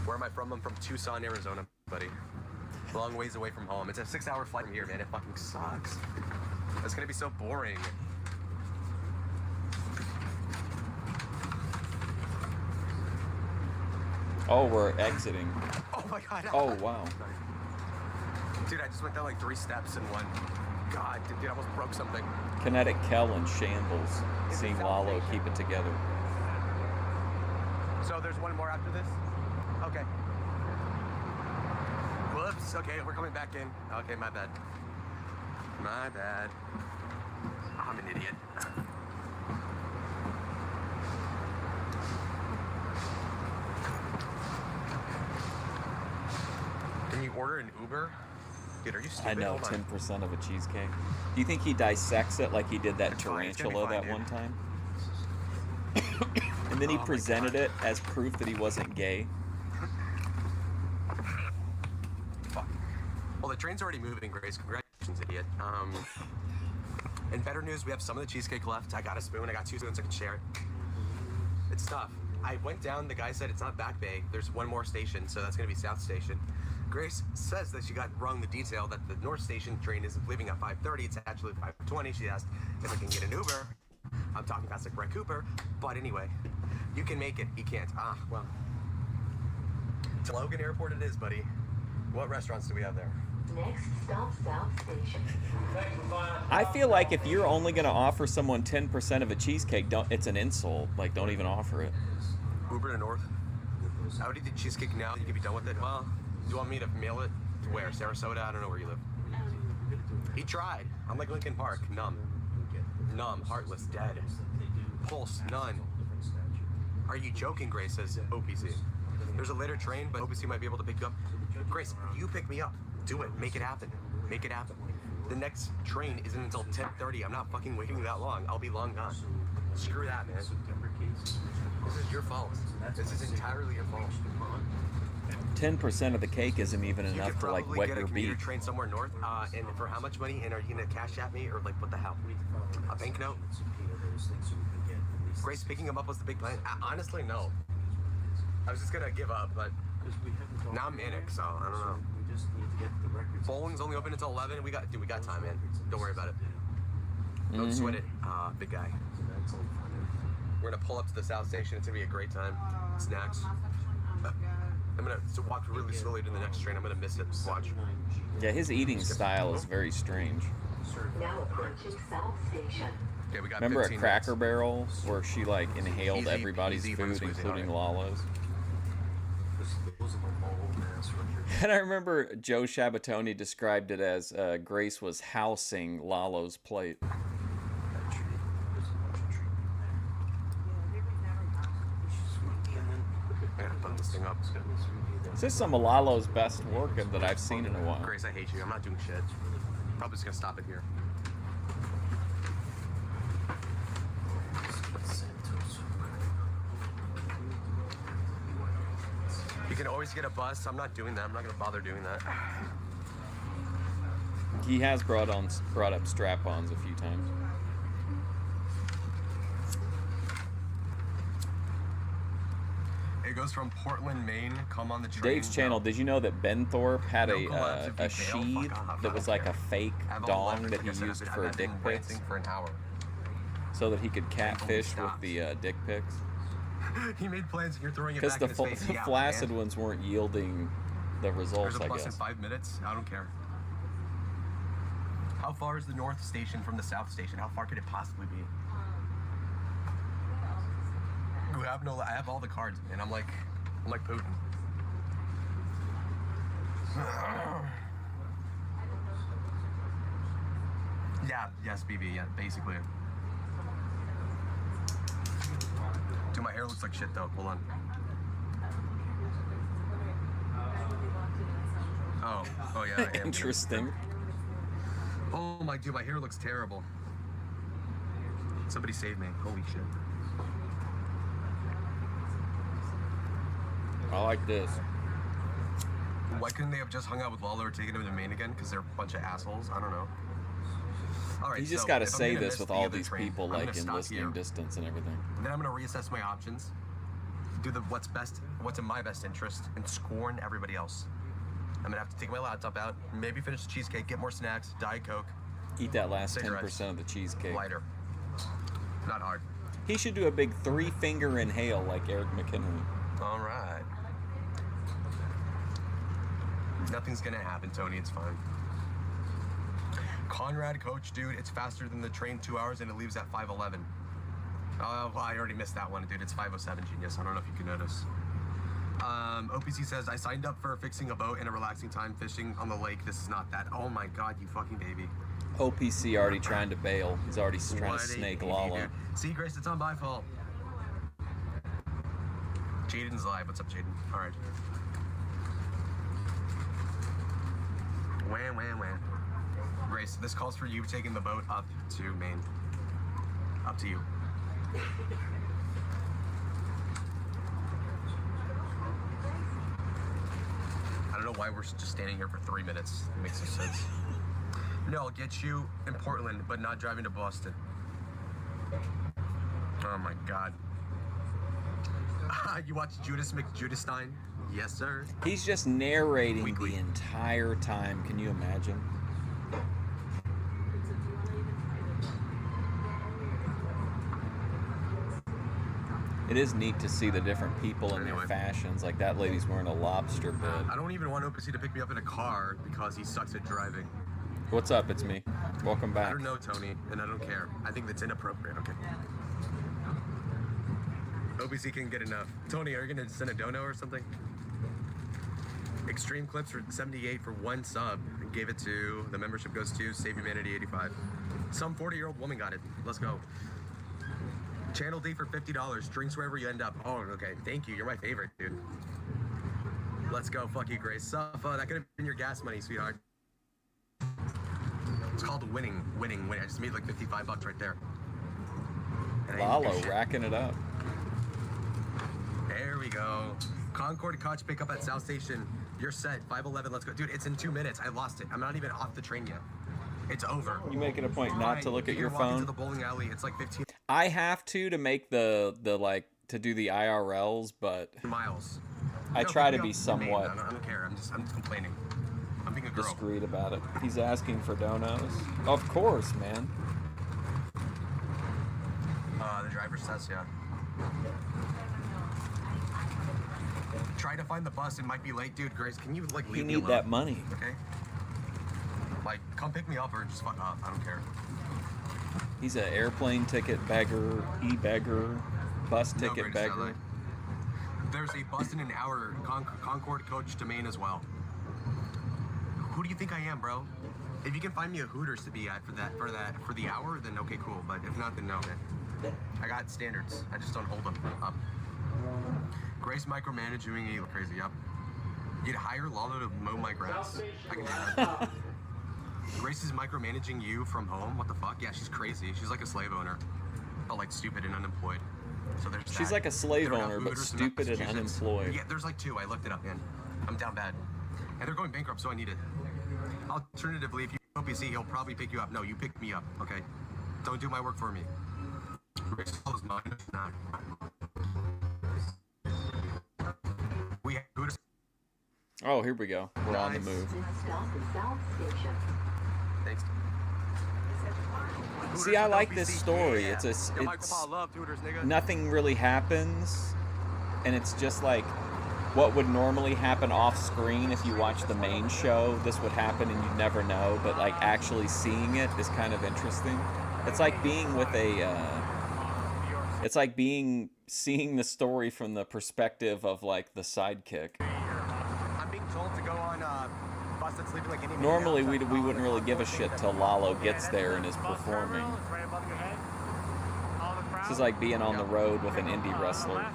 Where am I from? I'm from Tucson, Arizona, buddy. Long ways away from home. It's a 6-hour flight from here, man. It fucking sucks. It's gonna be so boring. Oh, we're exiting. Oh my god. Oh, wow. Dude, I just went down like 3 steps in one. God, dude, I almost broke something. Kinetic Kel in shambles. Seeing Lalo keep it together. So there's one more after this? Okay. Whoops. Okay, we're coming back in. Okay, my bad. My bad. I'm an idiot. Can you order an Uber? Dude, are you stupid? I know, 10% of a cheesecake. Do you think he dissects it like he did that tarantula that one time? And then he presented it as proof that he wasn't gay? Fuck. Well, the train's already moving, Grace. Congratulations, idiot. In better news, we have some of the cheesecake left. I got a spoon. I got 2 spoons. I can share it. It's tough. I went down. The guy said it's not Back Bay. There's one more station, so that's going to be South Station. Grace says that she got wrong the detail that the North Station train is leaving at 5:30. It's actually 5:20. She asked if I can get an Uber. I'm talking past like Brett Cooper. But anyway, you can make it. He can't. Ah, well. To Logan Airport it is, buddy. What restaurants do we have there? Next stop, South Station. I feel like if you're only going to offer someone 10% of a cheesecake, it's an insult. Like, don't even offer it. Uber to North. I would eat the cheesecake now. You can be done with it. Well, do you want me to mail it to where? Sarasota? I don't know where you live. He tried. I'm like Lincoln Park. Numb. Numb. Heartless. Dead. Pulse. None. Are you joking, Grace? Says OPC. There's a later train, but OPC might be able to pick you up. Grace, you pick me up. Do it. Make it happen. Make it happen. The next train isn't until 10:30. I'm not fucking waiting that long. I'll be long gone. Screw that, man. This is your fault. This is entirely your fault. 10% of the cake isn't even enough to like wet your beak. Train somewhere north, and for how much money? And are you gonna cash at me or like what the hell? A banknote? Grace picking him up was the big plan. Honestly, no. I was just gonna give up, but now I'm manic, so I don't know. Bowling's only open until 11. We got time, man. Don't worry about it. Don't sweat it, big guy. We're gonna pull up to the South Station. It's gonna be a great time. Snacks. I'm gonna walk really slowly to the next train. I'm gonna miss it. Watch. Yeah, his eating style is very strange. Now approaching South Station. Okay, we got Remember a 15 Cracker Barrel where she like inhaled everybody's food, including Lalo's? And I remember Joe Shabatoni described it as Grace was housing Lalo's plate. I gotta put this thing up. This is some of Lalo's best work that I've seen in a while. Grace, I hate you. I'm not doing shit. Probably just gonna stop it here. You can always get a bus. I'm not doing that. I'm not gonna bother doing that. He has brought up strap-ons a few times. It goes from Portland, Maine. Come on the train. Dave's channel. Did you know that Ben Thorpe had a sheath that was like a fake dong that he used for dick pics? For an hour. so that he could catfish with the dick pics. He made plans and you're throwing it Because back the, in his face. the Yeah, flaccid man. ones weren't yielding the results, There's a I bus in guess. 5 minutes. I don't care. How far is the north station from the south station? How far could it possibly be? I have all the cards, man. I'm like Putin. Yeah, yes, BB, yeah, basically. Dude, my hair looks like shit though. Hold on. Oh yeah, I am. Interesting. Oh my dude, my hair looks terrible. Somebody save me. Holy shit. I like this. Why couldn't they have just hung out with Lawler or taken him to Maine again? Because they're a bunch of assholes? I don't know. All right, You just so got to if I'm say gonna this miss with the all other these train, people, I'm gonna like in stop listening here. distance and everything. And then I'm gonna reassess my options, do what's in my best interest, and scorn everybody else. I'm gonna have to take my laptop out, maybe finish the cheesecake, get more snacks, Diet Coke. Eat that last Cigarettes. 10% of the cheesecake. Lighter. Not hard. He should do a big 3-finger inhale like Eric McHenry. All right. Nothing's gonna happen, Tony. It's fine. Conrad, coach, dude, it's faster than the train 2 hours and it leaves at 5:11. Oh, well, I already missed that one, dude. It's 5:07, genius. I don't know if you can notice. OPC says, I signed up for fixing a boat and a relaxing time fishing on the lake. This is not that. Oh my God, you fucking baby. OPC already trying to bail. He's already trying What to a snake baby, Lala. dude. See, Grace, it's on my fault. Jaden's live. What's up, Jaden? All right. Wham, wham, wham. Grace, this calls for you taking the boat up to Maine. Up to you. I don't know why we're just standing here for 3 minutes. It makes no sense. No, I'll get you in Portland, but not driving to Boston. Oh my God. You watch Judas McJudestein? Yes, sir. He's just narrating the entire time. Can you imagine? It is neat to see the different people in their fashions. Like that lady's wearing a lobster bib. I don't even want OPC to pick me up in a car because he sucks at driving. What's up? It's me. Welcome I back. don't know, Tony, and I don't care. I think that's inappropriate, okay? OPC can get enough. Tony, are you gonna send a dono or something? Extreme Clips for 78 for 1 sub. Gave it to, the membership goes to Save Humanity 85. Some 40-year-old woman got it. Let's go. Channel D for $50. Drinks wherever you end up. Oh, okay. Thank you. You're my favorite, dude. Let's go. Fuck you, Grace. Suffa, that could have been your gas money, sweetheart. It's called winning. I just made like $55 right there. And I didn't do Lalo shit. racking it up. There we go. Concord Koch pick up at South Station. You're set. 5:11. Let's go. Dude, it's in 2 minutes. I lost it. I'm not even off the train yet. It's over. You making a point not to look at your Walk into phone? the bowling alley. It's like 15 I have to make the like to do the IRLs, but miles. I No, try pick to me be up in somewhat Maine. I don't care. I'm just complaining. I'm being a girl. discreet about it. He's asking for donos. Of course, man. The driver's test, yeah. Try to find the bus. It might be late, dude. Grace, can you like leave He me need alone? that money. Okay. Like, come pick me up or just fuck off. I don't care. He's an airplane ticket beggar, e-beggar, bus No, ticket Grace, beggar. There's a bus in an hour. Concord Coach to Maine as well. Who do you think I am, bro? If you can find me a Hooters to be at for the hour, then okay, cool. But if not, then no, man. I got standards. I just don't hold them up. Grace micromanaging you crazy. Yep. You'd hire Lalo to mow my grass. I can do that. Grace is micromanaging you from home. What the fuck? Yeah, she's crazy. She's like a slave owner, but like stupid and unemployed. So there's She's that. like a slave There are owner, but Hooters in stupid and Massachusetts. unemployed. Yeah, there's like 2. I looked it up, man. I'm down bad. And they're going bankrupt, so I need it. Alternatively, if you OPC, he'll probably pick you up. No, you pick me up, okay? Don't do my work for me. Grace is mine. Nah. We have Hooters. Oh, here we go. We're on the move. Stop the South Station. Thanks. See, I like this story. It's nothing really happens, and it's just like what would normally happen off screen if you watch the main show. This would happen and you'd never know, but like actually seeing it is kind of interesting. It's like being with it's like seeing the story from the perspective of like the sidekick. I'm being told to go on bus that's leaving like any minute Normally now. we wouldn't really give a shit till Lalo gets there and is performing. This is like being on the road with an indie wrestler.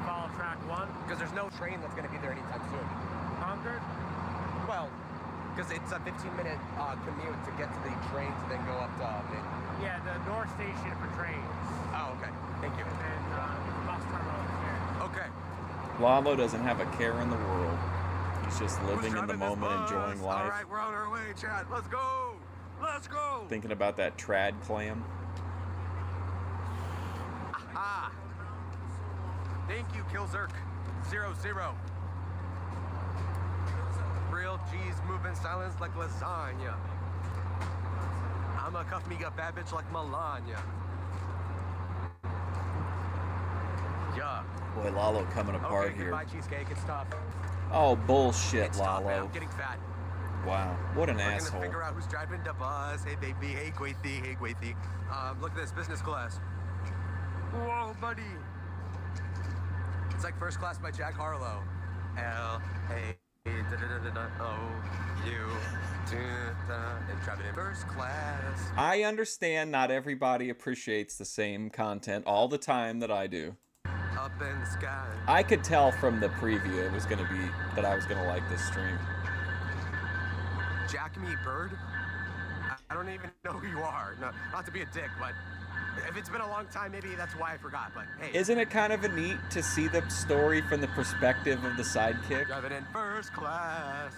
Follow track 1 because there's no train that's going to be there anytime soon. Concord? Well, because it's a 15-minute commute to get to the train to then go up to Yeah, the North Station for trains. Oh, okay. Thank you. And then the bus terminal is there. Okay. Lalo doesn't have a care in the world. He's just living in the moment, enjoying life. All right, we're on our way, Chad. Let's go. Let's go. Thinking about that trad clam. Ah. Thank you, Killzerk. 0-0. Real G's moving silence like lasagna. I'ma cuff me a bad bitch like Melania. Yeah. Boy, Lalo coming apart Okay, here. goodbye, cheesecake. It's tough. Oh, bullshit, It's tough, man. Lalo. I'm getting fat. Wow, what an We're asshole. gonna figure out who's driving the bus. Hey, baby. Hey, Gwathy. Hey, Gwathy. Look at this. Business class. Whoa, buddy. It's like First Class by Jack Harlow. And driving in first class. I understand not everybody appreciates the same content all the time that I do. Up in the sky. I could tell from the preview it was gonna be that I was gonna like this stream. Jack Me Bird? I don't even know who you are. No, not to be a dick, but if it's been a long time, maybe that's why I forgot. But hey. Isn't it kind of a neat to see the story from the perspective of the sidekick? Driving in first class.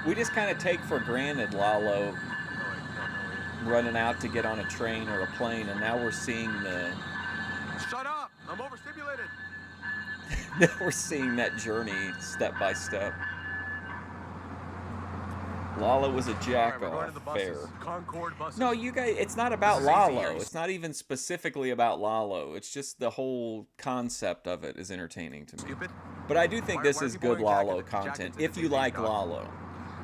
We just kind of take for granted Lalo running out to get on a train or a plane, and now we're seeing Shut up! I'm overstimulated. we're seeing that journey step by step. Lalo was a jack off. Fair. Concord buses. No, you guys, it's not about This is easy Lalo. years. It's not even specifically about Lalo. It's just the whole concept of it is entertaining to me. Stupid. But I do think Why- this why are is people good wearing Lalo jackets content, if if it's you easy, like dog? Lalo.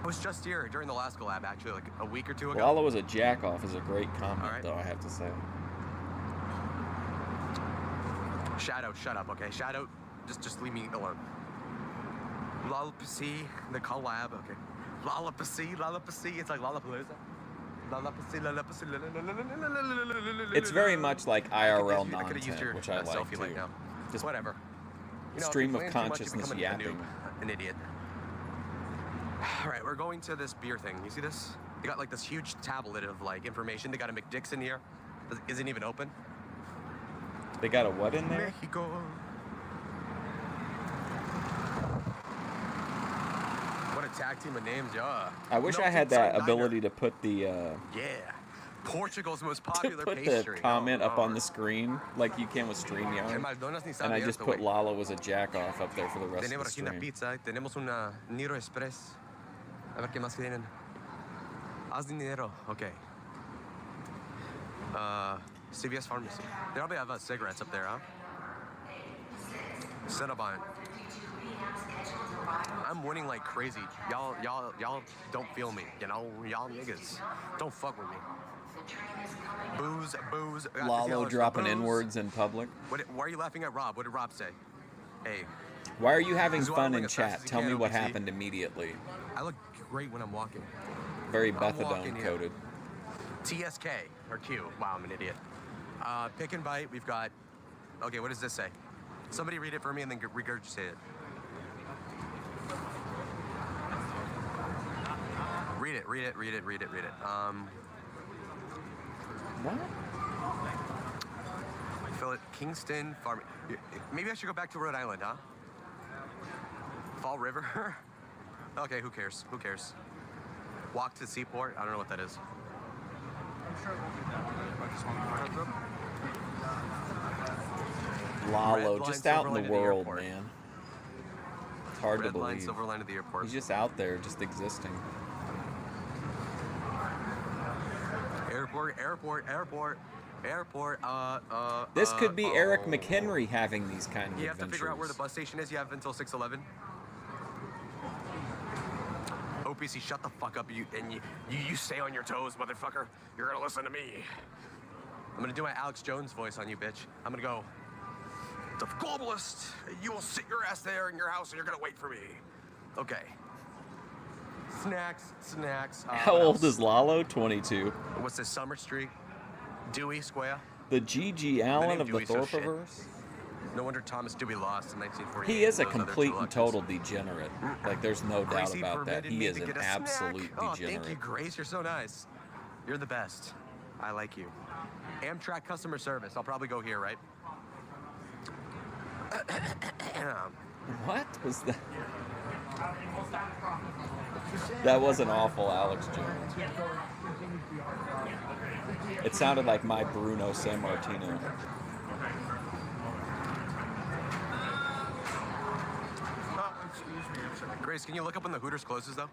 I was just here during the last collab, actually, like a week or two ago. Lalo was a jack off is a great comment, All right. though, I have to say. Shadow, shut up, okay? Shadow, just leave me alone. Lollapalooza, the collab, okay. Lollapalooza, it's like Lollapalooza. Lollapalooza, It's very much like IRL I could've used content, your which I like, selfie too. like now. Just Whatever. You know, stream if you of plan too much, you consciousness become a yapping. noob, an idiot. All right, we're going to this beer thing. You see this? They got like this huge tablet of like information. They got a McDixon here. Isn't even open. They got a what in there? Mexico. What a tag team of names, yeah. I wish I Melted had that Sun ability to put the Yeah. Portugal's most to popular put the pastry. comment up on the screen like you can with StreamYard, and I just put Lalo as a jack off up there for the rest of the Tenemos aquí una stream. pizza, tenemos una Nero Express. A ver qué más tienen. Haz dinero, okay. CVS Pharmacy. They probably have cigarettes up there, huh? Cinnabon. I'm winning like crazy. Y'all don't feel me. You know, y'all niggas don't fuck with me. Booze. Lalo dropping N-words in public. Why are you laughing at Rob? What did Rob say? Hey. Why are you having This is why fun I'm in like as fast chat? as you Tell can, me what OBC. happened immediately. I look great when I'm walking. Very I'm walking methadone here. coded. TSK or Q. Wow, I'm an idiot. Pick and bite. We've got. Okay, what does this say? Somebody read it for me and then regurgitate it. Read it. What? Philip Kingston Farm. Maybe I should go back to Rhode Island, huh? Fall River. Okay, who cares? Walk to the seaport. I don't know what that is. Lalo, Red just line, out in silver line the to the world, airport. man. It's hard to Red line, believe. silver line to the airport. He's just out there, just existing. Airport. This could be Eric McHenry having these kind of You have to figure out where the adventures. bus station is. You have until 6:11. OPC, shut the fuck up, you stay on your toes, motherfucker. You're gonna listen to me. I'm gonna do my Alex Jones voice on you, bitch. I'm gonna go, the globalist, you will sit your ass there in your house and you're gonna wait for me. Okay. Snacks. How old is Lalo? 22. What's this, Summer Street? Dewey Square? The G.G. Allen name of the Dewey's so shit. Thorpiverse? No wonder Thomas Dewey lost in 1948. He is a Those other complete two and elections. total degenerate. Like, there's no doubt Gracie about that. permitted He me is to an get a snack. absolute Oh, degenerate. thank you, Grace. You're so nice. You're the best. I like you. Amtrak customer service. I'll probably go here, right? What was that? That was an awful Alex Jones. It sounded like my Bruno Sammartino. Grace, can you look up when the Hooters closes, though?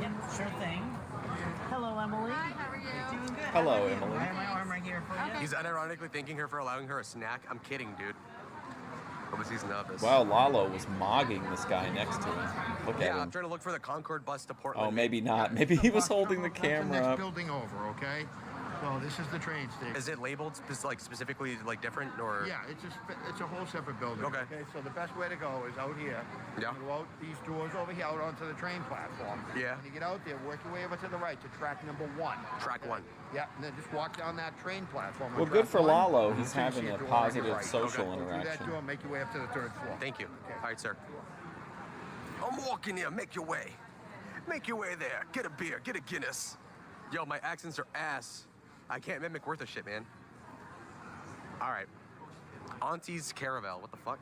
Yep, sure thing. Hello, Emily. Hi, how are you? Doing good. Hello, How are you? Emily. I have my arm right here for you. He's unironically thanking her for allowing her a snack. I'm kidding, dude. Overseas nervous. Wow, Lalo was mogging this guy next to him. Look Yeah, at I'm him. trying to look for the Concorde bus to Portland. Oh, maybe not. Maybe he was holding the That's the camera next up. building over, okay? So this is the train station. Is it labeled specifically like different or? Yeah, it's a whole separate building. Okay. So the best way to go is out here. Yeah. You go out these doors over here, out onto the train platform. Yeah. When you get out there, work your way over to the right to track number 1. Track 1. Yeah, and then just walk down that train platform. on Well, good track for 1. Lalo. He's Until you having see a door on your positive right. social Go through that interaction. door, make your way up to the 3rd floor. Thank you. All right, sir. I'm walking here. Make your way. Make your way there. Get a beer. Get a Guinness. Yo, my accents are ass. I can't mimic worth of shit, man. All right. Auntie's Caravel. What the fuck?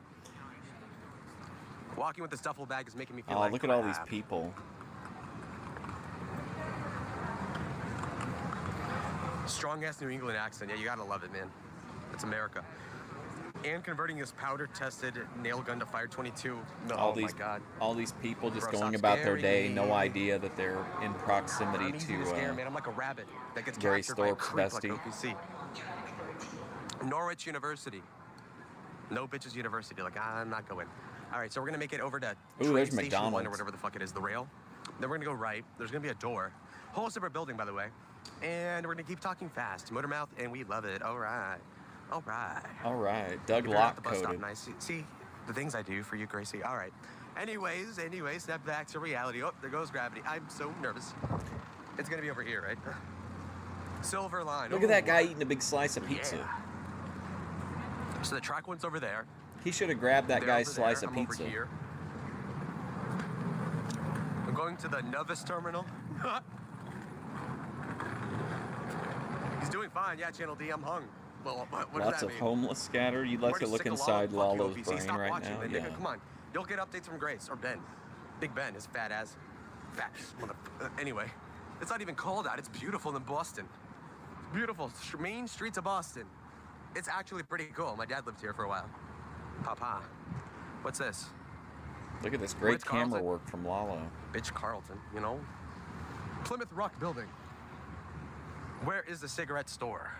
Walking with this duffel bag is making me feel Oh, like look at all these crap. people. Strong ass New England accent. Yeah, you gotta love it, man. It's America. And converting his powder-tested nail gun to fire 22. No, all oh these, my God. all these people just Bro, going stop about their day, scaring no me. idea that they're in proximity I'm easy to scare, man. I'm like a rabbit that gets Grace captured by a Thorpe's creep like bestie. OPC. Norwich University. No bitches University. Like, I'm not going. All right, so we're gonna make it over to Ooh, train there's station 1 or McDonald's. whatever the fuck it is, the rail. Then we're gonna go right. There's gonna be a door. Whole separate building, by the way. And we're gonna keep talking fast. Motor mouth, and we love it. All right. All right. All right, Doug You're at the Locke bus stop. coded. Nice. See the things I do for you, Gracie. All right. Anyways, step back to reality. Oh, there goes gravity. I'm so nervous. It's gonna be over here, right? Silver line. Look at that Ooh. guy eating a big slice of pizza. Yeah. So the track one's over there. He should have grabbed that They're guy's over slice there. of I'm pizza. Over here. I'm going to the Novus terminal. He's doing fine. Yeah, Channel D. I'm hung. Well, what does Lots that of mean? homeless scattered. You'd like Already to look sick of inside Lalo. Fuck you, Lalo's OPC. brain Stop right watching, now. man. Yeah. Nigga, come on. You'll get updates from Grace or Ben. Big Ben, his fat ass. Fat mother. Anyway, it's not even cold out. It's beautiful in Boston. Beautiful. Main streets of Boston. It's actually pretty cool. My dad lived here for a while. Papa. What's this? Look at this great Ritz camera Carlton. work from Lalo. Bitch Carlton, you know? Plymouth Rock building. Where is the cigarette store?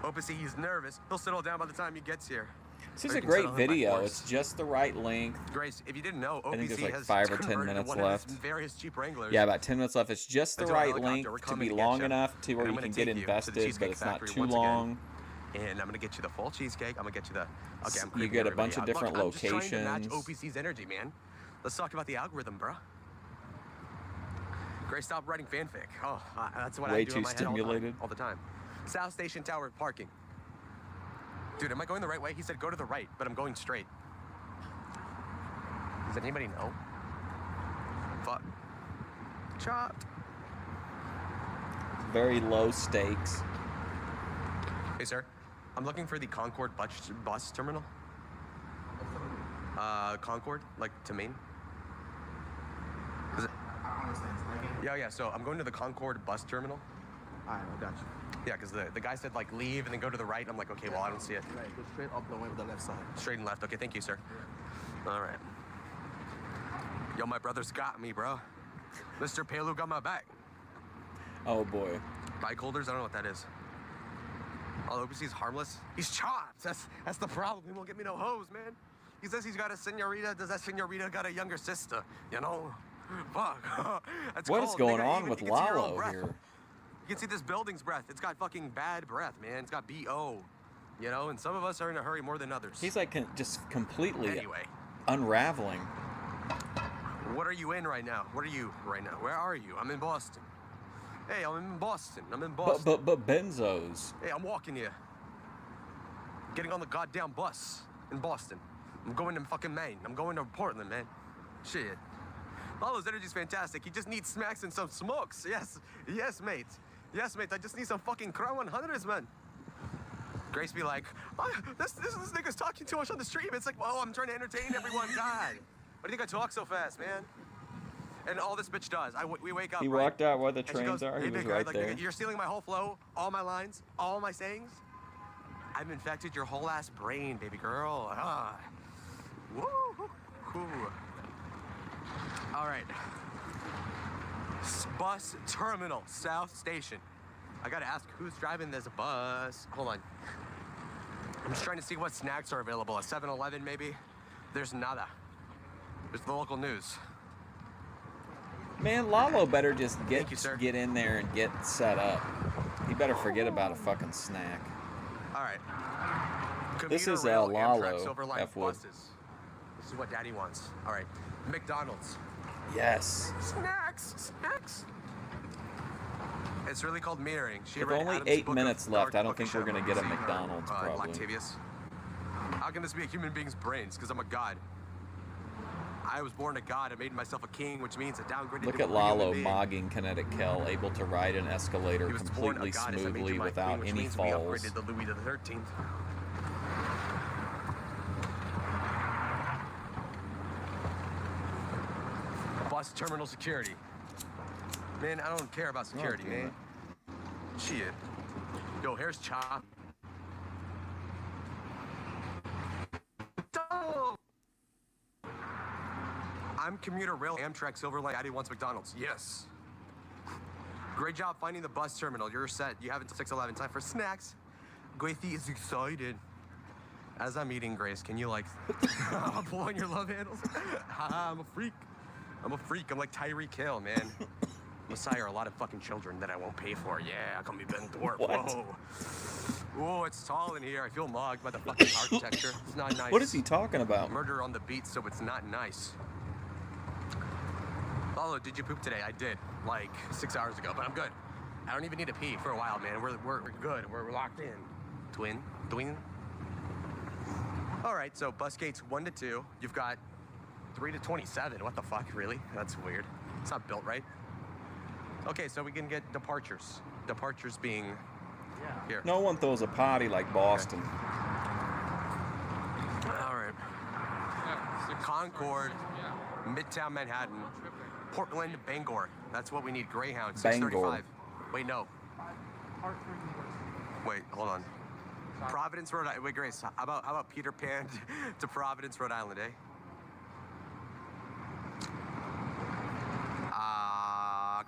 OPC, he's nervous. He'll settle down by the time he gets here. This is Or a you can great settle him by video. force. It's just the right length. Grace, if you didn't know, I think there's OPC like has 5 or 10 converted minutes one of left. his various Jeep Wranglers. Yeah, about 10 minutes left. It's just the into a right helicopter. length We're to coming be to get long you. enough to where And you I'm can gonna get take you to the invested, but Cheesecake it's not Factory too once again. long. And I'm gonna get you the full cheesecake. I'm gonna get you the. Okay, I'm You creeping get a everybody bunch of out. different Look, I'm just trying to match locations. OPC's energy, man. Let's talk about the algorithm, bro. Grace, stop writing fanfic. Oh, that's what I Way do too in my head all the time- stimulated. all the time. South Station Tower parking. Dude, am I going the right way? He said go to the right, but I'm going straight. Does anybody know? Fuck. Chopped. Very low stakes. Hey, sir. I'm looking for the Concorde bus terminal. Concorde, like to Maine. Is it? Yeah. So I'm going to the Concorde bus terminal. All right, I got you. Yeah, because the guy said like leave and then go to the right. I'm like, okay, well I don't see it. Right, go straight up the way with the left side. Straight and left. Okay, thank you, sir. All right. Yo, my brother's got me, bro. Mr. Palu got my back. Oh boy. Bike holders, I don't know what that is. All OPC's harmless. He's chopped. That's the problem. He won't get me no hose, man. He says he's got a senorita. Does that senorita got a younger sister? You know? Fuck. That's What is cold, going nigga. on Even with you can see your own Lalo breath. here? You can see this building's breath. It's got fucking bad breath, man. It's got BO. You know? And some of us are in a hurry more than others. He's like just completely Anyway. unraveling. What are you in right now? What are you right now? Where are you? I'm in Boston. Hey, I'm in Boston. I'm in Boston. But benzos. Hey, I'm walking here. Getting on the goddamn bus in Boston. I'm going to fucking Maine. I'm going to Portland, man. Shit. Lalo's energy's fantastic. He just needs smacks and some smokes. Yes, mate. Yes, mate. I just need some fucking Crown 100s, man. Grace be like, oh, this nigga's talking too much on the stream. It's like, oh, I'm trying to entertain everyone. God. Why do you think I talk so fast, man? And all this bitch does, we wake up. He right? walked out where the And she trains goes, are. "Hey, He was big guy, right like, there. You're stealing my whole flow, all my lines, all my sayings. I've infected your whole ass brain, baby girl. Ah. Woo. Woo. All right. Bus terminal, South Station. I gotta ask who's driving this bus. Hold on. I'm just trying to see what snacks are available. A 7-Eleven, maybe? There's nada. There's the local news. Man, Lalo better just Thank you, sir. get in there and get set up. He better forget about a fucking snack. All right. This Commuter is, rail, Lalo, Amtrak, Silverline F-Wood. buses. This is what Daddy wants. All right. McDonald's. Yes. Snacks. It's really called metering. She With read only Adam's 8 book minutes of left, Dark I don't Book of think we're gonna get a Shadows. McDonald's, probably. Lactavius. How can this be a human being's brains? Because I'm a god. I was born a god. I made myself a king, which means I downgraded Look to at a Lalo human being. mogging Kinetic Kel, able to ride an escalator He was born a completely goddess. I made you smoothly my without queen, which any means falls. We upgraded the Louis the 13th. Bus terminal security. Man, I don't care about security, damn man. Shit. Yo, here's Chop. I'm commuter rail Amtrak Silverlight. Daddy wants McDonald's. Yes. Great job finding the bus terminal. You're set. You have until 6:11. Time for snacks. Gracie is excited. As I'm eating, Grace, can you like pull on your love handles? I'm a freak. I'm a freak. I'm like Tyreek Hill, man. Messiah, a lot of fucking children that I won't pay for. Yeah, call me Ben Thorpe. What? Whoa. Whoa, it's tall in here. I feel mogged by the fucking architecture. It's not nice. What is he talking about? Murder on the beat, so it's not nice. Lalo, did you poop today? I did, like 6 hours ago, but I'm good. I don't even need to pee for a while, man. We're good. We're locked in. Twin. All right, so bus gates 1 to 2. You've got 3 to 27. What the fuck, really? That's weird. It's not built right. Okay, so we can get departures. Departures being here. No one throws a potty like Boston. All right. Concord, Midtown Manhattan, Portland, Bangor. That's what we need. Greyhound, 635. Wait, no. Wait, hold on. Providence, Rhode Island. Wait, Grace, how about Peter Pan to Providence, Rhode Island, eh?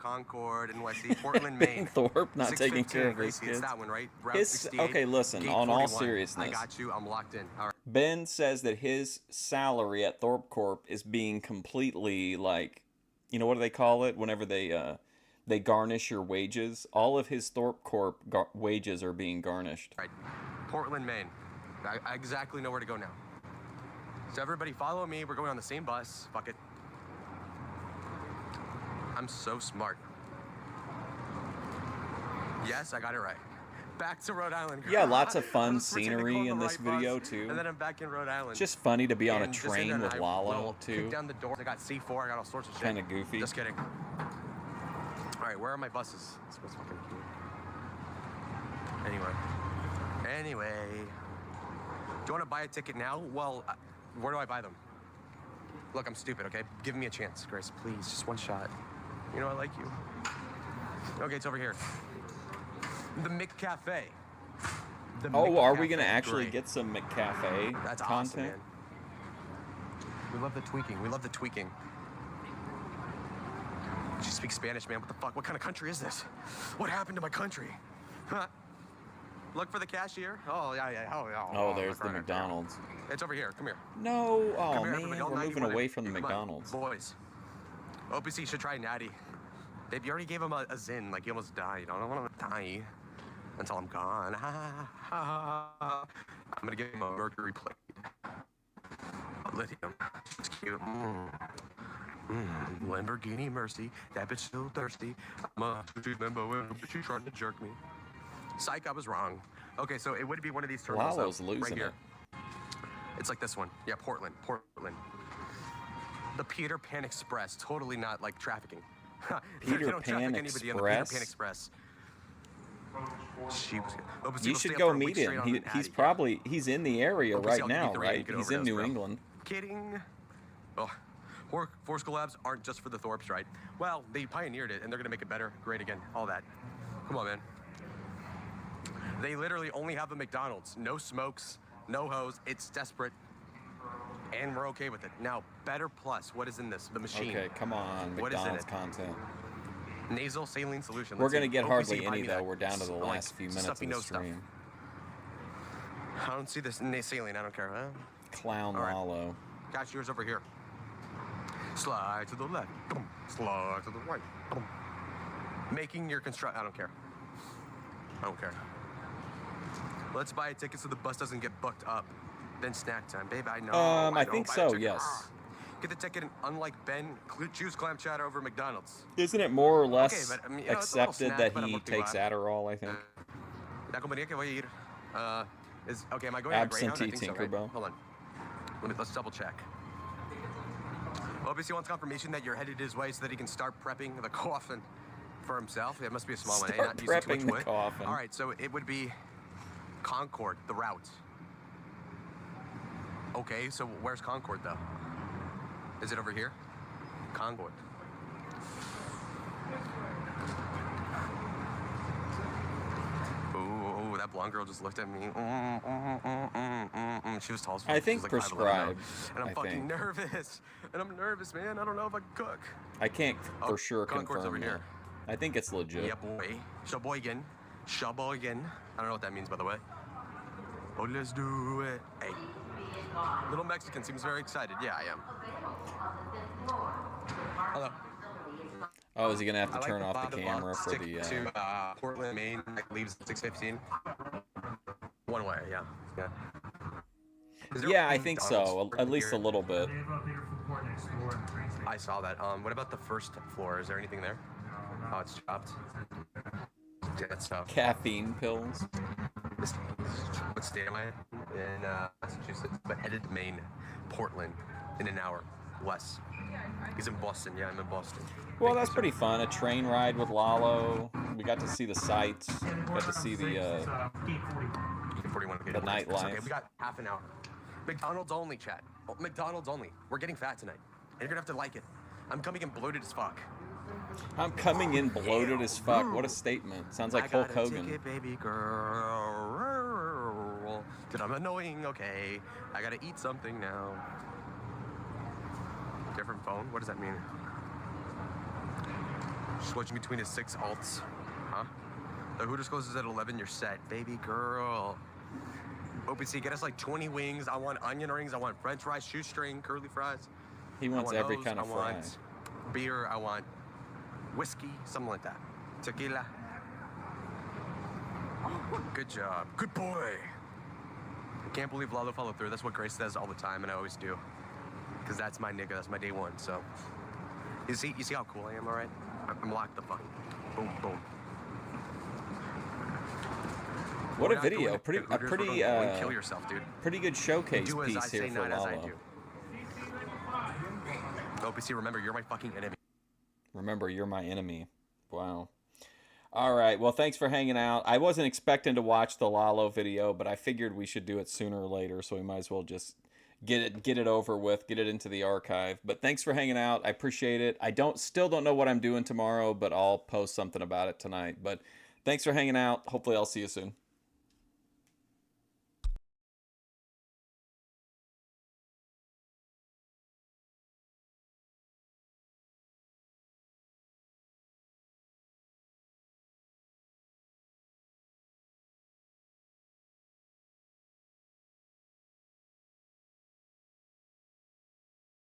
Concord, NYC, Portland, Maine. Thorpe not taking care of his 615, Gracie, kids. It's that one, right? Route His, 68, okay, listen, Gate on all 41. seriousness. I got you. I'm locked in. All right. Ben says that his salary at Thorpe Corp is being completely like, you know, what do they call it? Whenever they garnish your wages, all of his Thorpe Corp wages are being garnished. Right. Portland, Maine. I exactly know where to go now. So everybody follow me. We're going on the same bus. Fuck it. I'm so smart. Yes, I got it right. Back to Rhode Island. Yeah, lots of I fun was pretending to go scenery on in the this right video bus, too. And then I'm back in Rhode Island. It's just funny to be on a And train Jacinda with and I Lalo will too. kick down the door. I got C4. I got all sorts of shit. Kind of goofy. Just kidding. All right, where are my buses? This was fucking cute. Anyway. Do you want to buy a ticket now? Well, where do I buy them? Look, I'm stupid, okay? Give me a chance, Grace, please. Just one shot. You know I like you. Okay, it's over here. The McCafe. Oh, are we gonna actually get some McCafe That's content? awesome, man. We love the tweaking. We love the tweaking. She speaks Spanish, man. What the fuck? What kind of country is this? What happened to my country? Huh? Look for the cashier. Oh, yeah. Oh, there's the McDonald's. It's over here. Come here. No. Oh, Come here, man. everybody. We're moving away from the Come on, McDonald's. boys. OPC should try Natty. Babe, you already gave him a Zin. Like, he almost died. I don't want to die until I'm gone. I'm going to give him a mercury plate. Lithium. It's cute. Lamborghini Mercy. That bitch still thirsty. I'm a limbo, but she's trying to jerk me. Psych, I was wrong. Okay, so it would be one of these terminals. Lalo's though, losing right here. it. It's like this one. Yeah, Portland. The Peter Pan Express. Totally not like trafficking. They Peter don't Pan traffic anybody on the Peter Pan Express? Express. You should go meet him. He's in the area right now, right? He's in New England. Kidding. Oh, Force collabs aren't just for the Thorpes, right? Well, they pioneered it, and they're gonna make it better, great again, all that. Come on, man. They literally only have a McDonald's. No smokes, no hose. It's desperate, and we're okay with it. Now, Better Plus. What is in this? The machine. Okay, come on, What is in McDonald's it? content. Nasal saline solution. We're Let's gonna see. get OPC, hardly buy any me though. that. We're down to the Like, last few minutes of stuffy the nose stuff. stream. I don't see this saline. I don't care. Huh? Clown All right. Lalo. Cashier's over here. Slide to the left. Boom. Slide to the right. Boom. Making your construct. I don't care. Let's buy a ticket so the bus doesn't get booked up. Then snack time, babe. I know. I know, think buy a so. ticket. Yes. Get the ticket, and unlike Ben, choose clam chowder over McDonald's. Isn't it more or less Okay, but, I mean, you know, it's a little accepted snack, that but he I'm takes Adderall? I think. La compañía que voy a ir, is okay. Am I going on a Greyhound? Absentee I think so, right? Tinkerbell. Hold on. Let's double check. Obviously wants confirmation that you're headed his way so that he can start prepping the coffin for himself. It must be a small one. Start Not using too much prepping the wood. coffin. All right, so it would be Concord, the route. Okay, so where's Concord though? Is it over here? Concord. Ooh, that blonde girl just looked at me. She was tall as fuck. I She think was like 5'11" prescribed. now. And I'm I fucking think. nervous. And I'm nervous, man. I don't know if I can cook. I can't for sure Concord's confirm over here. that. I think it's legit. Yeah, boy. Sheboygan. Sheboygan. I don't know what that means, by the way. Oh, let's do it. Hey. Little Mexican seems very excited. Yeah, I am. Hello. Oh, is he gonna have to I like turn off Bob the Bob camera for stick the? to Portland, Maine. That leaves at 6:15. One way, yeah. Is there Yeah, a I think McDonald's so. At least a here? little bit. I saw that. What about the first floor? Is there anything there? Oh, it's chopped. Yeah, that's tough. Caffeine pills. What state am I in? Massachusetts, but headed to Maine, Portland, in an hour, less. He's in Boston. Yeah, I'm in Boston. Well, that's pretty fun. A train ride with Lalo. We got to see the sights. Got to see the 41. Okay, the okay, nightlife. we got half an hour. McDonald's only, chat. Oh, McDonald's only. We're getting fat tonight. And you're gonna have to like it. I'm coming in bloated as fuck. I'm coming in bloated as fuck. What a statement. Sounds like Hulk Hogan. Ticket, baby girl. Dude, I'm annoying. Okay, I gotta eat something now. Different phone? What does that mean? Switching between his 6 alts. Huh? The Hooters closes at 11. You're set, baby girl. OPC, get us like 20 wings. I want onion rings. I want French fries, shoestring, curly fries. He I wants want every those. kind of I fry. want beer. I want whiskey, something like that. Tequila. Good job. Good boy. I can't believe Lalo followed through. That's what Grace says all the time, and I always do. Because that's my nigga. That's my day one. So, you see how cool I am, all right? I'm locked the fuck. Boom, boom. What We're a not video! going to Pretty, a Hooters, we're pretty, going to kill yourself, dude. pretty good showcase Do as I piece say, here for not as I Lalo. do. OPC, remember, you're my fucking enemy. Remember, you're my enemy. Wow. All right. Well, thanks for hanging out. I wasn't expecting to watch the Lalo video, but I figured we should do it sooner or later, so we might as well just get it over with, get it into the archive. But thanks for hanging out. I appreciate it. I still don't know what I'm doing tomorrow, but I'll post something about it tonight. But thanks for hanging out. Hopefully I'll see you soon.